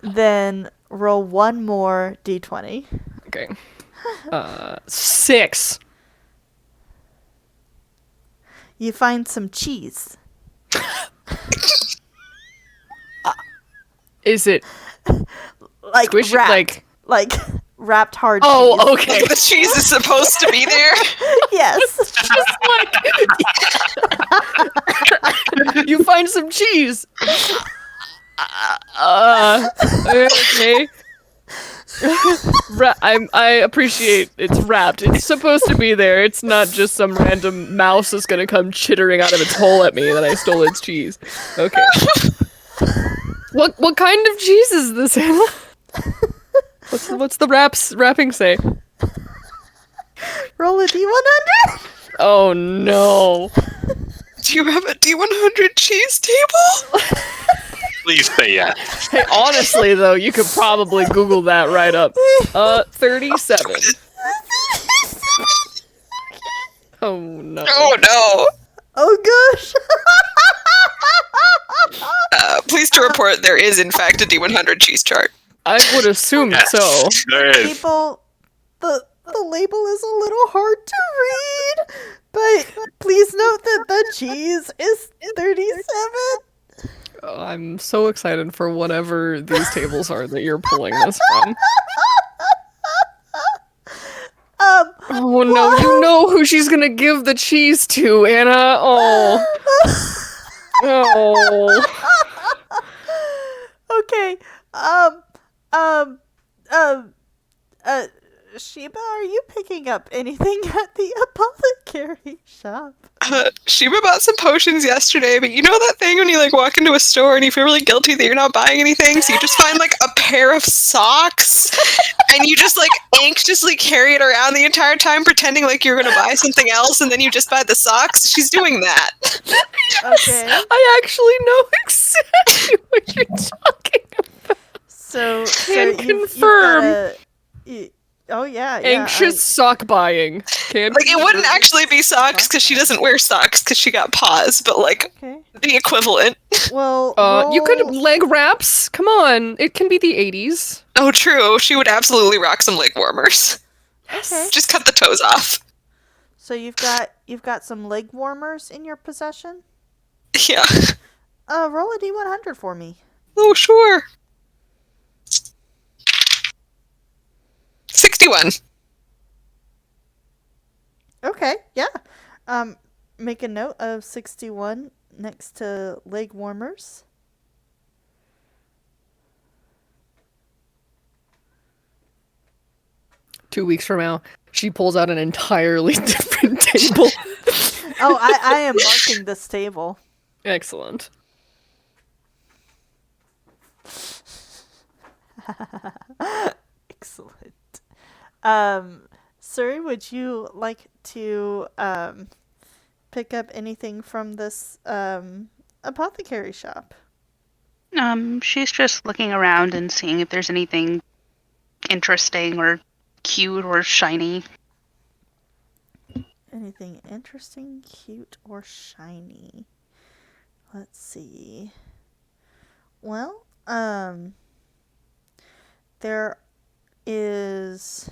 Then roll one more d20. Okay. 6. You find some cheese. Is it Like squishy? wrapped. Like wrapped hard cheese. Oh, okay. The cheese is supposed to be there. Yes. You find some cheese. Okay. I appreciate it's wrapped. It's supposed to be there. It's not just some random mouse that's gonna come chittering out of its hole at me that I stole its cheese. Okay. What kind of cheese is this, Anna? What's the wrapping say? Roll a d100. Oh no. Do you have a D100 cheese table? Please say yes. Hey, honestly though, you could probably Google that right up. 37. Oh no. Oh no. Oh gosh. Pleased to report there is in fact a D100 cheese chart. I would assume so. There is. People, the label is a little hard to read, but please note that the cheese is 37. Oh, I'm so excited for whatever these tables are that you're pulling this from. Oh no, you know who she's gonna give the cheese to, Anna. Oh. Oh. Okay. Sheba, are you picking up anything at the apothecary shop? Sheba bought some potions yesterday, but you know that thing when you walk into a store and you feel really guilty that you're not buying anything, so you just find a pair of socks and you just anxiously carry it around the entire time pretending you're gonna buy something else, and then you just buy the socks. She's doing that. Okay. I actually know exactly what you're talking about. So Can you've confirm. Oh yeah. Anxious sock buying. Can It wouldn't actually be socks because she doesn't wear socks because she got paws, but Okay. the equivalent. Well, you could roll- leg wraps. Come on, it can be the 80s. Oh, true. She would absolutely rock some leg warmers. Okay. Just cut the toes off. So you've got some leg warmers in your possession. Yeah. Roll a d100 for me. Oh, sure. 61. Okay, yeah. Make a note of 61 next to leg warmers. Two weeks from now, she pulls out an entirely different table. Oh, I am marking this table. Excellent. Excellent. Sir, would you like to pick up anything from this apothecary shop? She's just looking around and seeing if there's anything interesting or cute or shiny. Anything interesting, cute, or shiny? Let's see. Well, there is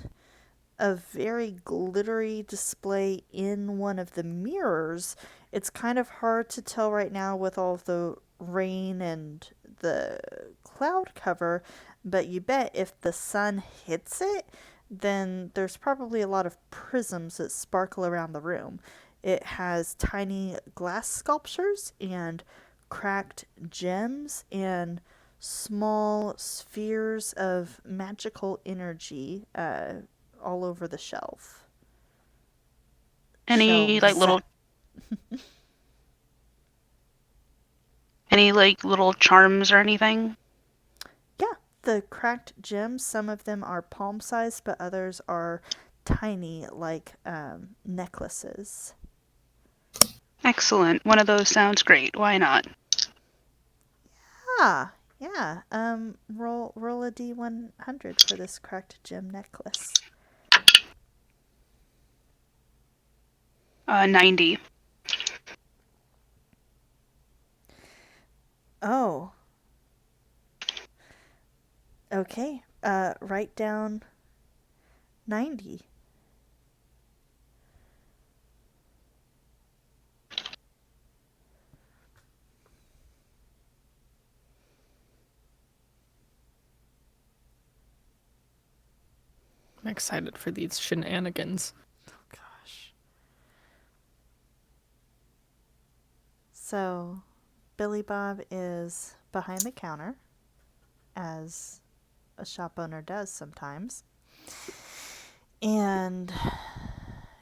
a very glittery display in one of the mirrors. It's kind of hard to tell right now with all of the rain and the cloud cover, but you bet if the sun hits it, then there's probably a lot of prisms that sparkle around the room. It has tiny glass sculptures and cracked gems and small spheres of magical energy all over the shelf. Any Shelves. little charms or anything? Yeah, the cracked gems, some of them are palm sized, but others are tiny, like necklaces. Excellent. One of those sounds great. Why not? Ah, yeah. Roll a D100 for this cracked gem necklace. 90. Oh. Okay. Write down 90. I'm excited for these shenanigans. Gosh. So, Billy Bob is behind the counter, as a shop owner does sometimes, and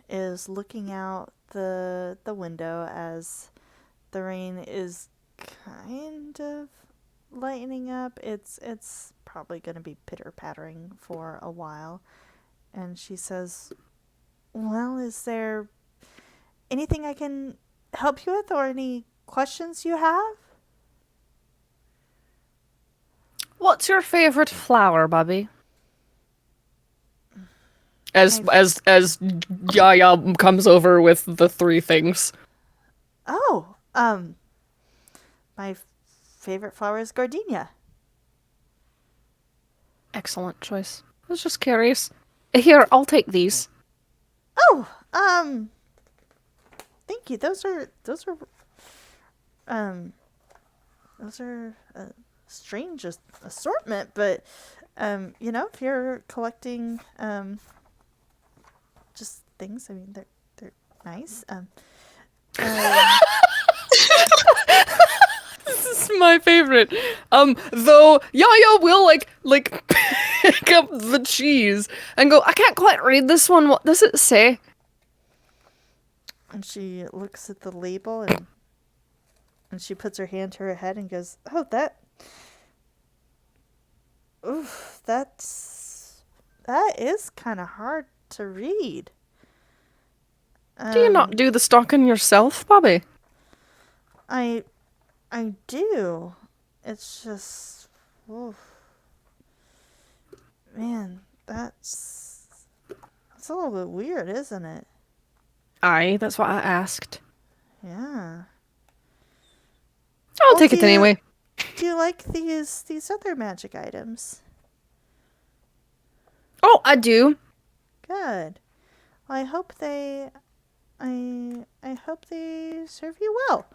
is looking out the window as the rain is kind of lightening up. It's probably going to be pitter-pattering for a while. And she says, "Well, is there anything I can help you with or any questions you have?" What's your favorite flower, Bobby? As Yaya comes over with the three things. Oh, my favorite flower is gardenia. Excellent choice. I was just curious. Here, I'll take these. Oh, thank you. Those are a strange assortment, but if you're collecting just things, I mean they're nice. This is my favorite. Though Yaya will like pick up the cheese and go, I can't quite read this one. What does it say? And she looks at the label and she puts her hand to her head and goes, "Oh, that is kind of hard to read." Do you not do the stocking yourself, Bobby? I do. It's just, oof. Man, that's a little bit weird, isn't it? Aye, that's what I asked. Yeah. I'll Well, take it anyway. Do you like these other magic items? Oh, I do. Good. Well, I hope they serve you well.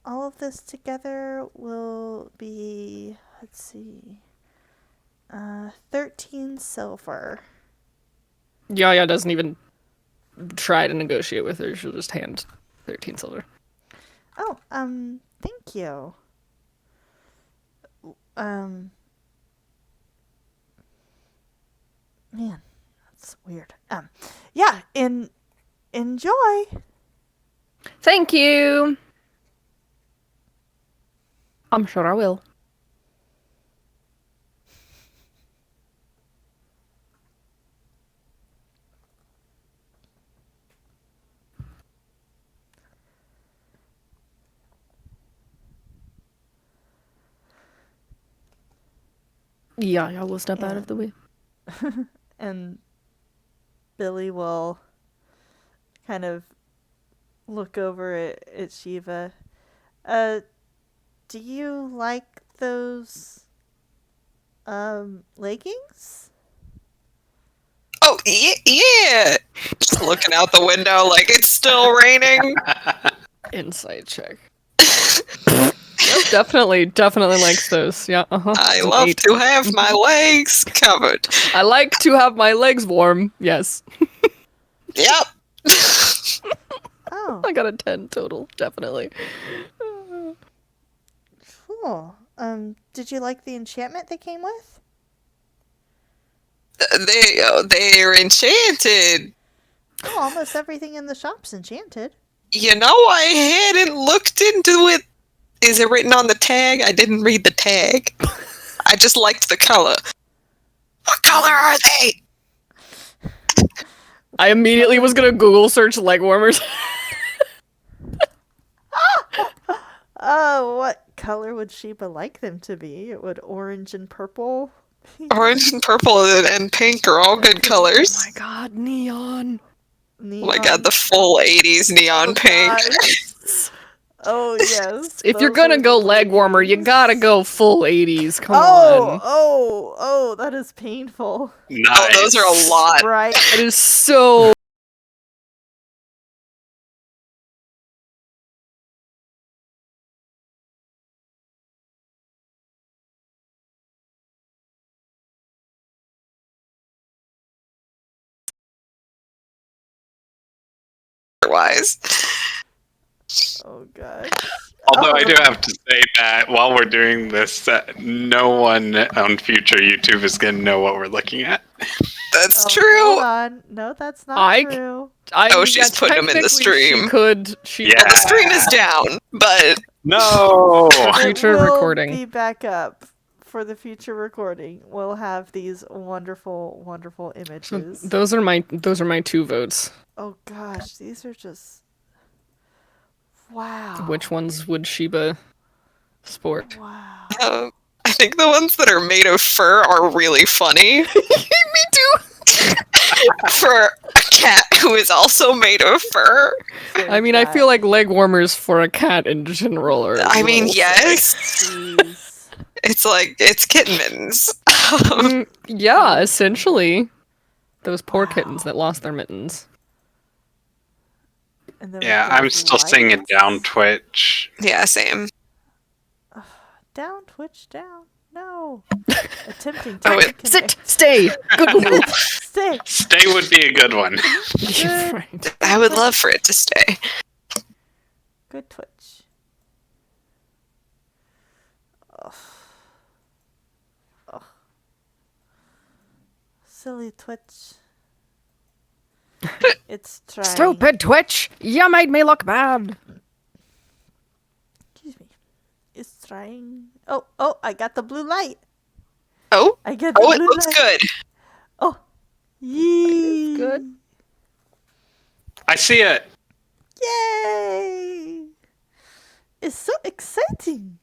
All of this together will be, let's see, 13 silver. Yaya doesn't even try to negotiate with her. She'll just hand 13 silver. Oh, thank you. Man, that's weird. Yeah, enjoy. Thank you. I'm sure I will. Yeah, I will step out of the way. And Billy will kind of look over at Shiva. Do you like those leggings? Oh, yeah. Just looking out the window like it's still raining. Insight check. Yep, definitely likes those. Yeah, I It's an love 8. to have my legs covered. I like to have my legs warm. Yes. Yep. Oh, I got a 10 total, definitely. cool. Did you like the enchantment they came with? They're enchanted. Oh, almost everything in the shop's enchanted. You know, I hadn't looked into it. Is it written on the tag? I didn't read the tag. I just liked the color. What color are they? I immediately was gonna Google search leg warmers. What color would Sheba like them to be? Would orange and purple? Orange and purple and pink are all good colors. Oh my god, neon. Neon. Oh my god, the full 80s neon pink. Gosh. Oh yes. If you're those gonna are go the leg warmer, you ladies. gotta go full 80s. Come Oh, on. oh, that is painful. Nice. Oh, those are a lot. Right. It is so. Otherwise. Oh gosh. Although I do have to say that while we're doing this, no one on future YouTube is going to know what we're looking at. That's Oh, true. Hold on. No, that's not I- true. Oh, she's putting 'em in the technically stream. She could. She Yeah. The stream is down, but No! Future it will recording. be back up for the future recording. We'll have these wonderful, wonderful images. Those are my 2 votes. Oh gosh, these are just wow. Which ones would Sheba sport? Wow. I think the ones that are made of fur are really funny. Me too. For a cat who is also made of fur. I mean, I feel like leg warmers for a cat in general are. I mean, little yes. Jeez. It's like, it's kitten mittens. Yeah, essentially. Those poor kittens that lost their mittens. And then Yeah, with I'm those still seeing it lights. down Twitch. Yeah, same. Down, Twitch, down. No. Attempting to Oh, wait. reconnect. Stay! Good rule. Stay. Stay would be a good one. Right. I would love for it to stay. Good Twitch. Ugh. Ugh. Silly Twitch. It's trying. Stupid Twitch! You made me look bad! Excuse me. It's trying. Oh, I got the blue light. Oh, I get the oh, it blue looks light. good. Oh. Yee. good. I see it. Yay! It's so exciting.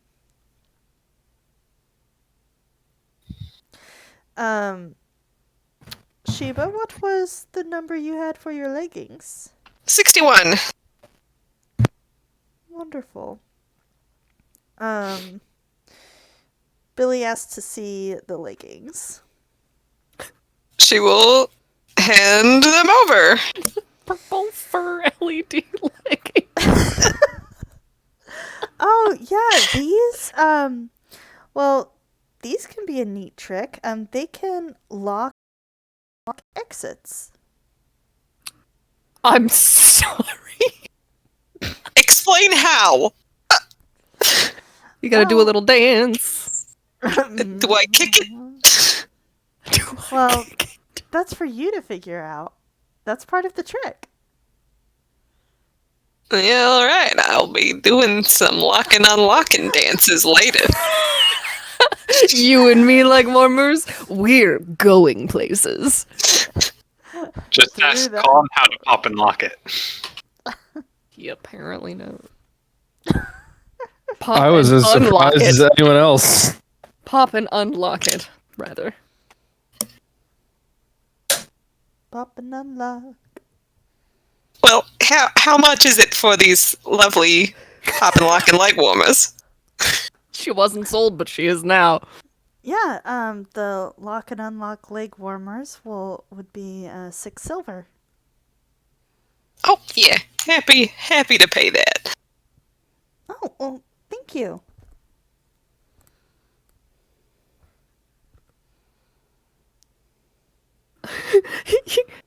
Sheba, what was the number you had for your leggings? 61. Wonderful. Billy asked to see the leggings. She will hand them over. Purple fur LED leggings. Oh, yeah, these, well, these can be a neat trick. They can lock exits. I'm sorry. Explain how. You gotta do a little dance. Do I kick it? Well, that's for you to figure out. That's part of the trick. Yeah, all right. I'll be doing some locking unlocking dances later. You and me like warmers, we're going places. Just Through ask that. Colin how to pop and lock it. He apparently knows. I was as surprised as anyone else. Pop and unlock it, rather. Pop and unlock. Well, how much is it for these lovely pop and lock and light warmers? She wasn't sold, but she is now. Yeah, the lock and unlock leg warmers would be 6 silver. Oh yeah, happy to pay that. Oh, well, thank you.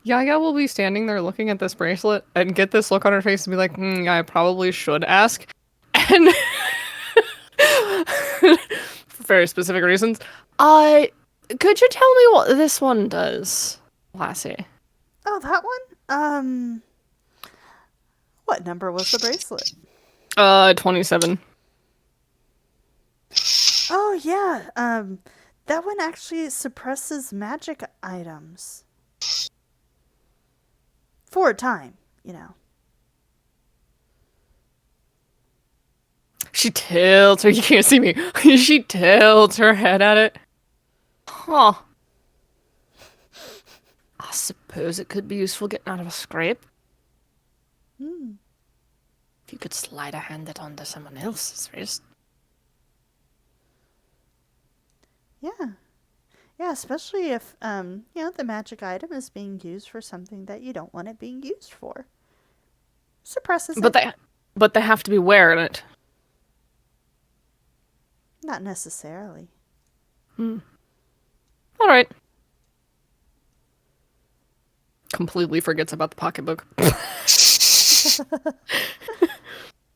Yaya will be standing there looking at this bracelet and get this look on her face and be like, yeah, I probably should ask. And for very specific reasons. Could you tell me what this one does, Lassie? Oh, that one? What number was the bracelet? 27. Oh, yeah, that one actually suppresses magic items. For a time, you know. She tilts her, you can't see me. She tilts her head at it. Huh. I suppose it could be useful getting out of a scrape. If you could slide a hand it onto someone else's wrist. Yeah. Yeah, especially if, the magic item is being used for something that you don't want it being used for. Suppresses it. But they have to be wearing it. Not necessarily. Alright. Completely forgets about the pocketbook.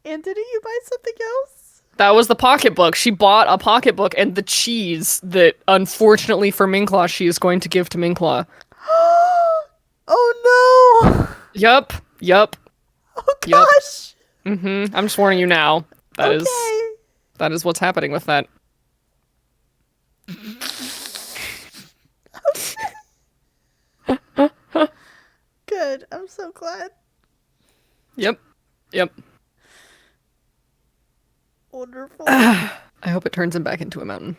And didn't you buy something else? That was the pocketbook. She bought a pocketbook and the cheese that, unfortunately for Minklaw, she is going to give to Minklaw. Oh no! Yup. Oh gosh! I'm just warning you now. That is what's happening with that. Good. I'm so glad. Yep. Wonderful. I hope it turns him back into a mountain.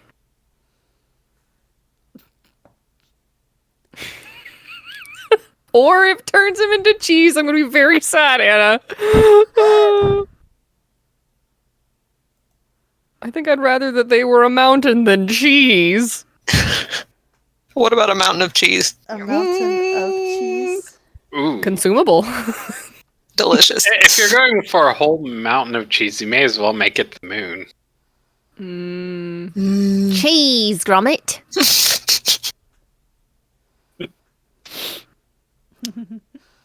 Or if it turns him into cheese, I'm gonna be very sad, Anna. I think I'd rather that they were a mountain than cheese. What about a mountain of cheese? A mountain of cheese. Ooh. Consumable. Delicious. If you're going for a whole mountain of cheese, you may as well make it the moon. Cheese, Gromit.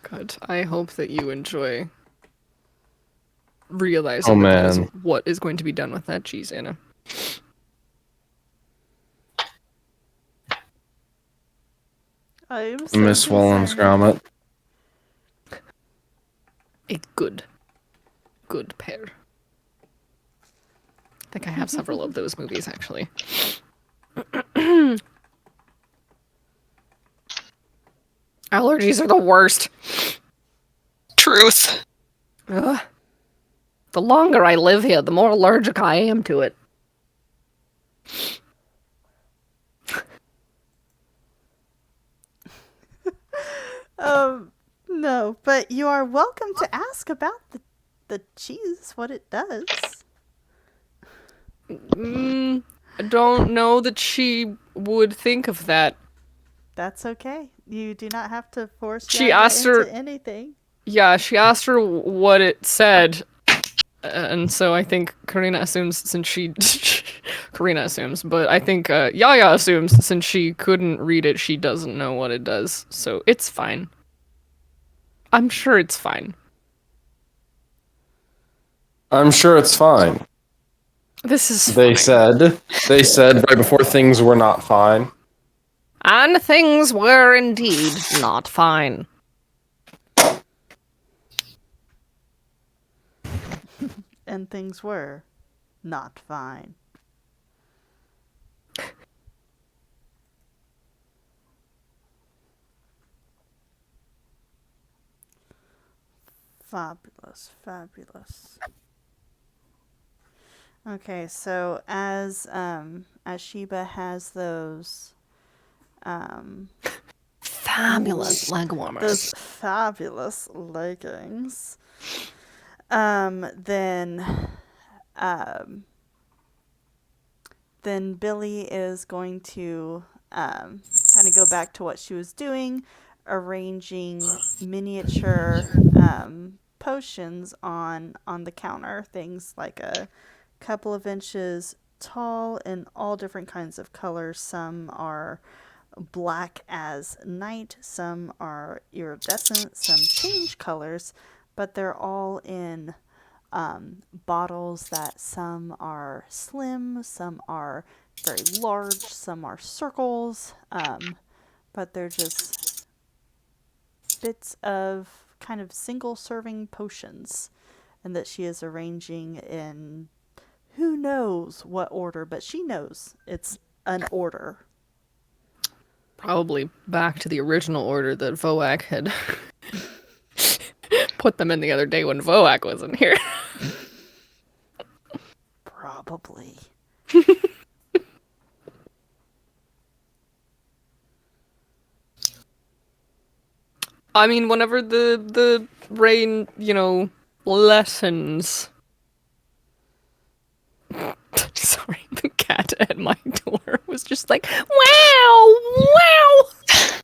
Good. I hope that you enjoy realizing that is what is going to be done with that cheese, Anna. I'm so Miss Swollen's concerned. grommet. A good pair. I think I have several of those movies, actually. Allergies are the worst. Truth. Ugh. The longer I live here, the more allergic I am to it. No, but you are welcome to ask about the cheese, what it does. I don't know that she would think of that. That's okay. You do not have to force She Yaga asked her- into anything. Yeah, she asked her what it said, and so I think Karina assumes since she... Karina assumes, but I think Yaya assumes since she couldn't read it, she doesn't know what it does, so it's fine. I'm sure it's fine. I'm sure it's fine. This is They fine. said right before things were not fine. And things were indeed not fine. And things were not fine. Fabulous, fabulous. Okay, so as Sheba has those Fabulous leg warmers. those fabulous leggings, um, then Billy is going to kind of go back to what she was doing, arranging miniature potions on the counter, things like a couple of inches tall in all different kinds of colors. Some are black as night, some are iridescent, some change colors, but they're all in bottles that some are slim, some are very large, some are circles, but they're just bits of kind of single serving potions, and that she is arranging in who knows what order, but she knows it's an order. Probably back to the original order that Voak had put them in the other day when Voak wasn't here. Probably. I mean, whenever the rain, lessens. Sorry, the cat at my door was just like, wow, wow.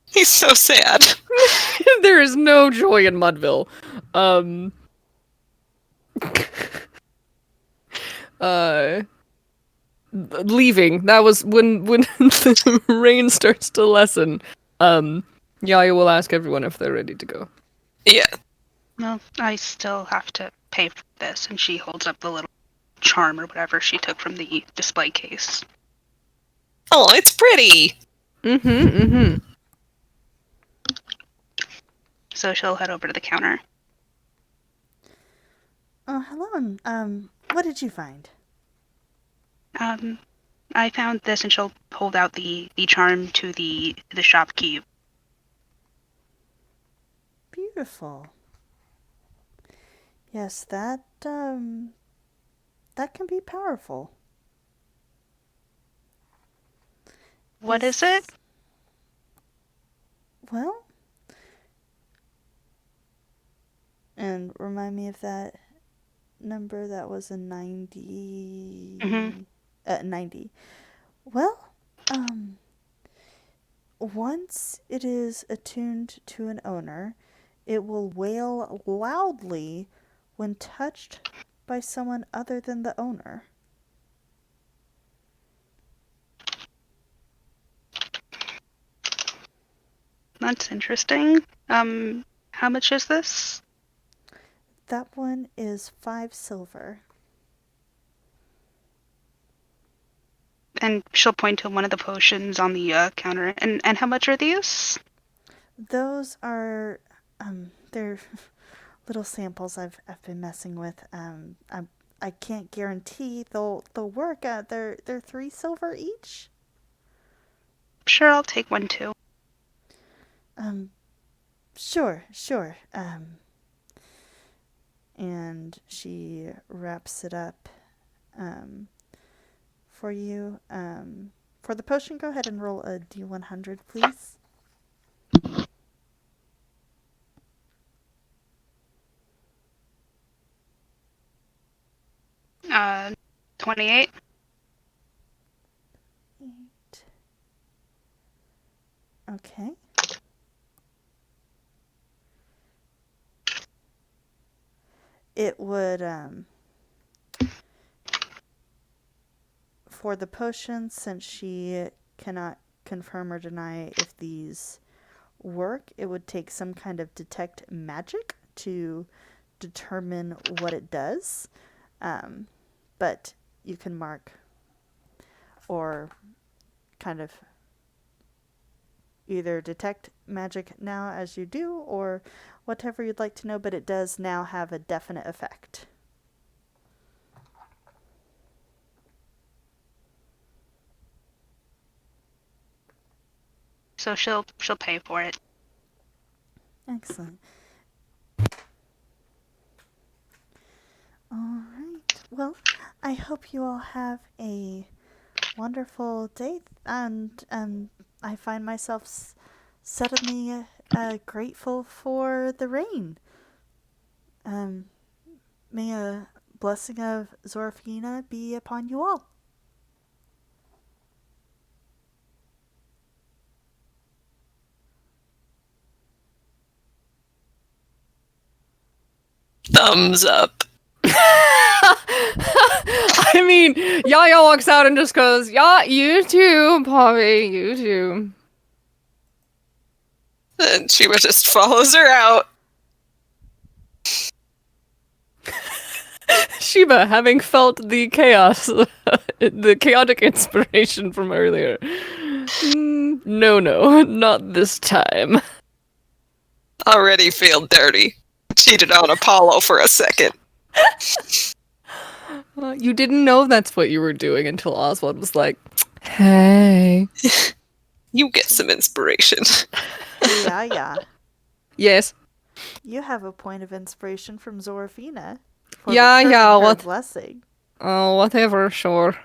He's so sad. There is no joy in Mudville. Leaving. That was when the rain starts to lessen. Yaya will ask everyone if they're ready to go. Yeah. Well, I still have to pay for this, and she holds up the little charm or whatever she took from the display case. Oh, it's pretty. So she'll head over to the counter. Oh, hello, and what did you find? I found this, and she'll hold out the charm to the shopkeep. Beautiful. Yes, that can be powerful. What is it? Well, and remind me of that number. That was a 90. 90. Well, once it is attuned to an owner, it will wail loudly when touched by someone other than the owner. That's interesting. How much is this? That one is 5 silver. And she'll point to one of the potions on the counter. And how much are these? Those are they're little samples I've been messing with. I can't guarantee they'll work. They're 3 silver each. Sure, I'll take one too. Sure. And she wraps it up for you. For the potion, go ahead and roll a D100, please. 28. 8. Okay. It would, for the potion, since she cannot confirm or deny if these work, it would take some kind of detect magic to determine what it does. But you can mark or kind of either detect magic now as you do or whatever you'd like to know, but it does now have a definite effect. So she'll pay for it. Excellent. All right. Well, I hope you all have a wonderful day, and I find myself suddenly grateful for the rain. May a blessing of Zorfina be upon you all. Thumbs up. I mean, Yaya walks out and just goes, "Yeah, you too, Poppy, you too." And Sheba just follows her out. Sheba, having felt the chaos, the chaotic inspiration from earlier. No, not this time. Already feel dirty. Cheated on Apollo for a second. You didn't know that's what you were doing until Oswald was like, "Hey." You get some inspiration. Yeah. Yes. You have a point of inspiration from Zorfina. For Yeah, returning yeah, her what? blessing. Oh, whatever, sure.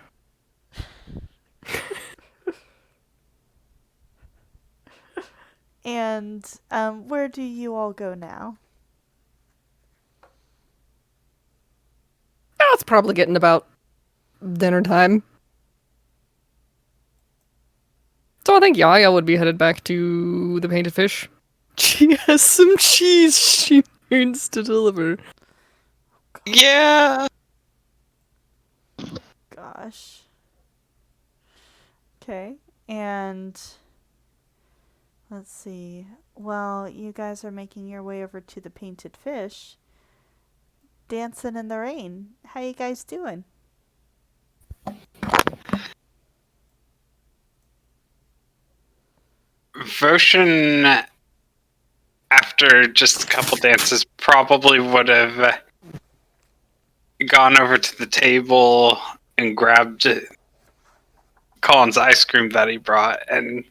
And where do you all go now? Oh, it's probably getting about dinner time. So I think Yaya would be headed back to the Painted Fish. She has some cheese she needs to deliver. Yeah. Gosh. Okay, and let's see. Well, you guys are making your way over to the Painted Fish. Dancing in the rain. How you guys doing? Voshan, after just a couple dances, probably would have gone over to the table and grabbed Colin's ice cream that he brought and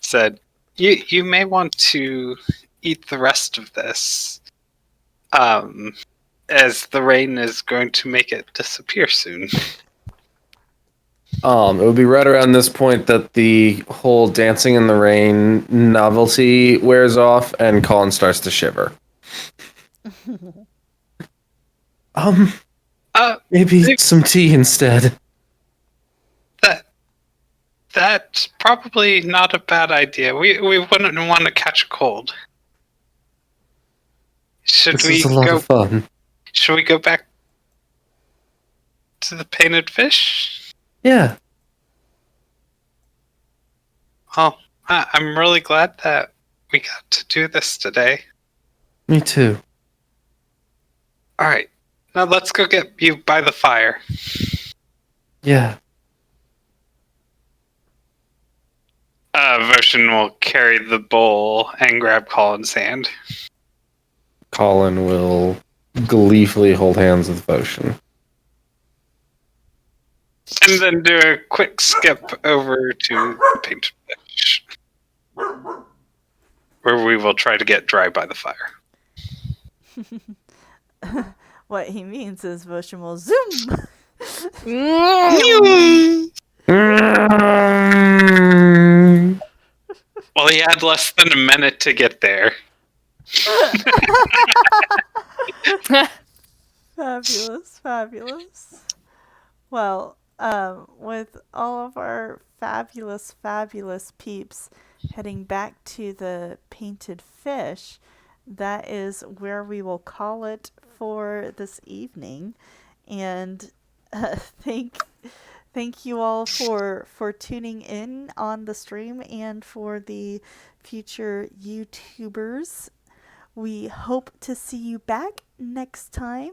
said, "You may want to eat the rest of this, as the rain is going to make it disappear soon." It would be right around this point that the whole dancing in the rain novelty wears off and Colin starts to shiver. Maybe some tea instead. That's probably not a bad idea. We wouldn't want to catch a cold. This is a lot of fun. Should we go back to the Painted Fish? Yeah. Oh, I'm really glad that we got to do this today. Me too. All right, now let's go get you by the fire. Yeah. Voshan will carry the bowl and grab Colin's hand. Colin will gleefully hold hands with Voshan. And then do a quick skip over to the Painted Fish, where we will try to get dry by the fire. What he means is Voshan will zoom. Well, he had less than a minute to get there. Fabulous. Well, with all of our fabulous peeps heading back to the Painted Fish, that is where we will call it for this evening. And thank you all for tuning in on the stream and for the future YouTubers. We hope to see you back next time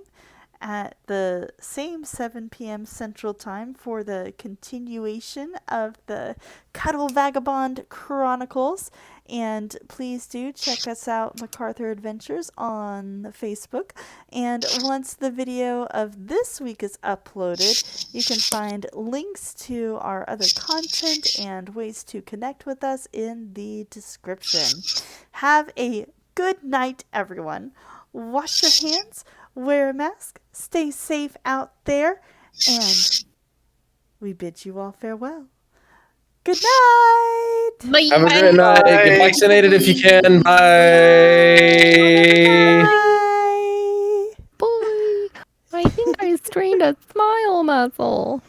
at the same 7 p.m. Central Time for the continuation of the Cuddle Vagabond Chronicles. And please do check us out, MacArthur Adventures, on Facebook. And once the video of this week is uploaded, you can find links to our other content and ways to connect with us in the description. Have a good night, everyone. Wash your hands, wear a mask, stay safe out there, and we bid you all farewell. Good night! Bye. Have a great night. Get vaccinated if you can. Bye. Bye! Boy, I think I strained a smile muscle.